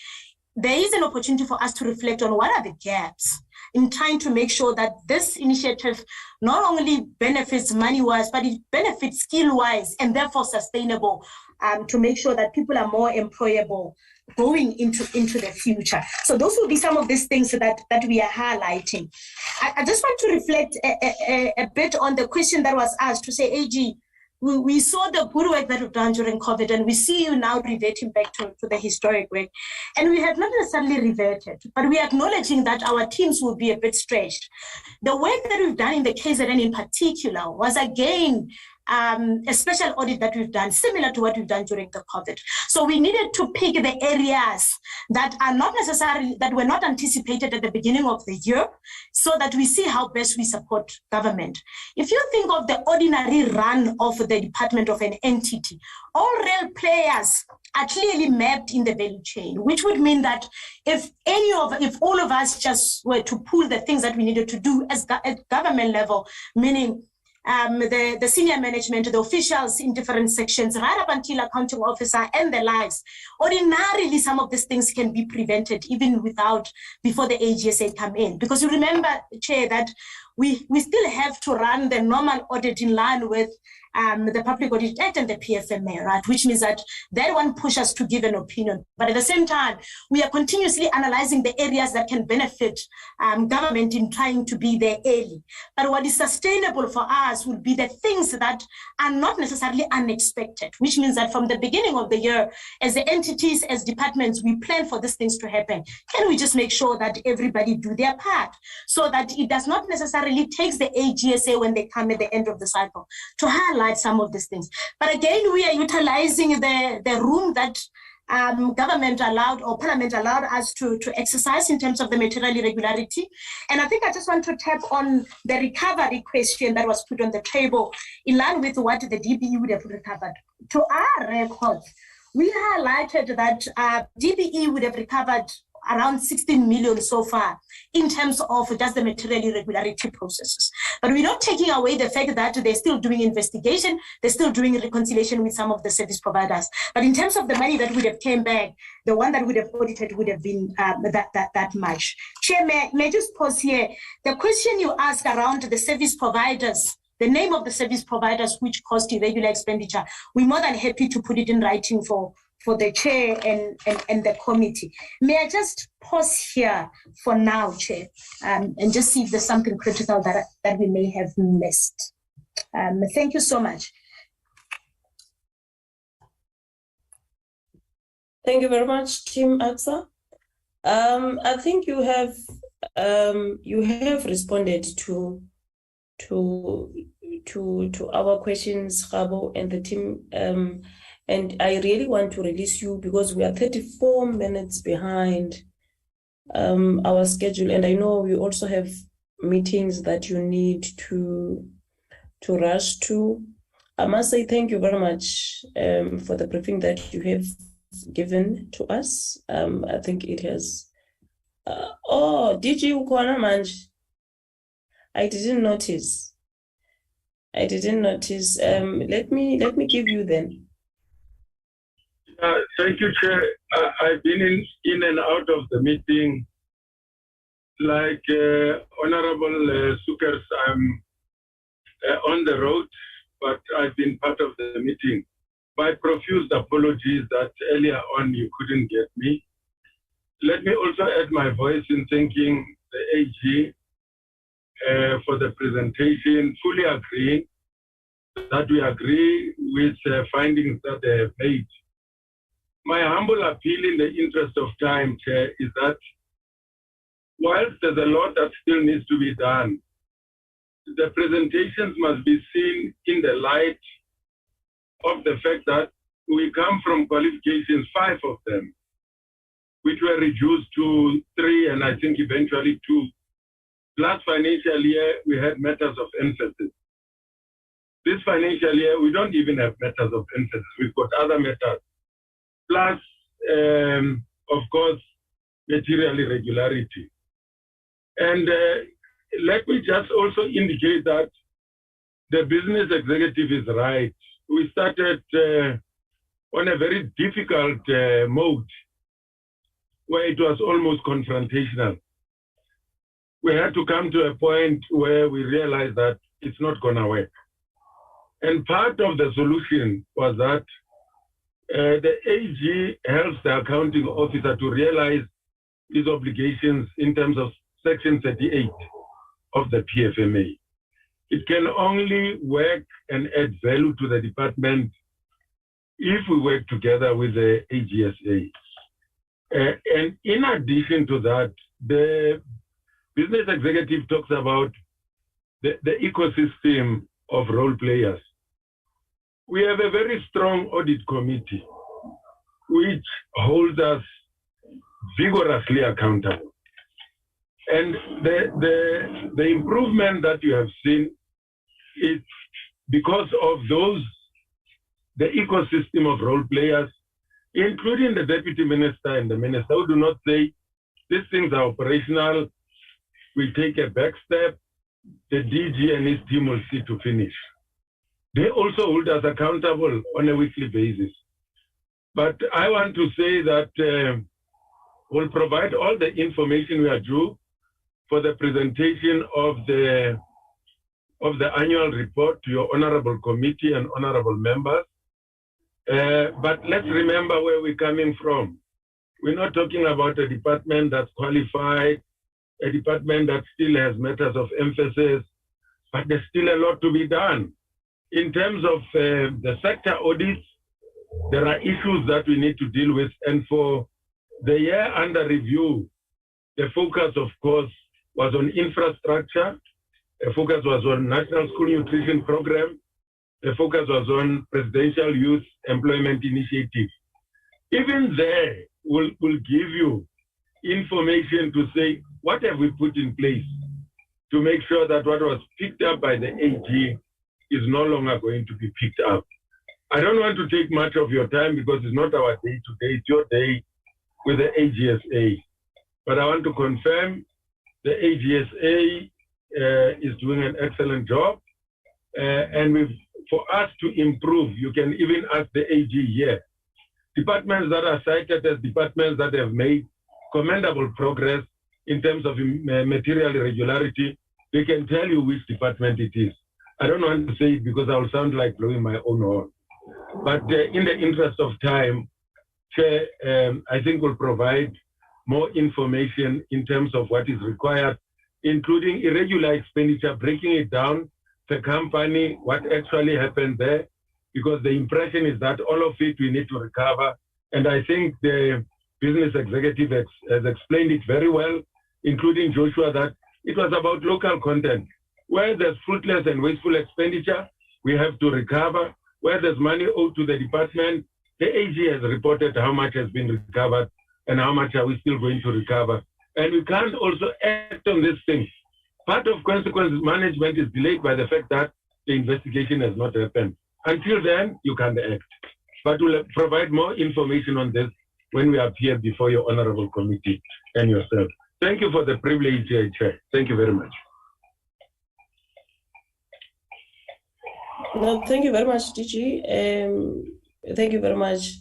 There is an opportunity for us to reflect on what are the gaps in trying to make sure that this initiative not only benefits money-wise, but it benefits skill-wise and therefore sustainable to make sure that people are more employable going into the future. So those will be some of these things that we are highlighting. I just want to reflect a bit on the question that was asked to say, AG, we saw the good work that we've done during COVID and we see you now reverting back to the historic work. And we have not necessarily reverted, but we are acknowledging that our teams will be a bit stretched. The work that we've done in the KZN in particular was again a special audit that we've done, similar to what we've done during the COVID. So we needed to pick the areas that are not necessarily, that were not anticipated at the beginning of the year, so that we see how best we support government. If you think of the ordinary run of the department of an entity, all real players are clearly mapped in the value chain, which would mean that if all of us just were to pull the things that we needed to do at government level, meaning the senior management, the officials in different sections, right up until accounting officer and the likes. Ordinarily, some of these things can be prevented even before the AGSA come in. Because you remember, Chair, that we still have to run the normal audit in line with the Public Audit Act and the PFMA, right? Which means that one pushes us to give an opinion. But at the same time, we are continuously analyzing the areas that can benefit government in trying to be there early. But what is sustainable for us would be the things that are not necessarily unexpected, which means that from the beginning of the year, as the entities, as departments, we plan for these things to happen. Can we just make sure that everybody do their part so that it does not necessarily take the AGSA when they come at the end of the cycle to highlight some of these things. But again, we are utilizing the room that government allowed or parliament allowed us to exercise in terms of the material irregularity. And I think I just want to tap on the recovery question that was put on the table in line with what the DBE would have recovered. To our records, we highlighted that DBE would have recovered around 16 million so far in terms of just the material irregularity processes. But we're not taking away the fact that they're still doing investigation, they're still doing reconciliation with some of the service providers. But in terms of the money that would have came back, the one that would have audited would have been that much. Chair, may I just pause here? The question you ask around the service providers, the name of the service providers which caused irregular expenditure, we're more than happy to put it in writing for the chair and the committee. May I just pause here for now, Chair, and just see if there's something critical that we may have missed. Thank you so much. Thank you very much, Team AGSA. I think you have responded to our questions, Gabo and the team. And I really want to release you because we are 34 minutes behind our schedule. And I know we also have meetings that you need to rush to. I must say thank you very much for the briefing that you have given to us. I think it has... DG Ukwana Manj. I didn't notice. I didn't notice. Let me give you then. Thank you, Chair. I've been in and out of the meeting. Like Honorable Sukers, I'm on the road, but I've been part of the meeting. My profuse apologies that earlier on you couldn't get me. Let me also add my voice in thanking the AG for the presentation, fully agreeing that we agree with findings that they have made. My humble appeal in the interest of time, Chair, is that whilst there's a lot that still needs to be done, the presentations must be seen in the light of the fact that we come from qualifications, 5 of them, which were reduced to 3 and I think eventually 2. Last financial year, we had matters of emphasis. This financial year, we don't even have matters of emphasis. We've got other matters. Plus, of course, material irregularity. And let me just also indicate that the business executive is right. We started on a very difficult mode where it was almost confrontational. We had to come to a point where we realized that it's not going to work. And part of the solution was that the AG helps the accounting officer to realize his obligations in terms of Section 38 of the PFMA. It can only work and add value to the department if we work together with the AGSA. And in addition to that, the business executive talks about the ecosystem of role players. We have a very strong audit committee which holds us vigorously accountable. And the improvement that you have seen is because of the ecosystem of role players, including the deputy minister and the minister, who do not say, these things are operational, we take a back step, the DG and his team will see to finish. They also hold us accountable on a weekly basis. But I want to say that we'll provide all the information we are due for the presentation of the annual report to your honorable committee and honorable members. But let's remember where we're coming from. We're not talking about a department that's qualified, a department that still has matters of emphasis, but there's still a lot to be done. In terms of the sector audits, there are issues that we need to deal with. And for the year under review, the focus, of course, was on infrastructure. The focus was on National School Nutrition Program. The focus was on Presidential Youth Employment Initiative. Even there, we'll give you information to say, what have we put in place to make sure that what was picked up by the AG is no longer going to be picked up. I don't want to take much of your time because it's not our day today, it's your day with the AGSA. But I want to confirm the AGSA is doing an excellent job. And for us to improve, you can even ask the AG here. Departments that are cited as departments that have made commendable progress in terms of material irregularity, they can tell you which department it is. I don't want to say it because I will sound like blowing my own horn. But in the interest of time, Chair, I think we'll provide more information in terms of what is required, including irregular expenditure, breaking it down, the company, what actually happened there, because the impression is that all of it we need to recover. And I think the business executive has explained it very well, including Joshua, that it was about local content. Where there's fruitless and wasteful expenditure, we have to recover. Where there's money owed to the department, the AG has reported how much has been recovered and how much are we still going to recover. And we can't also act on these things. Part of consequence management is delayed by the fact that the investigation has not happened. Until then, you can't act. But we'll provide more information on this when we appear before your honorable committee and yourself. Thank you for the privilege, Chair. Thank you very much. No, thank you very much, DG. Thank you very much.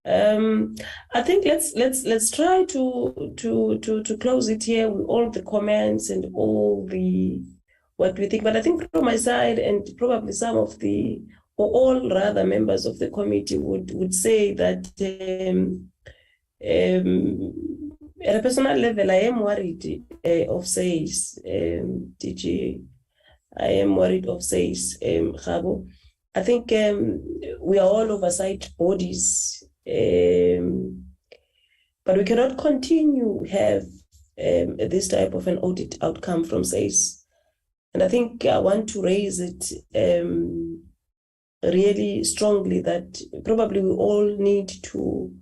I think let's try to close it here with all the comments and all the what we think. But I think from my side, and probably some of the, or all rather, members of the committee would say that at a personal level, I am worried of SAYS, DG. I am worried of SAYS, Khabo. I think we are all oversight bodies, but we cannot continue have this type of an audit outcome from SAYS. And I think I want to raise it really strongly that probably we all need to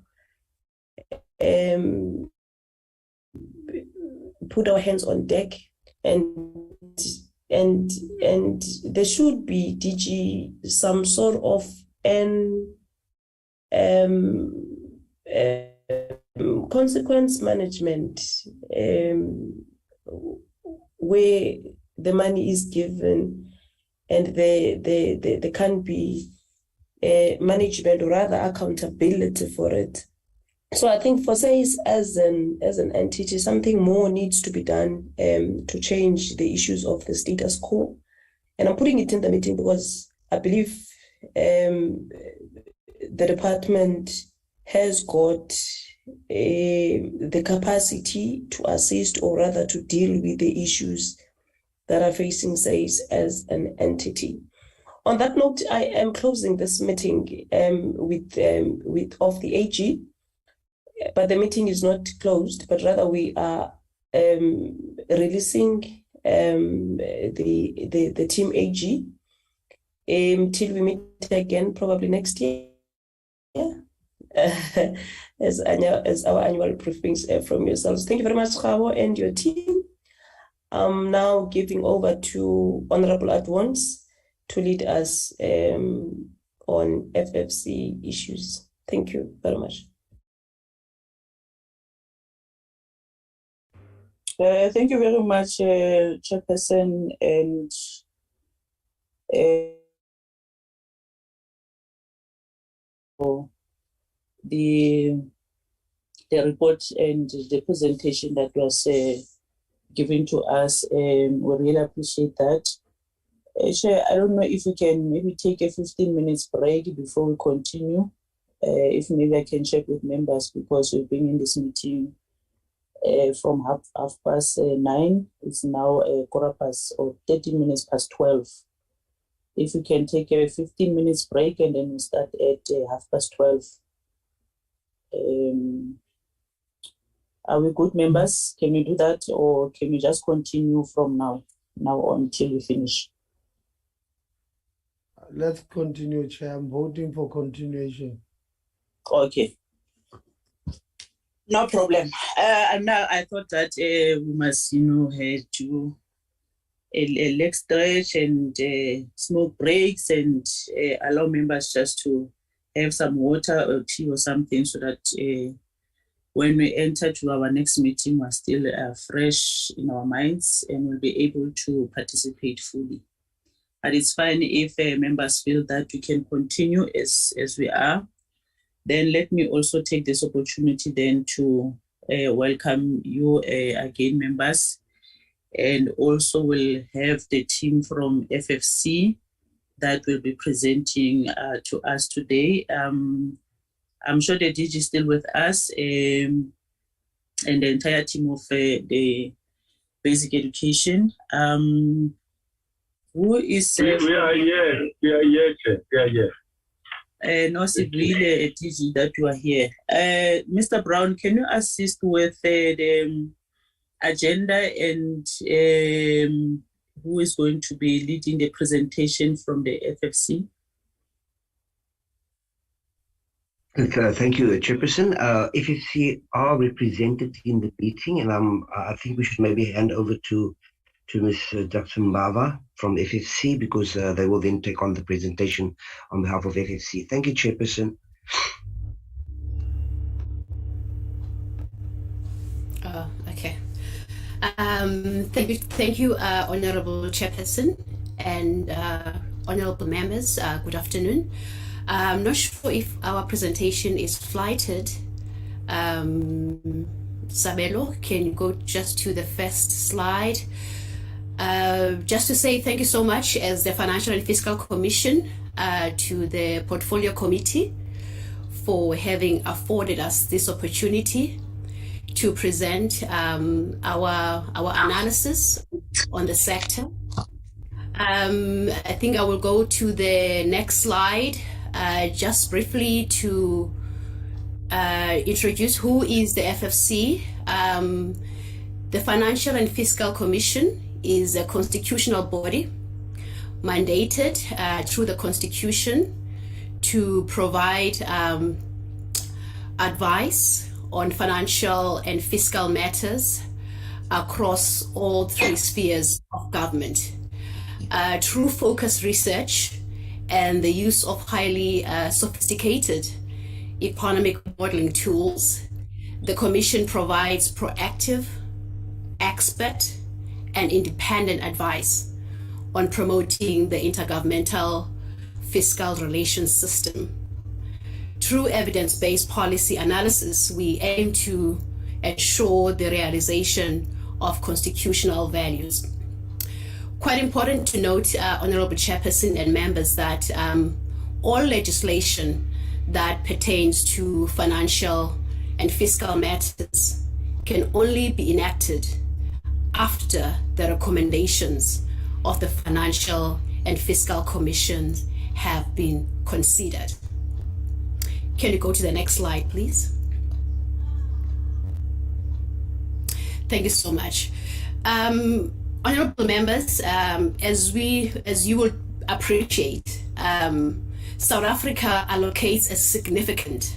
put our hands on deck, and there should be, DG, some sort of an consequence management where the money is given and there can be management or rather accountability for it. So I think for SAYS as an entity, something more needs to be done to change the issues of the status quo. And I'm putting it in the meeting because I believe the department has got the capacity to assist, or rather to deal with the issues that are facing SAYS as an entity. On that note, I am closing this meeting with of the AG. But the meeting is not closed, but rather we are releasing the team AG till we meet again probably next year as our annual briefings from yourselves. Thank you very much, Khabo, and your team. I'm now giving over to Honorable Adwans to lead us on FFC issues. Thank you very much. Thank you very much, Chairperson, and for the report and the presentation that was given to us. We really appreciate that. Chair, I don't know if we can maybe take a 15 minutes break before we continue. If maybe I can check with members, because we've been in this meeting from half past 9. It's now 30 minutes past 12. If we can take a 15 minutes break and then we start at 12:30. Are we good, members? Can we do that, or can we just continue from now on till we finish? Let's continue, Chair. I'm voting for continuation. Okay. No problem. And now I thought that we must, do a leg stretch and smoke breaks and allow members just to have some water or tea or something, so that when we enter to our next meeting, we're still fresh in our minds and we'll be able to participate fully. But it's fine if members feel that we can continue as we are. Then let me also take this opportunity then to welcome you again, members. And also we'll have the team from FFC that will be presenting to us today. I'm sure the DG is still with us, and the entire team of the basic education. Who is... we are here. We are here. No, it's really DG that you are here. Mr. Brown, can you assist with the agenda and who is going to be leading the presentation from the FFC? Thank you, Chairperson. FFC are represented in the meeting, and I think we should maybe hand over to Ms. Dr. Mbava from FFC, because they will then take on the presentation on behalf of FFC. Thank you, Chairperson. Okay. Thank you, Honorable Chairperson, and honorable members, good afternoon. I'm not sure if our presentation is flighted. Sabelo, can you go just to the first slide? Just to say thank you so much as the Financial and Fiscal Commission to the Portfolio Committee for having afforded us this opportunity to present our analysis on the sector. I think I will go to the next slide just briefly to introduce who is the FFC. The Financial and Fiscal Commission is a constitutional body mandated through the Constitution to provide advice on financial and fiscal matters across all three spheres of government. Through focused research and the use of highly sophisticated economic modeling tools, the Commission provides proactive, expert, and independent advice on promoting the intergovernmental fiscal relations system. Through evidence-based policy analysis, we aim to ensure the realization of constitutional values. Quite important to note, Honorable Chairperson and members, that all legislation that pertains to financial and fiscal matters can only be enacted after the recommendations of the Financial and Fiscal Commission have been considered. Can you go to the next slide, please? Thank you so much. Honorable members, as you will appreciate, South Africa allocates a significant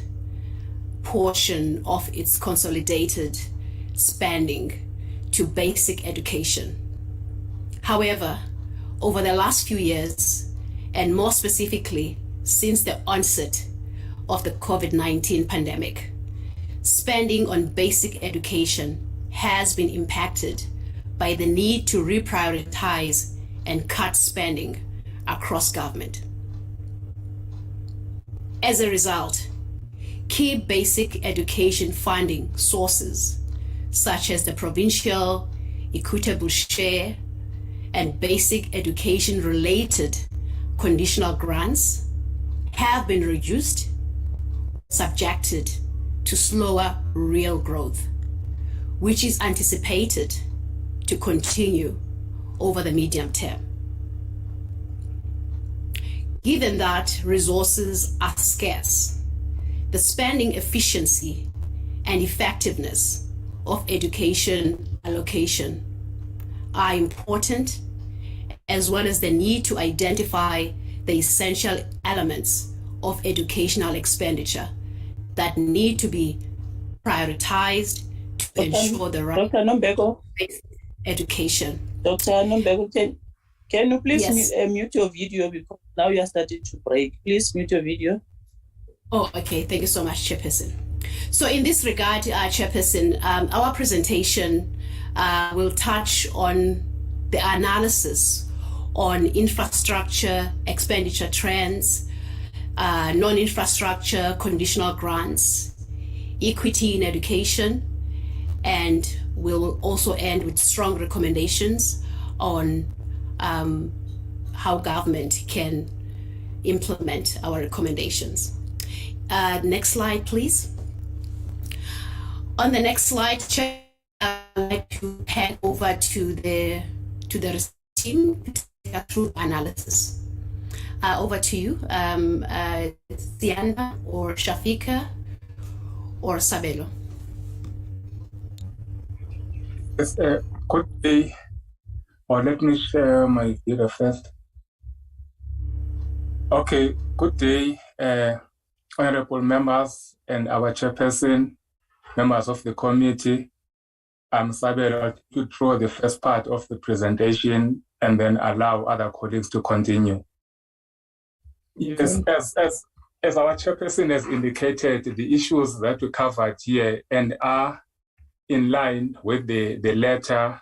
portion of its consolidated spending to basic education. However, over the last few years, and more specifically since the onset of the COVID-19 pandemic, spending on basic education has been impacted by the need to reprioritize and cut spending across government. As a result, key basic education funding sources, such as the provincial equitable share and basic education related conditional grants, have been reduced, subjected to slower real growth, which is anticipated to continue over the medium term. Given that resources are scarce, the spending efficiency and effectiveness of education allocation are important, as well as the need to identify the essential elements of educational expenditure that need to be prioritized to ensure the right education. Dr. Nombeko, can you please Yes. mute your video, because now you are starting to break. Please mute your video. Oh, okay. Thank you so much, Chairperson. So in this regard, Chairperson, our presentation will touch on the analysis on infrastructure expenditure trends, non-infrastructure conditional grants, equity in education, and we'll also end with strong recommendations on how government can implement our recommendations. Next slide, please. On the next slide, Chair, I'd like to hand over to the team to take us through analysis. Over to you, Siana or Shafika or Sabelo. Yes, good day. Or let me share my video first. Okay, good day, honorable members and our chairperson, members of the committee. I'm Sabelo to draw the first part of the presentation and then allow other colleagues to continue. Yes, as our chairperson has indicated, the issues that we covered here and are in line with the letter,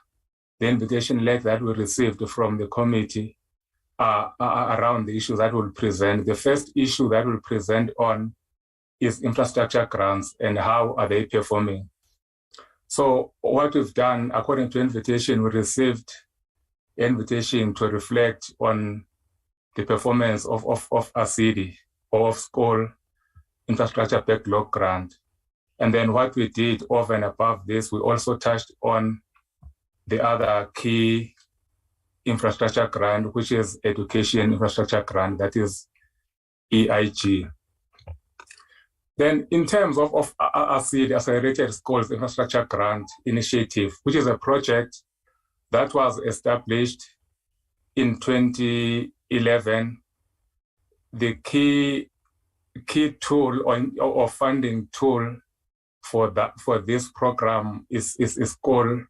the invitation letter that we received from the committee around the issues that we'll present. The first issue that we'll present on is infrastructure grants and how are they performing. So what we've done, according to invitation, we received an invitation to reflect on the performance of ASIDI, or of School Infrastructure Backlog Grant. And then what we did over and above this, we also touched on the other key infrastructure grant, which is Education Infrastructure Grant, that is EIG. Then in terms of ASIDI, Accelerated Schools Infrastructure Grant Initiative, which is a project that was established in 2011, the key tool or funding tool for this program is called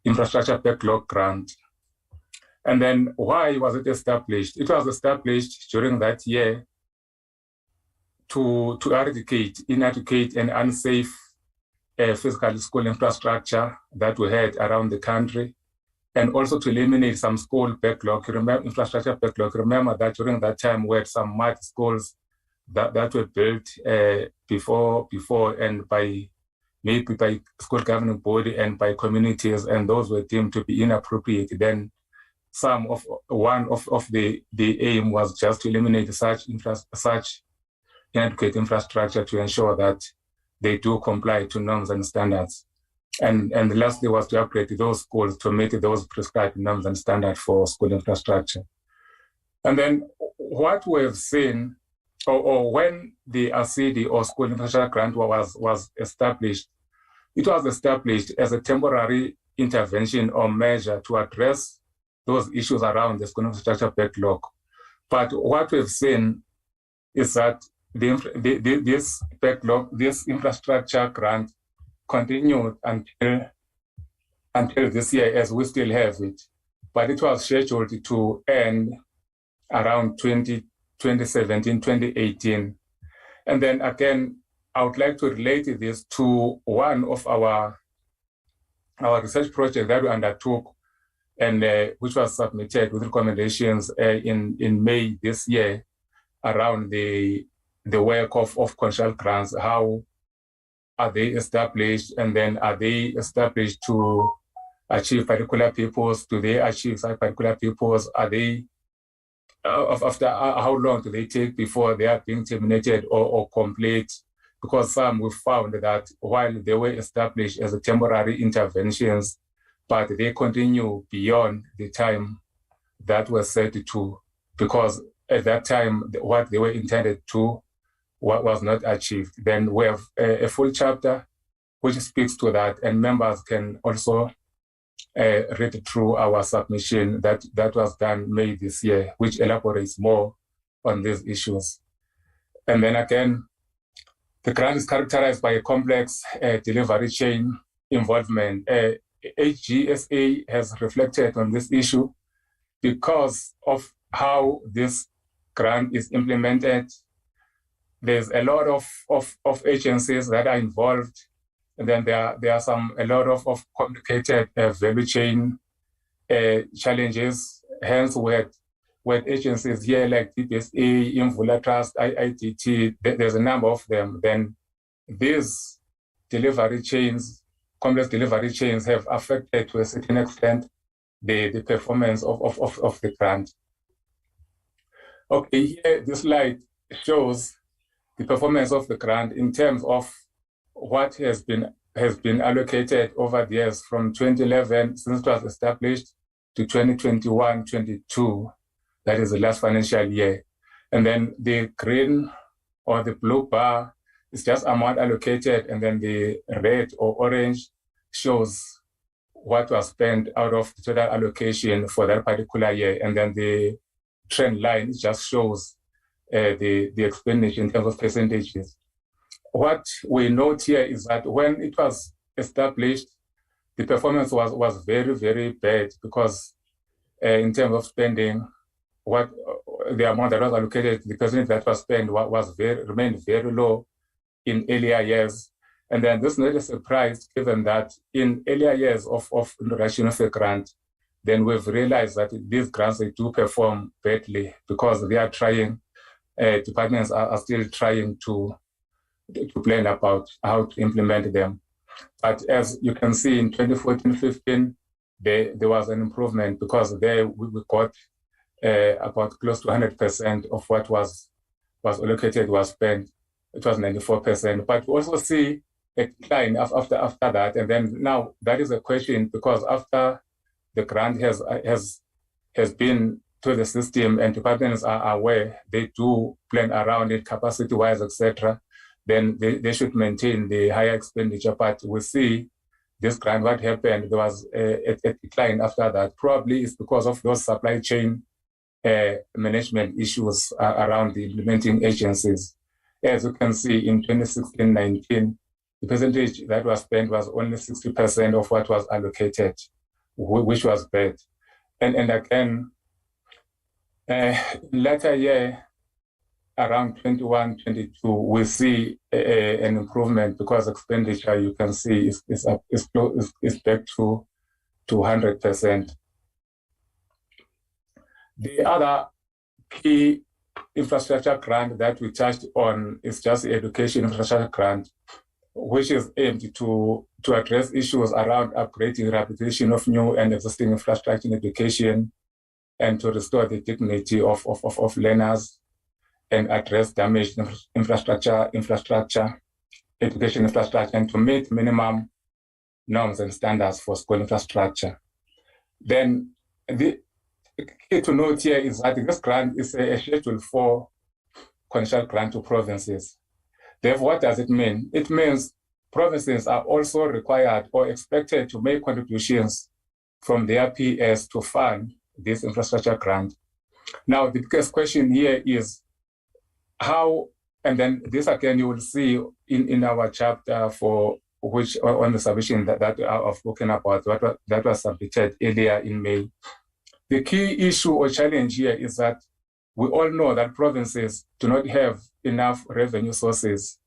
Infrastructure Backlog Grant. And then why was it established? It was established during that year to eradicate an unsafe physical school infrastructure that we had around the country, and also to eliminate some school backlog. Remember, infrastructure backlog. Remember that during that time we had some mud schools that were built before and by school governing body and by communities, and those were deemed to be inappropriate. Then one of the aim was just to eliminate such inadequate infrastructure to ensure that they do comply to norms and standards. And lastly was to upgrade those schools to meet those prescribed norms and standards for school infrastructure. And then what we've seen, or when the ASIDI or School Infrastructure Grant was established, it was established as a temporary intervention or measure to address those issues around the school infrastructure backlog. But what we've seen is that this backlog, this infrastructure grant, continued until this year, as we still have it. But it was scheduled to end around 2017, 2018. And then again, I would like to relate this to one of our research projects that we undertook, and which was submitted with recommendations in May this year around the work of conditional grants. How are they established, and then are they established to achieve particular purpose? Do they achieve such particular purpose? Are they, after how long do they take before they are being terminated or complete? Because some we found that while they were established as a temporary interventions, but they continue beyond the time that was set to, because at that time, what they were intended to was not achieved. Then we have a full chapter which speaks to that, and members can also read through our submission that was done May this year, which elaborates more on these issues. And then again, the grant is characterized by a complex delivery chain involvement. AGSA has reflected on this issue because of how this grant is implemented. There's a lot of agencies that are involved, and then there are a lot of complicated value chain challenges. Hence, with agencies here like DPSA, Imvula Trust, IITT, there's a number of them. Then these delivery chains, complex delivery chains, have affected to a certain extent the performance of the grant. Okay, here this slide shows the performance of the grant in terms of what has been allocated over the years from 2011, since it was established, to 2021-22. That is the last financial year. And then the green or the blue bar is just amount allocated, and then the red or orange shows what was spent out of the total allocation for that particular year. And then the trend line just shows the expenditure in terms of percentages. What we note here is that when it was established, the performance was very, very bad, because in terms of spending, what the amount that was allocated, the percentage that was spent remained very low in earlier years. And then this is not a surprise, given that in earlier years of introduction of the grant, then we've realized that these grants, they do perform badly because they are trying, departments are still trying to plan about how to implement them. But as you can see in 2014-15, there was an improvement because there we got about close to 100% of what was allocated was spent. It was 94%. But we also see a decline after that. And then now that is a question because after the grant has been to the system and departments are aware, they do plan around it capacity-wise, etc., then they should maintain the higher expenditure. But we see this grant, what happened, there was a decline after that. Probably it's because of those supply chain management issues around the implementing agencies. As you can see in 2016-19, the percentage that was spent was only 60% of what was allocated, which was bad. And again, later year, around 21-22, we see an improvement because expenditure, you can see, is back to 100%. The other key infrastructure grant that we touched on is just the education infrastructure grant, which is aimed to address issues around upgrading rehabilitation of new and existing infrastructure in education and to restore the dignity of learners and address damaged infrastructure, education infrastructure, and to meet minimum norms and standards for school infrastructure. Then the key to note here is that this grant is a Schedule 4 conditional grant to provinces. Therefore, what does it mean? It means provinces are also required or expected to make contributions from their PS to fund this infrastructure grant. Now, the biggest question here is how, and then this again you will see in our chapter for which on the submission that I've spoken about, that was submitted earlier in May. The key issue or challenge here is that we all know that provinces do not have enough revenue sources.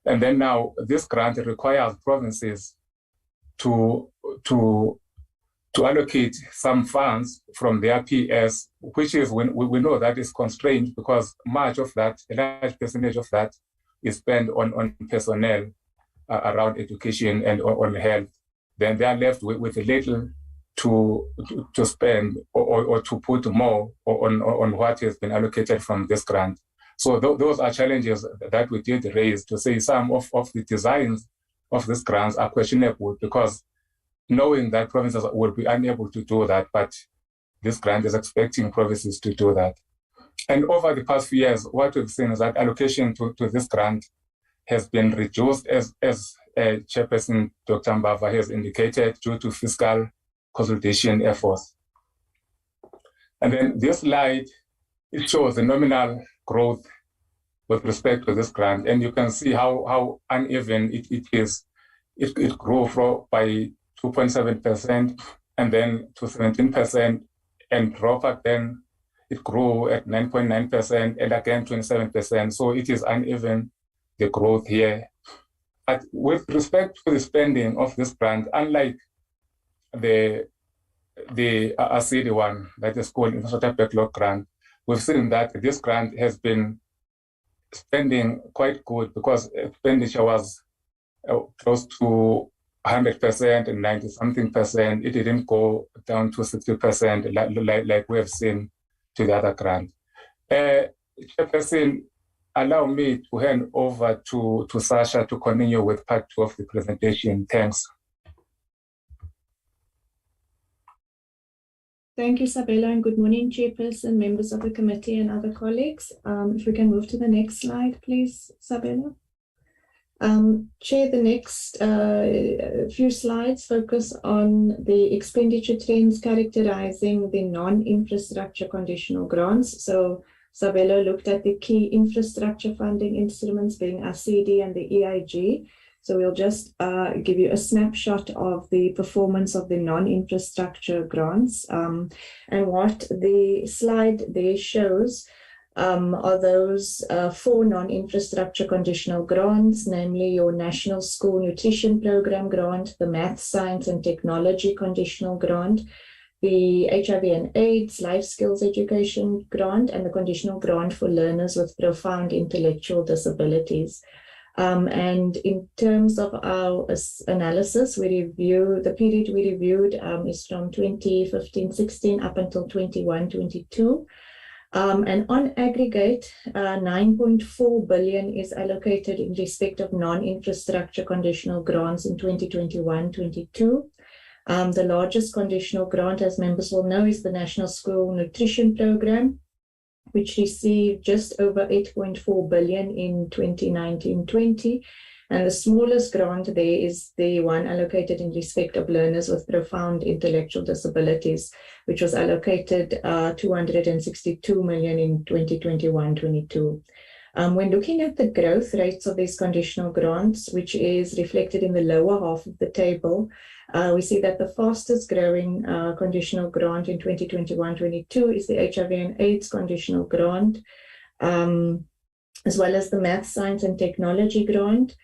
And then now this grant requires provinces to allocate some funds from their PS, which is when we know that is constrained because much of that, a large percentage of that is spent on personnel around education and on health. Then they are left with a little to spend or to put more on what has been allocated from this grant. So those are challenges that we did raise to say some of the designs of these grants are questionable because knowing that provinces will be unable to do that, but this grant is expecting provinces to do that. And over the past few years, what we've seen is that allocation to this grant has been reduced as Chairperson Dr. Mbava has indicated due to fiscal consolidation efforts. And then this slide, it shows the nominal growth with respect to this grant. And you can see how uneven it is. It grew by 2.7% and then to 17% and drop again. It grew at 9.9% and again 27%. So it is uneven, the growth here. But with respect to the spending of this grant, unlike the ASIDI one, that is called Infrastructure Backlog Grant, we've seen that this grant has been spending quite good because expenditure was close to 100% and 90-something%. It didn't go down to 60% like we have seen to the other grant. Chairperson, allow me to hand over to Sasha to continue with part 2 of the presentation. Thanks. Thank you, Sabelo, and good morning, Chairperson, members of the committee and other colleagues. If we can move to the next slide, please, Sabelo. Chair, the next few slides focus on the expenditure trends characterizing the non-infrastructure conditional grants. So Sabelo looked at the key infrastructure funding instruments being ASIDI and the EIG. So we'll just give you a snapshot of the performance of the non-infrastructure grants. And what the slide there shows are those 4 non-infrastructure conditional grants, namely your National School Nutrition Program grant, the Math, Science and Technology conditional grant, the HIV and AIDS Life Skills Education Grant, and the Conditional Grant for Learners with Profound Intellectual Disabilities. And in terms of our analysis, the period we reviewed is from 2015-16 up until 21-22. And on aggregate, 9.4 billion is allocated in respect of non-infrastructure conditional grants in 2021-22. The largest conditional grant, as members will know, is the National School Nutrition Program, which received just over 8.4 billion in 2019-20. And the smallest grant there is the one allocated in respect of learners with profound intellectual disabilities, which was allocated 262 million in 2021-22. When looking at the growth rates of these conditional grants, which is reflected in the lower half of the table, we see that the fastest growing conditional grant in 2021-22 is the HIV and AIDS conditional grant, as well as the Math, Science and Technology grant.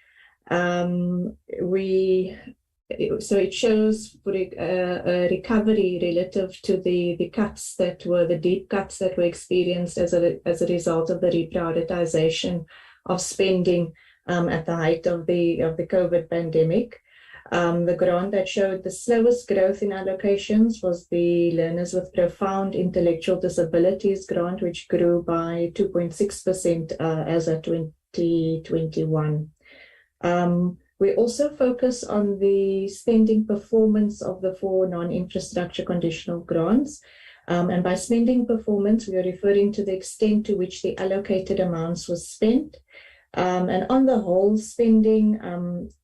So it shows a recovery relative to the cuts that were the deep cuts that were experienced as a result of the reprioritization of spending at the height of the COVID pandemic. The grant that showed the slowest growth in allocations was the Learners with Profound Intellectual Disabilities grant, which grew by 2.6% as of 2021. We also focus on the spending performance of the 4 non-infrastructure conditional grants. And by spending performance, we are referring to the extent to which the allocated amounts were spent. And on the whole, spending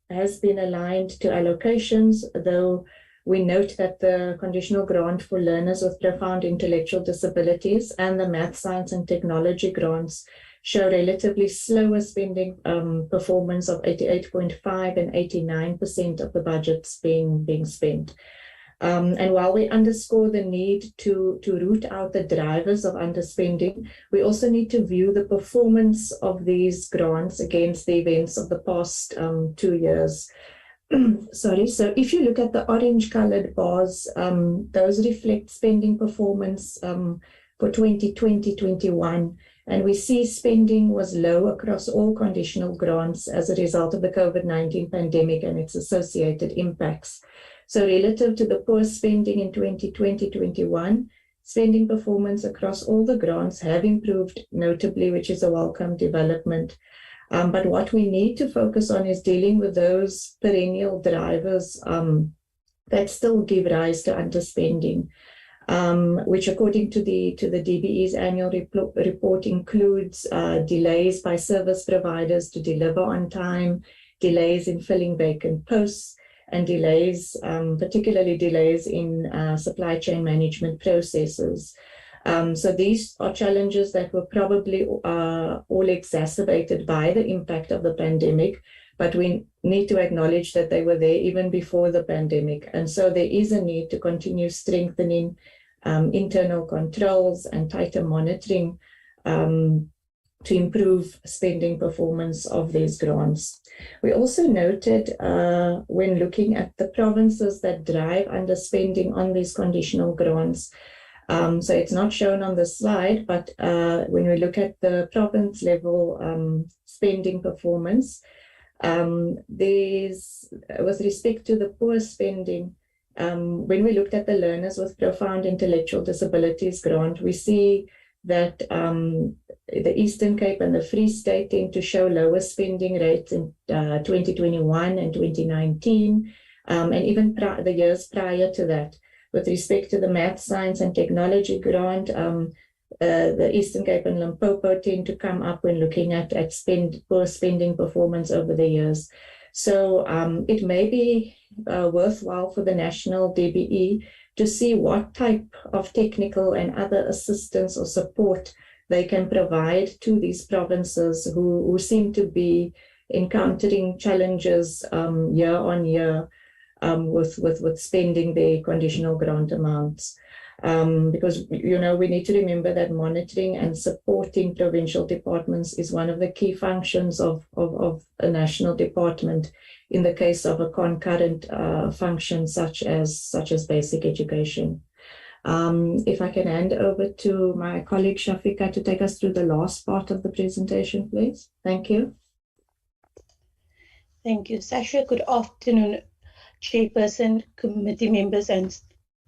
has been aligned to allocations, though we note that the conditional grant for learners with profound intellectual disabilities and the Math, Science and Technology grants show relatively slower spending performance of 88.5% and 89% of the budgets being spent. And while we underscore the need to root out the drivers of underspending, we also need to view the performance of these grants against the events of the past 2 years. Sorry, so if you look at the orange colored bars, those reflect spending performance for 2020-21. And we see spending was low across all conditional grants as a result of the COVID-19 pandemic and its associated impacts. So relative to the poor spending in 2020-21, spending performance across all the grants have improved notably, which is a welcome development. But what we need to focus on is dealing with those perennial drivers that still give rise to underspending. Which according to the DBE's annual report includes delays by service providers to deliver on time, delays in filling vacant posts, and delays, particularly delays in supply chain management processes. So these are challenges that were probably all exacerbated by the impact of the pandemic, but we need to acknowledge that they were there even before the pandemic. And so there is a need to continue strengthening internal controls and tighter monitoring to improve spending performance of these grants. We also noted when looking at the provinces that drive underspending on these conditional grants, so it's not shown on the slide, but when we look at the province level spending performance, there's, with respect to the poor spending, when we looked at the Learners with Profound Intellectual Disabilities grant, we see that the Eastern Cape and the Free State tend to show lower spending rates in 2021 and 2019, and even the years prior to that. With respect to the Math, Science and Technology grant, the Eastern Cape and Limpopo tend to come up when looking at poor spending performance over the years. So it may be worthwhile for the national DBE to see what type of technical and other assistance or support they can provide to these provinces who seem to be encountering challenges year on year with spending their conditional grant amounts. Because, you know, we need to remember that monitoring and supporting provincial departments is one of the key functions of a national department in the case of a concurrent function such as basic education. If I can hand over to my colleague Shafika to take us through the last part of the presentation, please. Thank you. Thank you, Sasha. Good afternoon, Chairperson, committee members and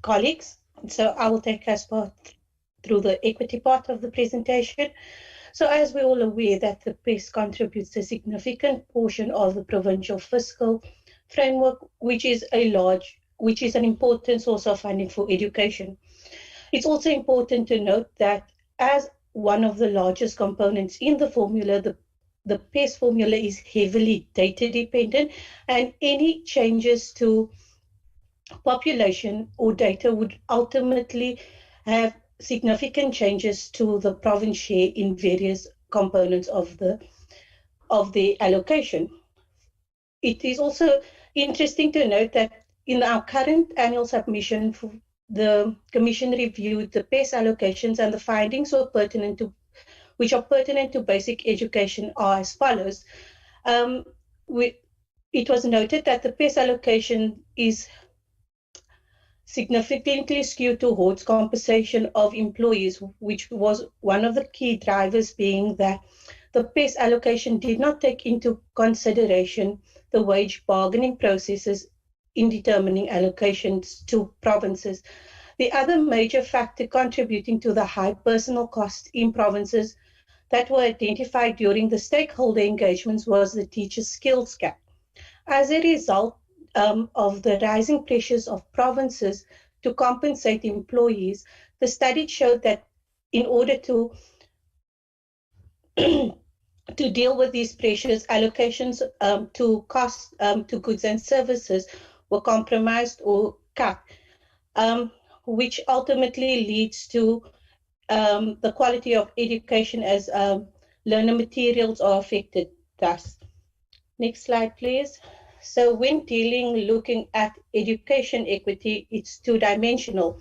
colleagues. So I will take us through the equity part of the presentation. So as we're all aware that the PES contributes a significant portion of the provincial fiscal framework, which is an important source of funding for education. It's also important to note that as one of the largest components in the formula, the PES formula is heavily data dependent, and any changes to population or data would ultimately have significant changes to the province share in various components of the allocation. It is also interesting to note that in our current annual submission, the Commission reviewed the PES allocations, and the findings which are pertinent to basic education are as follows. It was noted that the PES allocation is significantly skewed towards compensation of employees, which was one of the key drivers, being that the PES allocation did not take into consideration the wage bargaining processes in determining allocations to provinces. The other major factor contributing to the high personal costs in provinces that were identified during the stakeholder engagements was the teacher skills gap. As a result of the rising pressures of provinces to compensate employees, the study showed that in order to deal with these pressures, allocations to cost to goods and services were compromised or cut, which ultimately leads to the quality of education as learner materials are affected thus. Next slide, please. So when looking at education equity, it's two-dimensional.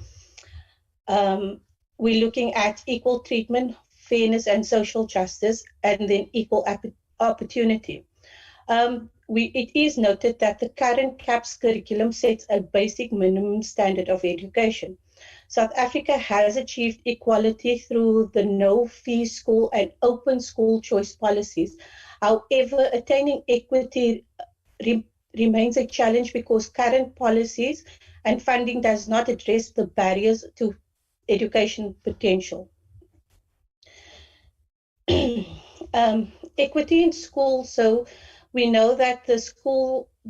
We're looking at equal treatment, fairness and social justice, and then equal opportunity. It is noted that the current CAPS curriculum sets a basic minimum standard of education. South Africa has achieved equality through the no-fee school and open school choice policies. However, attaining equity remains a challenge because current policies and funding does not address the barriers to education potential. Equity in schools. So we know that the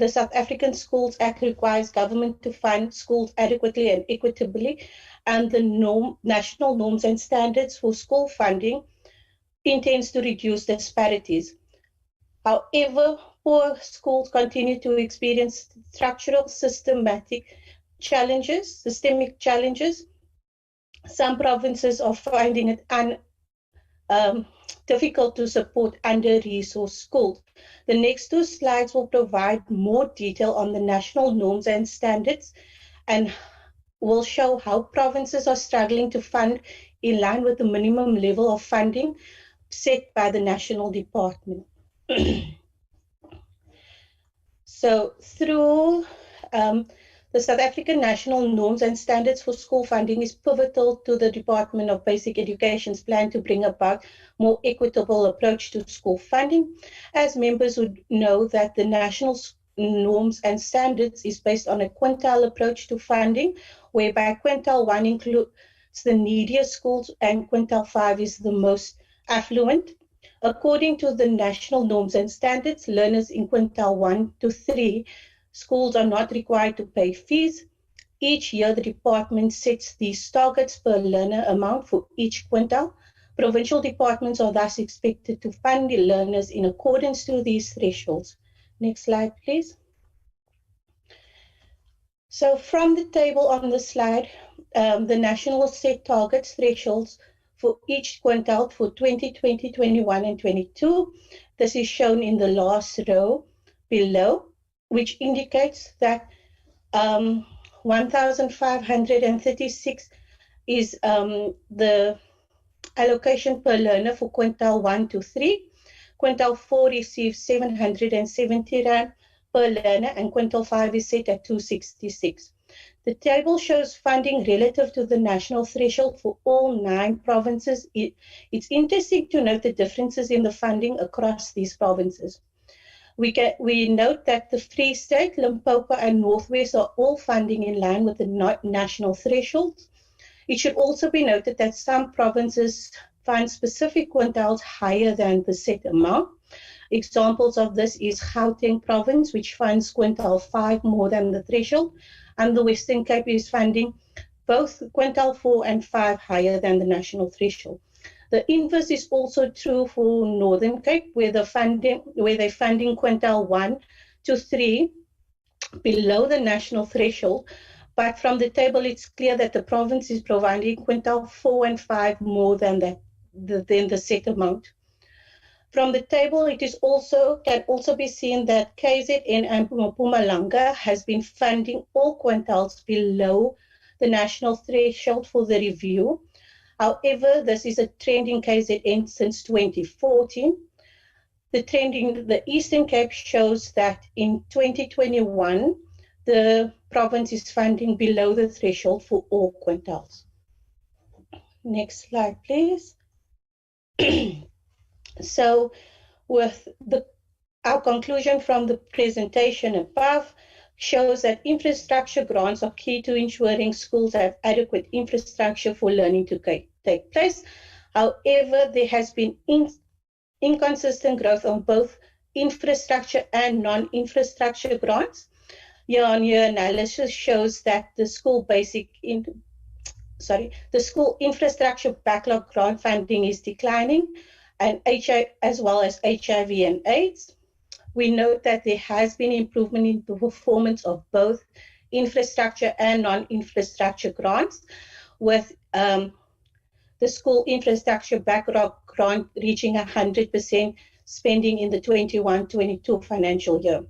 South African Schools Act requires government to fund schools adequately and equitably, and the national norms and standards for school funding intends to reduce disparities. However, poor schools continue to experience structural systemic challenges. Some provinces are finding it difficult to support under-resourced schools. The next two slides will provide more detail on the national norms and standards and will show how provinces are struggling to fund in line with the minimum level of funding set by the national department. So through the South African National Norms and Standards for School Funding is pivotal to the Department of Basic Education's plan to bring about more equitable approach to school funding. As members would know that the National Norms and Standards is based on a quintile approach to funding, whereby quintile 1 includes the neediest schools and quintile 5 is the most affluent. According to the National Norms and Standards, learners in quintile 1 to 3 schools are not required to pay fees. Each year, the department sets these targets per learner amount for each quintile. Provincial departments are thus expected to fund the learners in accordance to these thresholds. Next slide, please. So from the table on the slide, the national set targets thresholds for each quintile for 2020, 21, and 22. This is shown in the last row below, which indicates that 1,536 is the allocation per learner for quintile 1 to 3. Quintile 4 receives 770 Rand per learner, and quintile 5 is set at 266. The table shows funding relative to the national threshold for all 9 provinces. It's interesting to note the differences in the funding across these provinces. We note that the Free State, Limpopo, and Northwest are all funding in line with the national thresholds. It should also be noted that some provinces fund specific quintiles higher than the set amount. Examples of this is Gauteng province, which funds quintile 5 more than the threshold, and the Western Cape is funding both quintile 4 and 5 higher than the national threshold. The inverse is also true for Northern Cape, where they're funding quintile 1 to 3 below the national threshold. But from the table, it's clear that the province is providing quintile 4 and 5 more than the set amount. From the table, it is can also be seen that KZN and Mpumalanga has been funding all quintiles below the national threshold for the review. However, this is a trend in KZN since 2014. The trend in the Eastern Cape shows that in 2021, the province is funding below the threshold for all quintiles. Next slide, please. So with our conclusion from the presentation above shows that infrastructure grants are key to ensuring schools have adequate infrastructure for learning to take place. However, there has been inconsistent growth on both infrastructure and non-infrastructure grants. Year-on-year analysis shows that the school infrastructure backlog grant funding is declining, and as well as HIV and AIDS. We note that there has been improvement in the performance of both infrastructure and non-infrastructure grants, with the school infrastructure backlog grant reaching 100% spending in the 21-22 financial year.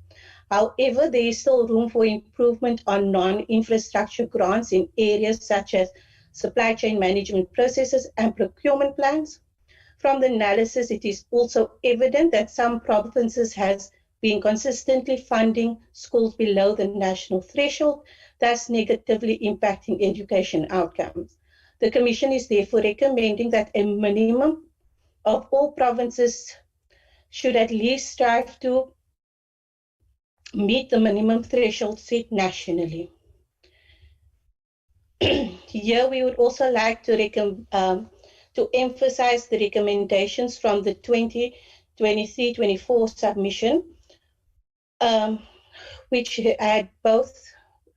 However, there is still room for improvement on non-infrastructure grants in areas such as supply chain management processes and procurement plans. From the analysis, it is also evident that some provinces has been consistently funding schools below the national threshold, thus negatively impacting education outcomes. The Commission is therefore recommending that a minimum of all provinces should at least strive to meet the minimum threshold set nationally. Here, we would also like to emphasize the recommendations from the 2023-24 submission, which had both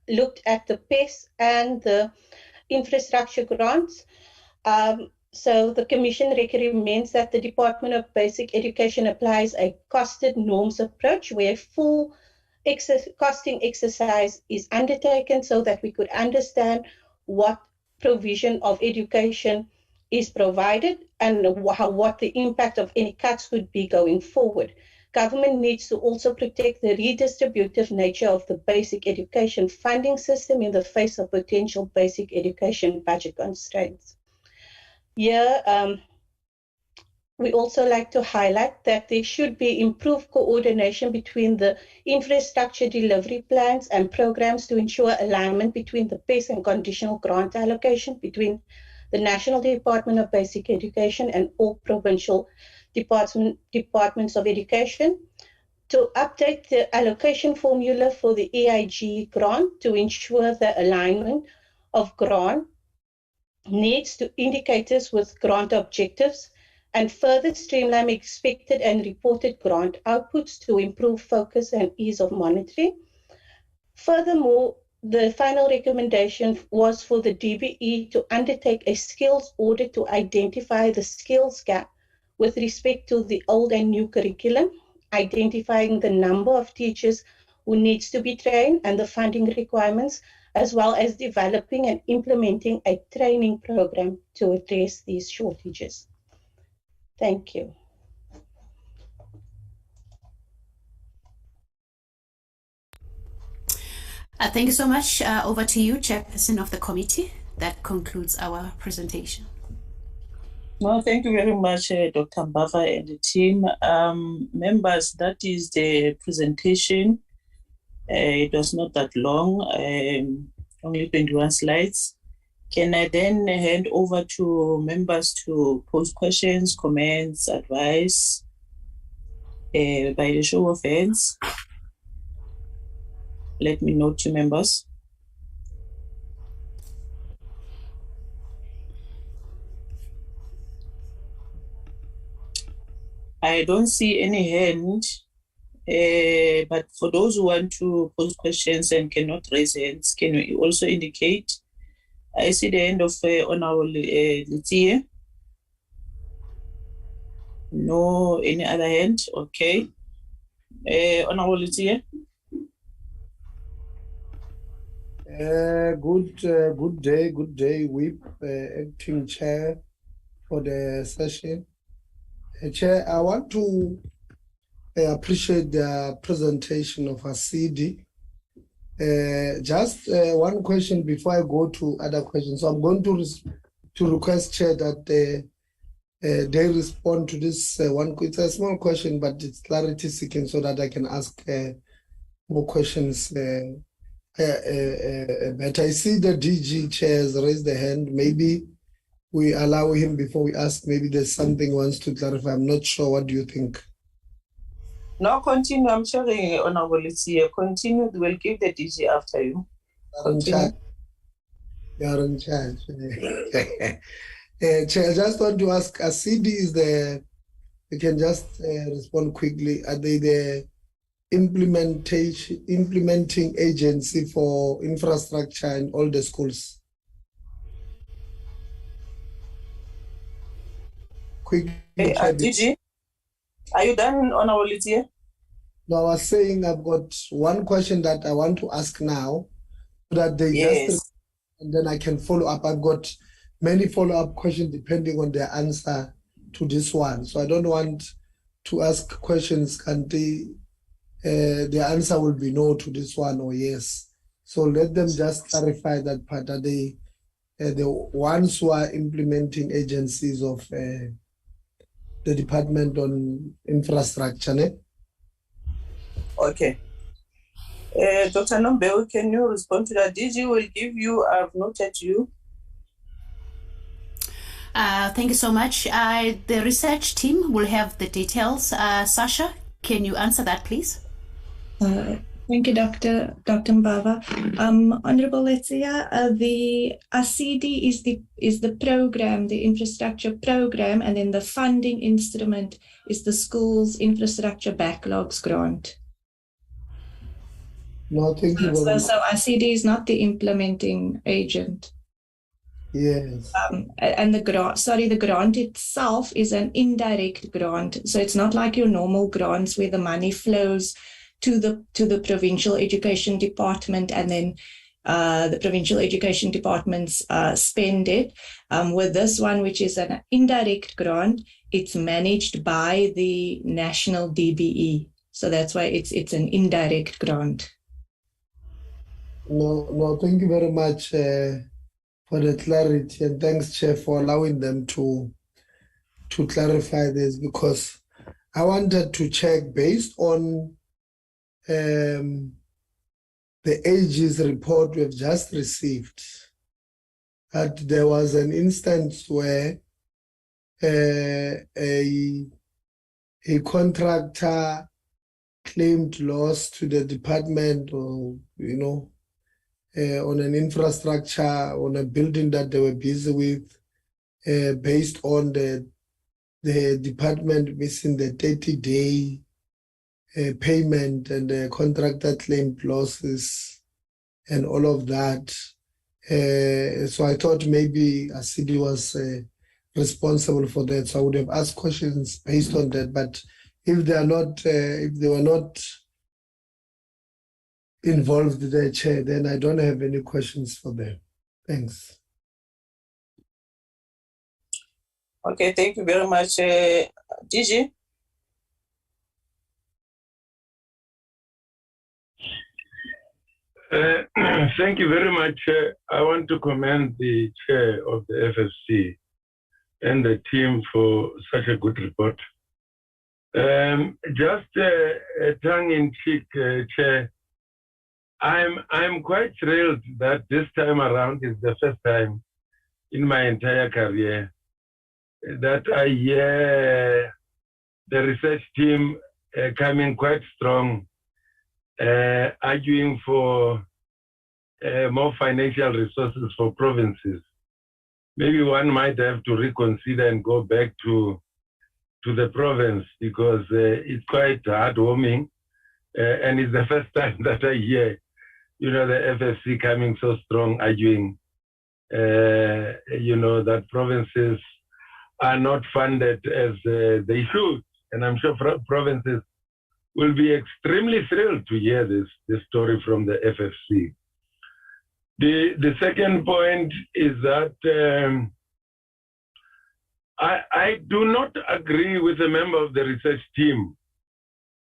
looked at the PES and the infrastructure grants. So the Commission recommends that the Department of Basic Education applies a costed norms approach where full costing exercise is undertaken so that we could understand what provision of education is provided and what the impact of any cuts would be going forward. Government needs to also protect the redistributive nature of the basic education funding system in the face of potential basic education budget constraints. Here, we also like to highlight that there should be improved coordination between the infrastructure delivery plans and programs to ensure alignment between the PES and conditional grant allocation between the National Department of Basic Education and all provincial departments of education, to update the allocation formula for the EIG grant to ensure the alignment of grant needs to indicators with grant objectives, and further streamline expected and reported grant outputs to improve focus and ease of monitoring. Furthermore, the final recommendation was for the DBE to undertake a skills audit to identify the skills gap with respect to the old and new curriculum, identifying the number of teachers who needs to be trained and the funding requirements, as well as developing and implementing a training program to address these shortages. Thank you. Thank you so much. Over to you, Chairperson of the committee. That concludes our presentation. Well, thank you very much, Dr. Mbava and the team. Members, that is the presentation. It was not that long. only 21 slides. Can I then hand over to members to pose questions, comments, advice by the show of hands? Let me know to members. I don't see any hand, but for those who want to pose questions and cannot raise hands, can you also indicate? I see the hand of Honorable Letier. No, any other hand? Okay. Honorable Letier. Good day, Whip, acting chair for the session. Chair, I want to appreciate the presentation of ASIDI. Just one question before I go to other questions. So I'm going to request, Chair, that they respond to this one. It's a small question, but it's clarity seeking so that I can ask more questions. But I see the DG chairs raise the hand. Maybe we allow him before we ask. Maybe there's something he wants to clarify. I'm not sure. What do you think? No, continue. I'm sharing, Honorable Letier. Continue. We'll give the DG after you. Continue. You are in charge. Chair, I just want to ask, ASIDI is the, you can just respond quickly. Are they the implementing agency for infrastructure in all the schools? Quick. DG, are you done, Honorable Letier? No, I was saying I've got one question that I want to ask now, so that they just, and then I can follow up. I've got many follow-up questions depending on their answer to this one. So I don't want to ask questions and the answer will be no to this one or yes. So let them just clarify that part. Are they the ones who are implementing agencies of the Department on Infrastructure? Ne? Okay. Dr. Nombeu, can you respond to that? DG will give you, I've noted you. Thank you so much. The research team will have the details. Sasha, can you answer that, please? Thank you, Dr. Mbava. Honorable Letier, the ASIDI is the program, the infrastructure program, and then the funding instrument is the school's infrastructure backlogs grant. No, thank you very much. So ASIDI is not the implementing agent. Yes. And the grant itself is an indirect grant. So it's not like your normal grants where the money flows to the provincial education department and then the provincial education departments spend it. With this one, which is an indirect grant, it's managed by the national DBE. So that's why it's an indirect grant. No, thank you very much for the clarity, and thanks, Chair, for allowing them to clarify this, because I wanted to check based on the AG's report we've just received that there was an instance where a contractor claimed loss to the department, or on an infrastructure, on a building that they were busy with, based on the department missing the 30-day payment, and the contractor claimed losses and all of that. So I thought maybe ASIDI was responsible for that. So I would have asked questions based on that. But if they are not, if they were not involved in the Chair, then I don't have any questions for them. Thanks. Okay, thank you very much, DG. Thank you very much. I want to commend the chair of the FFC and the team for such a good report. Just a tongue-in-cheek, Chair, I'm quite thrilled that this time around is the first time in my entire career that I hear the research team coming quite strong, arguing for more financial resources for provinces. Maybe one might have to reconsider and go back to the province, because it's quite heartwarming, and it's the first time that I hear, the FFC coming so strong, arguing, that provinces are not funded as they should. And I'm sure provinces will be extremely thrilled to hear this story from the FFC. The second point is that I do not agree with a member of the research team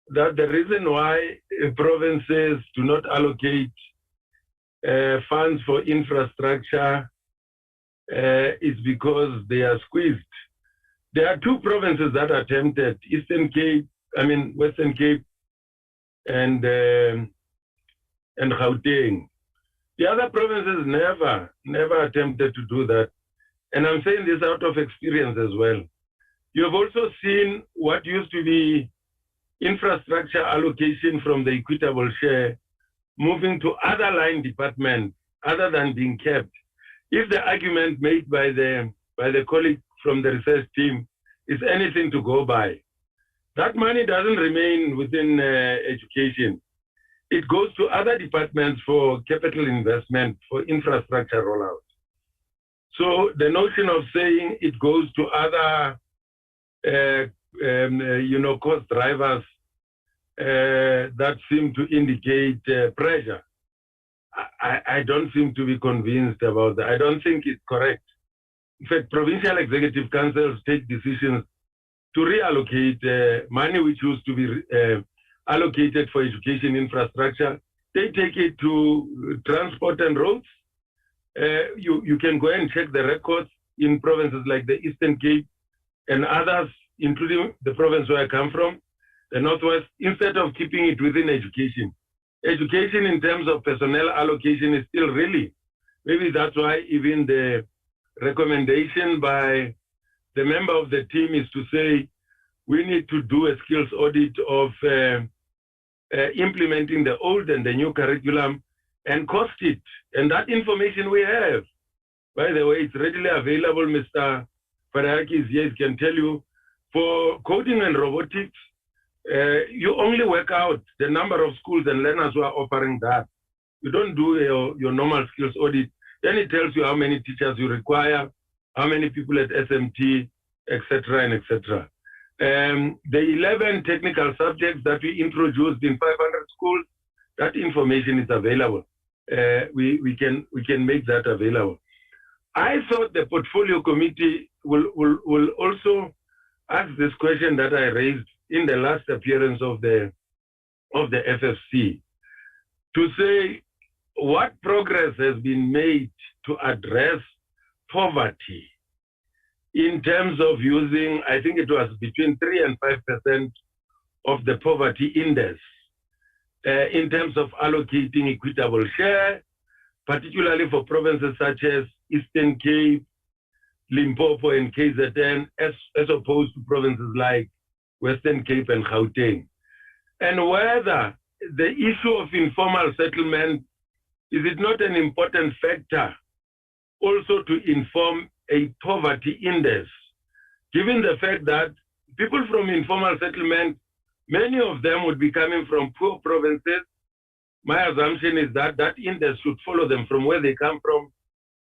that the reason why provinces do not allocate funds for infrastructure is because they are squeezed. There are two provinces that attempted, Western Cape and Gauteng. The other provinces never attempted to do that. And I'm saying this out of experience as well. You have also seen what used to be infrastructure allocation from the equitable share moving to other line departments other than being kept. If the argument made by the colleague from the research team is anything to go by, that money doesn't remain within education. It goes to other departments for capital investment, for infrastructure rollout. So the notion of saying it goes to other, cost drivers that seem to indicate pressure, I don't seem to be convinced about that. I don't think it's correct. In fact, provincial executive councils take decisions to reallocate money which used to be allocated for education infrastructure. They take it to transport and roads. You can go and check the records in provinces like the Eastern Cape and others, including the province where I come from, the Northwest, instead of keeping it within education. Education in terms of personnel allocation is still really, maybe that's why even the recommendation by the member of the team is to say, we need to do a skills audit of implementing the old and the new curriculum and cost it. And that information we have. By the way, it's readily available. Mr. Faraki is here, he can tell you. For coding and robotics, you only work out the number of schools and learners who are offering that. You don't do your normal skills audit. Then it tells you how many teachers you require, how many people at SMT, etc. and etc. The 11 technical subjects that we introduced in 500 schools, that information is available. We can make that available. I thought the portfolio committee will also ask this question that I raised in the last appearance of the FFC, to say what progress has been made to address poverty in terms of using, I think it was between 3 and 5% of the poverty index, in terms of allocating equitable share, particularly for provinces such as Eastern Cape, Limpopo, and KZN, as opposed to provinces like Western Cape and Gauteng. And whether the issue of informal settlement, is it not an important factor also to inform a poverty index, given the fact that people from informal settlement, many of them would be coming from poor provinces. My assumption is that that index should follow them from where they come from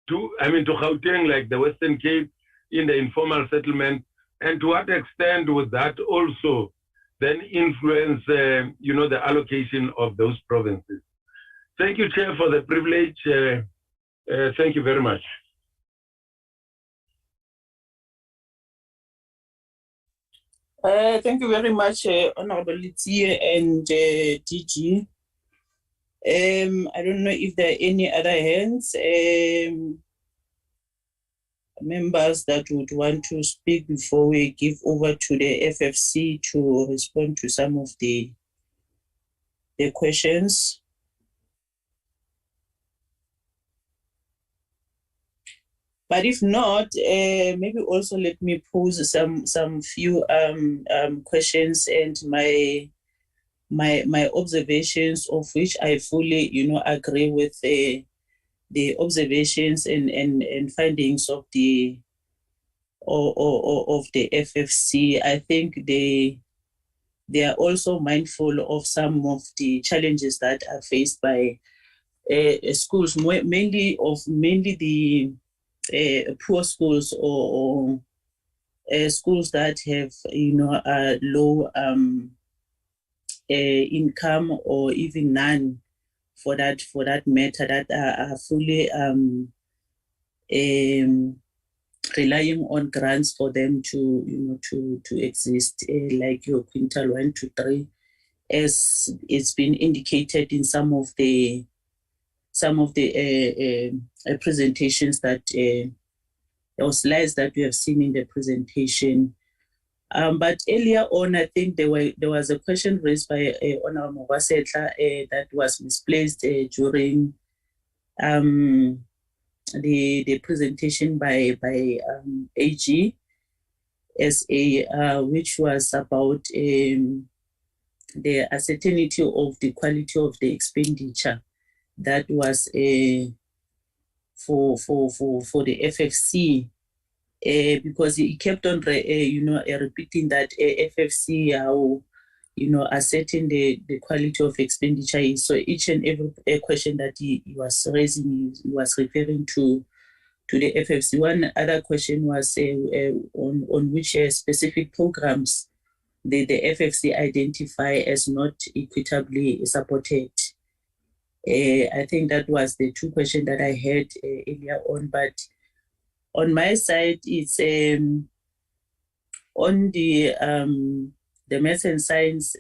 to Gauteng, like the Western Cape, in the informal settlement, and to what extent would that also then influence, the allocation of those provinces. Thank you, Chair, for the privilege. Thank you very much. Thank you very much, Honorable Litsie and DG. I don't know if there are any other hands, members that would want to speak before we give over to the FFC to respond to some of the questions. But if not, maybe also let me pose some few questions and my observations, of which I fully, agree with the observations and findings of the FFC. I think they are also mindful of some of the challenges that are faced by schools, mainly the poor schools or schools that have low income or even none for that matter, that are fully relying on grants for them to exist, like your quintile 1 to 3, as it's been indicated in some of the presentations that or slides that we have seen in the presentation. But earlier on, I think there was a question raised by Honorable Mowasetla that was misplaced during the presentation by AGSA, which was about the uncertainty of the quality of the expenditure that was for the FFC, because he kept on repeating that FFC how ascertain the quality of expenditure. So each and every question that he was raising, he was referring to the FFC. One other question was on which specific programs the FFC identify as not equitably supported. I think that was the two questions that I had earlier on. But on my side, it's on the maths and science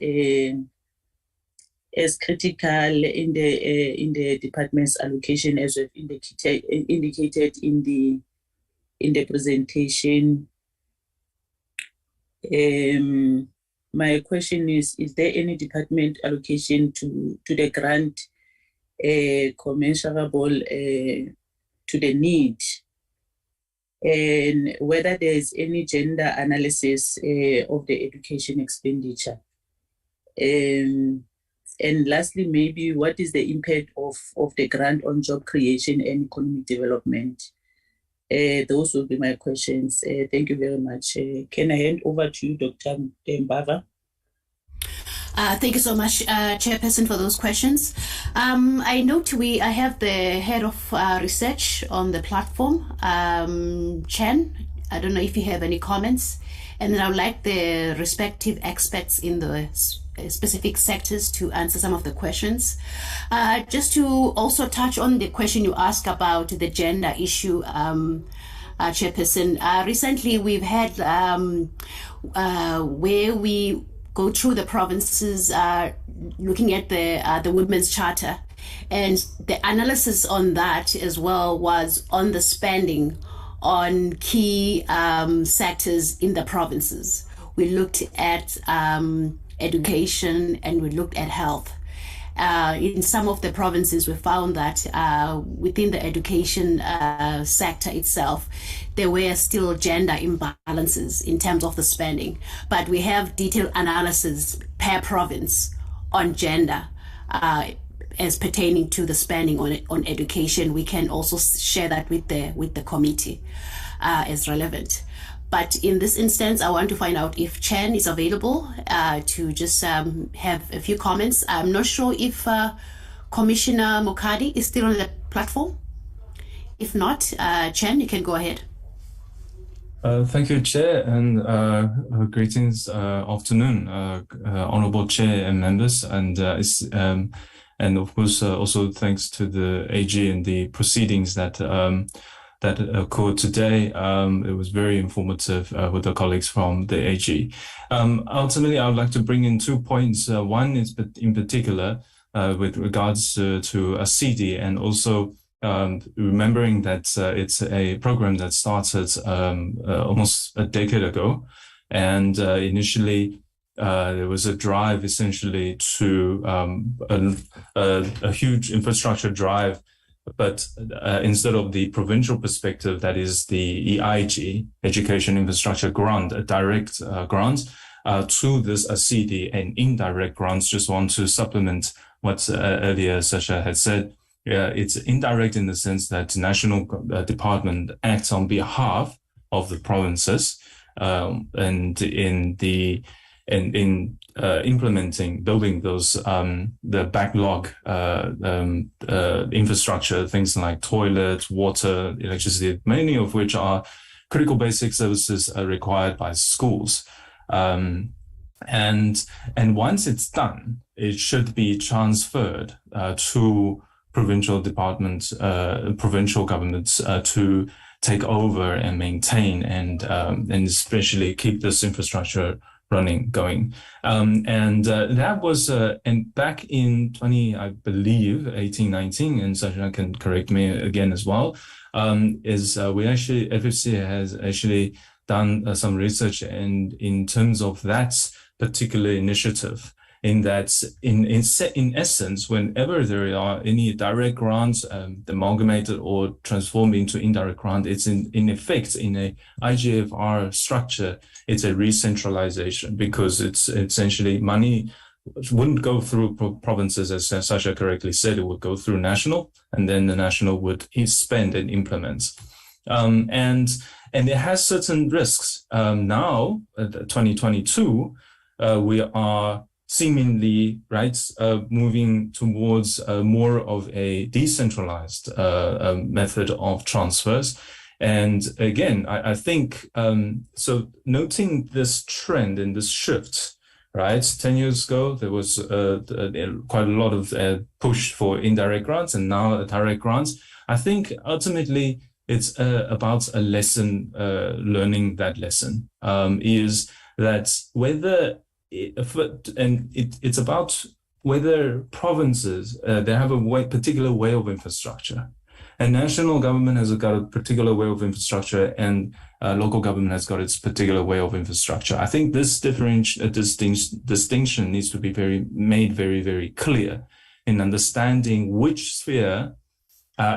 as critical in the department's allocation, as we've indicated in the presentation. My question is there any department allocation to the grant commensurable to the need, and whether there is any gender analysis of the education expenditure? And lastly, maybe what is the impact of the grant on job creation and economic development? Those will be my questions. Thank you very much. Can I hand over to you, Dr. Mbava? Thank you so much, Chairperson, for those questions. I note I have the head of research on the platform, Chen. I don't know if you have any comments. And then I would like the respective experts in the specific sectors to answer some of the questions. Just to also touch on the question you asked about the gender issue, Chairperson. Recently, we've had where we go through the provinces looking at the Women's Charter, and the analysis on that as well was on the spending on key sectors in the provinces. We looked at education and we looked at health. In some of the provinces, we found that within the education sector itself, there were still gender imbalances in terms of the spending. But we have detailed analysis per province on gender as pertaining to the spending on education. We can also share that with the committee as relevant. But in this instance, I want to find out if Chen is available to just have a few comments. I'm not sure if Commissioner Mokadi is still on the platform. If not, Chen, you can go ahead. Thank you, Chair, and greetings, afternoon, Honourable Chair and members, and of course also thanks to the AG and the proceedings that occurred today. It was very informative with the colleagues from the AG. Ultimately, I would like to bring in 2 points. One is in particular with regards to ASIDI, and also remembering that it's a program that started almost a decade ago. And initially, there was a drive essentially to a huge infrastructure drive but instead of the provincial perspective, that is the EIG, Education Infrastructure Grant, a direct grant, to this ASIDI and indirect grants. Just want to supplement what earlier Sasha had said. It's indirect in the sense that national department acts on behalf of the provinces, and in implementing, building those the backlog infrastructure, things like toilets, water, electricity, many of which are critical basic services required by schools. And once it's done, it should be transferred to provincial departments, provincial governments to take over and maintain and especially keep this infrastructure going. That was and back in 18, 19, and Sasha can correct me again as well, we actually, FFC has actually done some research in terms of that particular initiative, in that in essence, whenever there are any direct grants amalgamated or transformed into indirect grant, it's in effect in a IGFR structure, it's a re-centralization, because it's essentially money wouldn't go through provinces, as Sasha correctly said, it would go through national, and then the national would spend and implement. And it has certain risks. Now, 2022, we are seemingly moving towards more of a decentralized method of transfers. And again, I think, so noting this trend and this shift, 10 years ago, there was quite a lot of push for indirect grants, and now direct grants. I think ultimately it's about a lesson, learning that lesson, is that whether it's about whether provinces, they have a particular way of infrastructure. And national government has got a particular way of infrastructure, and local government has got its particular way of infrastructure. I think this distinction needs to be made very, very clear in understanding which sphere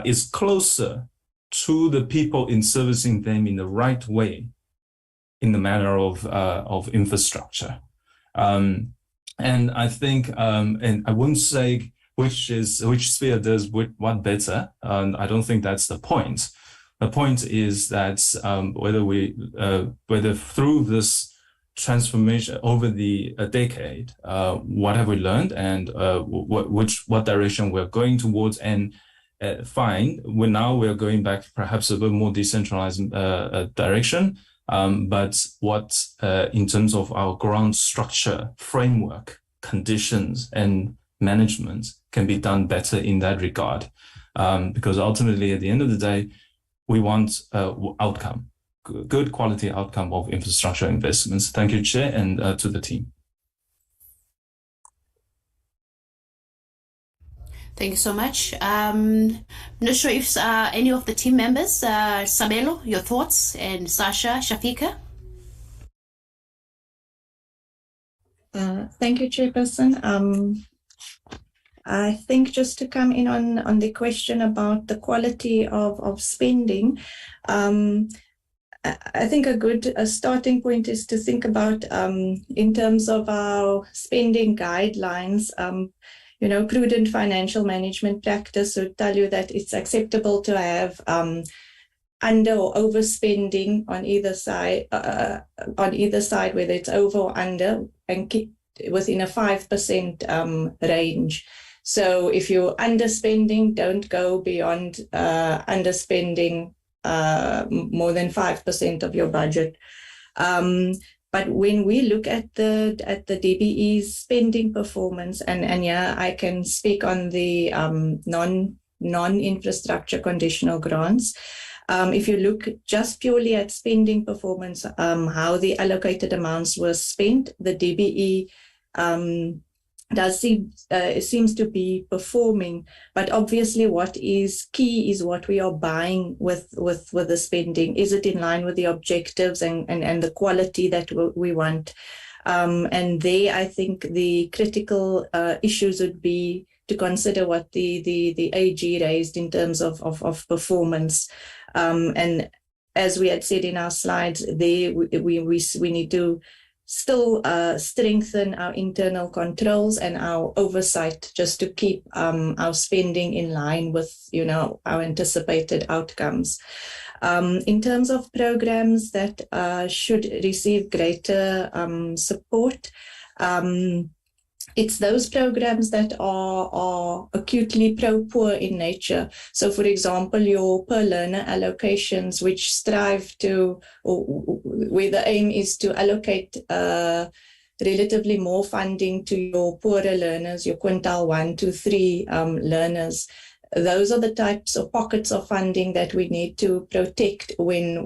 is closer to the people in servicing them in the right way, in the manner of infrastructure. And I think, and I wouldn't say which sphere does what better. I don't think that's the point. The point is that whether through this transformation over the decade, what have we learned, and what direction we're going towards, and fine, we're going back perhaps a bit more decentralized direction. But what in terms of our grant structure, framework, conditions, and management can be done better in that regard, because ultimately at the end of the day, we want outcome, good quality outcome of infrastructure investments. Thank you, Chair, and to the team. Thank you so much. I'm not sure if any of the team members, Sabelo, your thoughts, and Sasha, Shafika. Thank you, Chairperson. I think just to come in on the question about the quality of spending, I think a starting point is to think about in terms of our spending guidelines. Prudent financial management practice would tell you that it's acceptable to have under or overspending on either side, whether it's over or under, and keep within a 5% range. So if you're underspending, don't go beyond underspending more than 5% of your budget. But when we look at the DBE's spending performance, and yeah, I can speak on the non-infrastructure conditional grants. If you look just purely at spending performance, how the allocated amounts were spent, the DBE seems to be performing, but obviously what is key is what we are buying with the spending. Is it in line with the objectives and the quality that we want? And there, I think the critical issues would be to consider what the AG raised in terms of performance. And as we had said in our slides, there we need to still strengthen our internal controls and our oversight just to keep our spending in line with, our anticipated outcomes. In terms of programs that should receive greater support, it's those programs that are acutely pro-poor in nature. So, for example, your per-learner allocations, which strive to, or where the aim is to allocate relatively more funding to your poorer learners, your quintile 1 to 3 learners. Those are the types of pockets of funding that we need to protect when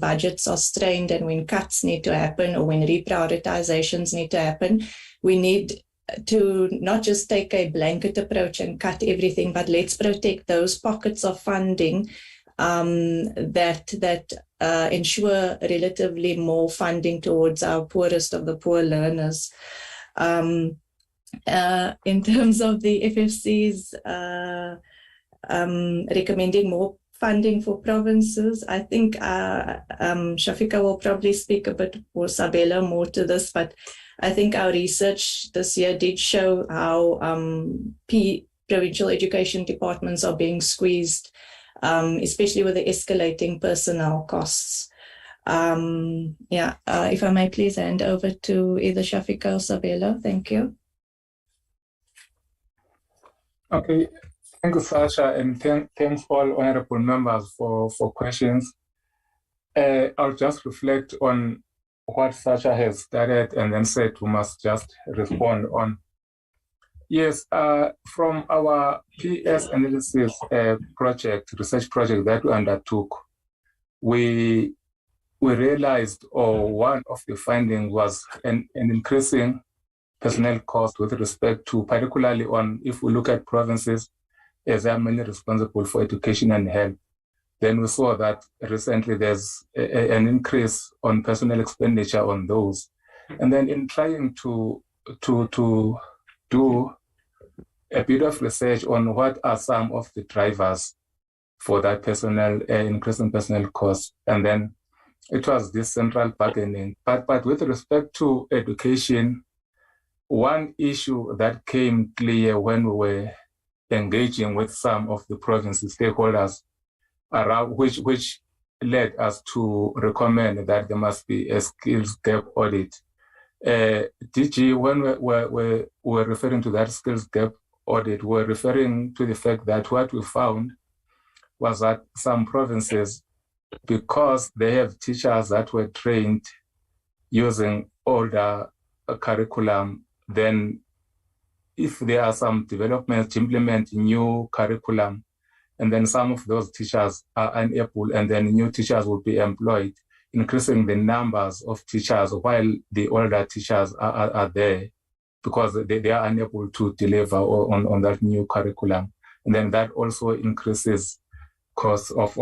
budgets are strained and when cuts need to happen or when reprioritizations need to happen. We need to not just take a blanket approach and cut everything, but let's protect those pockets of funding that ensure relatively more funding towards our poorest of the poor learners. In terms of the FFC's recommending more funding for provinces, I think Shafika will probably speak a bit, or Sabela, more to this, but I think our research this year did show how provincial education departments are being squeezed, especially with the escalating personnel costs. If I may please hand over to either Shafika or Sabela. Thank you. Okay, thank you, Sasha, and thanks all honorable members for questions. I'll just reflect on what Sasha has started and then said we must just respond on. Yes, from our PS analysis research project that we undertook, we realized, or one of the findings was an increasing personnel cost with respect to, particularly on, if we look at provinces, as they are mainly responsible for education and health. Then we saw that recently there's an increase on personnel expenditure on those. And then in trying to do a bit of research on what are some of the drivers for that personnel increase in personnel costs, and then it was this central bargaining. But with respect to education, one issue that came clear when we were engaging with some of the province stakeholders around which led us to recommend that there must be a skills gap audit. DG, when we're referring to that skills gap audit, we're referring to the fact that what we found was that some provinces, because they have teachers that were trained using older curriculum, then if there are some developments to implement new curriculum, and then some of those teachers are unable, and then new teachers will be employed, increasing the numbers of teachers while the older teachers are there because they are unable to deliver on that new curriculum. And then that also increases costs of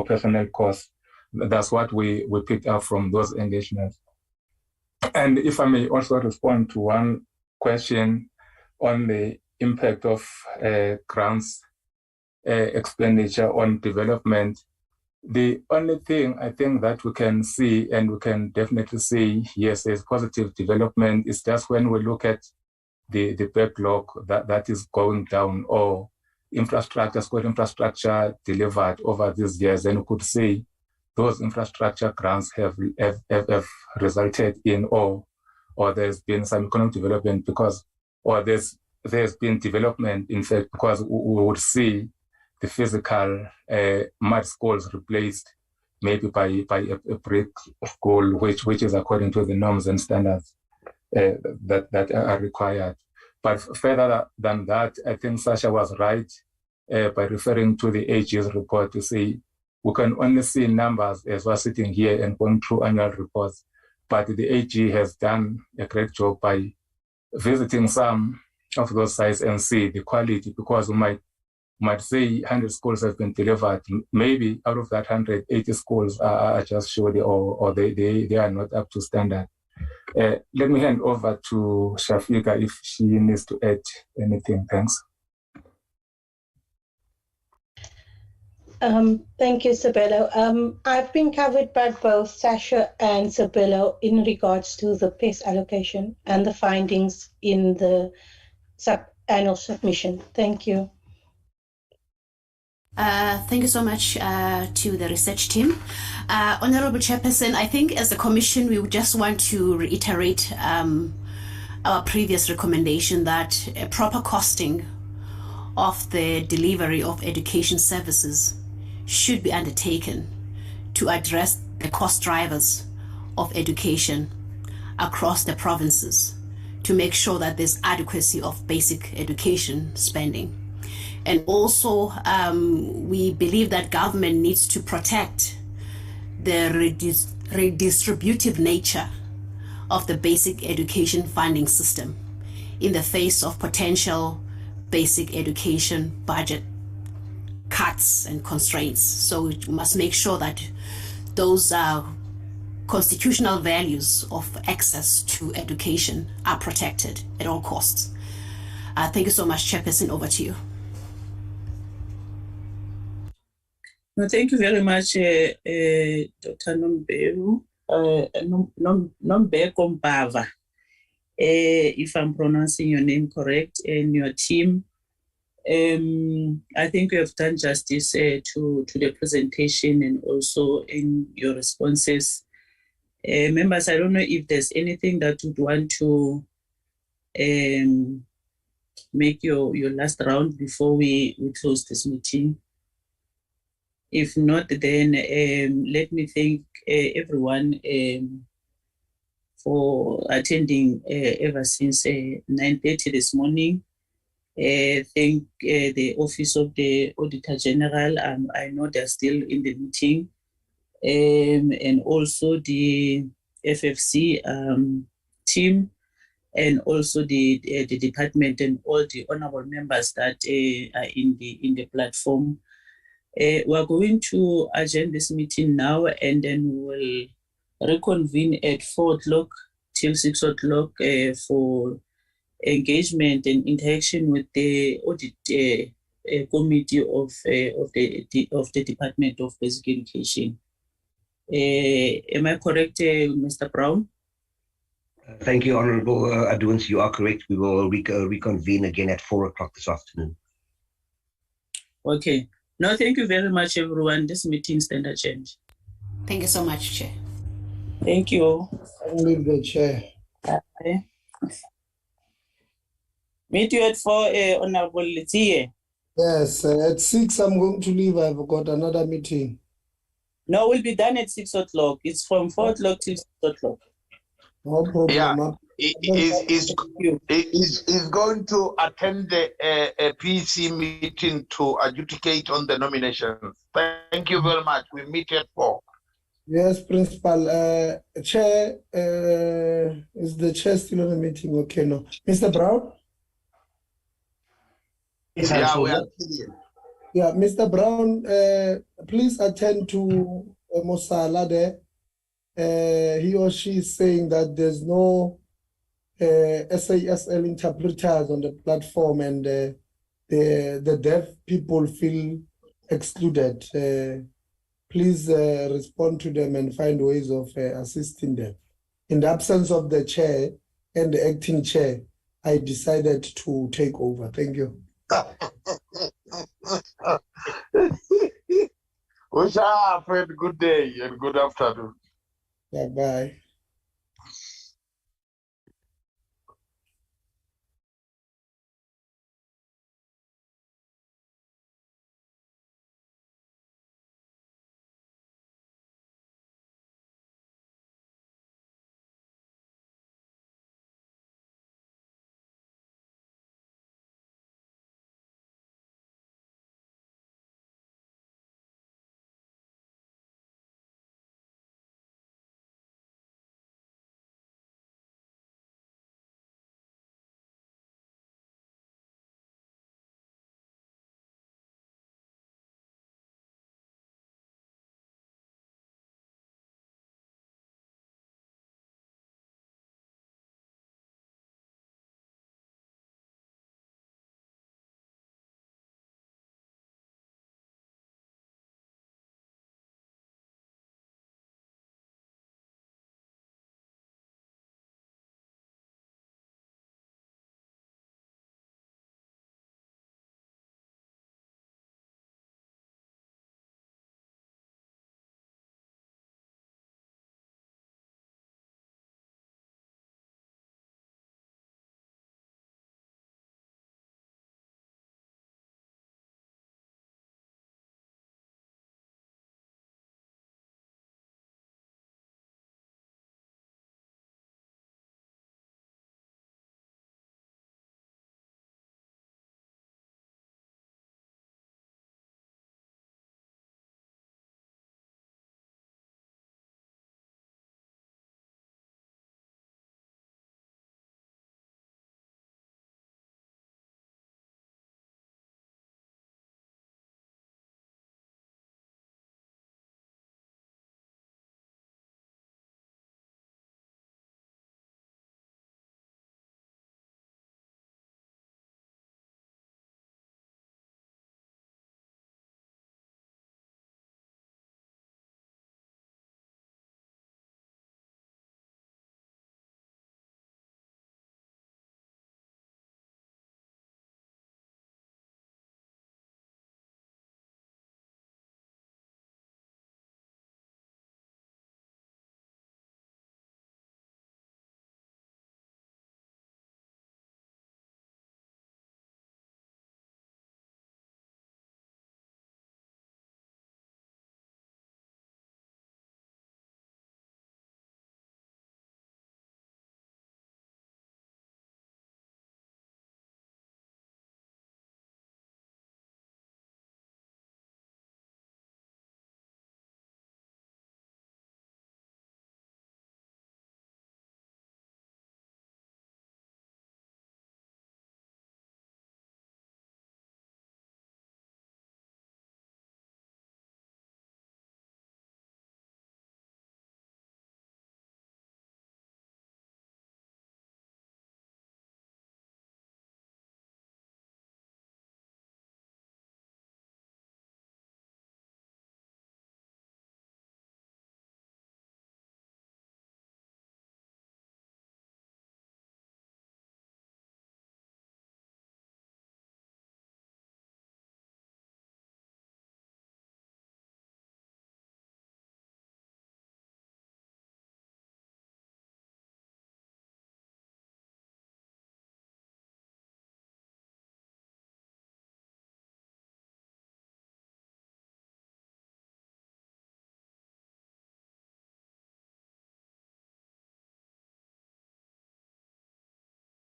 personnel costs. That's what we picked up from those engagements. And if I may also respond to one question on the impact of grants expenditure on development, the only thing I think that we can see, and we can definitely see, yes, there's positive development, is just when we look at the backlog that is going down, or school infrastructure delivered over these years, and we could see those infrastructure grants have resulted in, or there's been some economic development because, or there's been development, in fact, because we would see the physical mud schools replaced maybe by a brick school, which is according to the norms and standards that are required. But further than that, I think Sasha was right by referring to the AG's report to say we can only see numbers as we're sitting here and going through annual reports. But the AG has done a great job by visiting some of those sites and see the quality, because we might say 100 schools have been delivered. Maybe out of that 100, 80 schools are just shoddy, or they are not up to standard. Let me hand over to Shafika if she needs to add anything. Thanks. Thank you, Sabelo. I've been covered by both Sasha and Sabelo in regards to the PES allocation and the findings in the annual submission. Thank you. Thank you so much to the research team. Honorable Chairperson, I think as a Commission, we would just want to reiterate our previous recommendation that a proper costing of the delivery of education services should be undertaken to address the cost drivers of education across the provinces to make sure that there's adequacy of basic education spending. And also, we believe that government needs to protect the redistributive nature of the basic education funding system in the face of potential basic education budget cuts and constraints. So we must make sure that those constitutional values of access to education are protected at all costs. Thank you so much, Chairperson. Over to you. No, thank you very much, Dr. Nomberu. Nombeko Mpava, if I'm pronouncing your name correct, and your team. I think you have done justice to the presentation and also in your responses. Members, I don't know if there's anything that you'd want to make your last round before we close this meeting. If not, then let me thank everyone for attending ever since 9:30 this morning. Thank the Office of the Auditor-General. I know they're still in the meeting. And also the FFC team, and also the department and all the honorable members that are in the platform. We're going to adjourn this meeting now, and then we'll reconvene at 4 o'clock till 6 o'clock for engagement and interaction with the audit committee of the Department of Basic Education. Am I correct, Mr. Brown? Thank you, Honorable Aduans. You are correct. We will reconvene again at 4 o'clock this afternoon. Okay. No, thank you very much, everyone. This meeting stands adjourned. Thank you so much, Chair. Thank you. I leave the chair. Bye. Meet you at 4, Honorable Letiye. Yes, at 6 I'm going to leave. I've got another meeting. No, we'll be done at 6 o'clock. It's from 4 o'clock till 6 o'clock. No problem. Yeah, he's going to attend the PC meeting to adjudicate on the nominations. Thank you very much. We meet at 4. Yes, Principal. Chair, is the chair still on the meeting? Okay, no. Mr. Brown? Yeah, we are still. Yeah, Mr. Brown, please attend to Mosala there. He or she is saying that there's no SASL interpreters on the platform, and the deaf people feel excluded. Please respond to them and find ways of assisting them. In the absence of the chair and the acting chair, I decided to take over. Thank you. Good day and good afternoon. Bye-bye.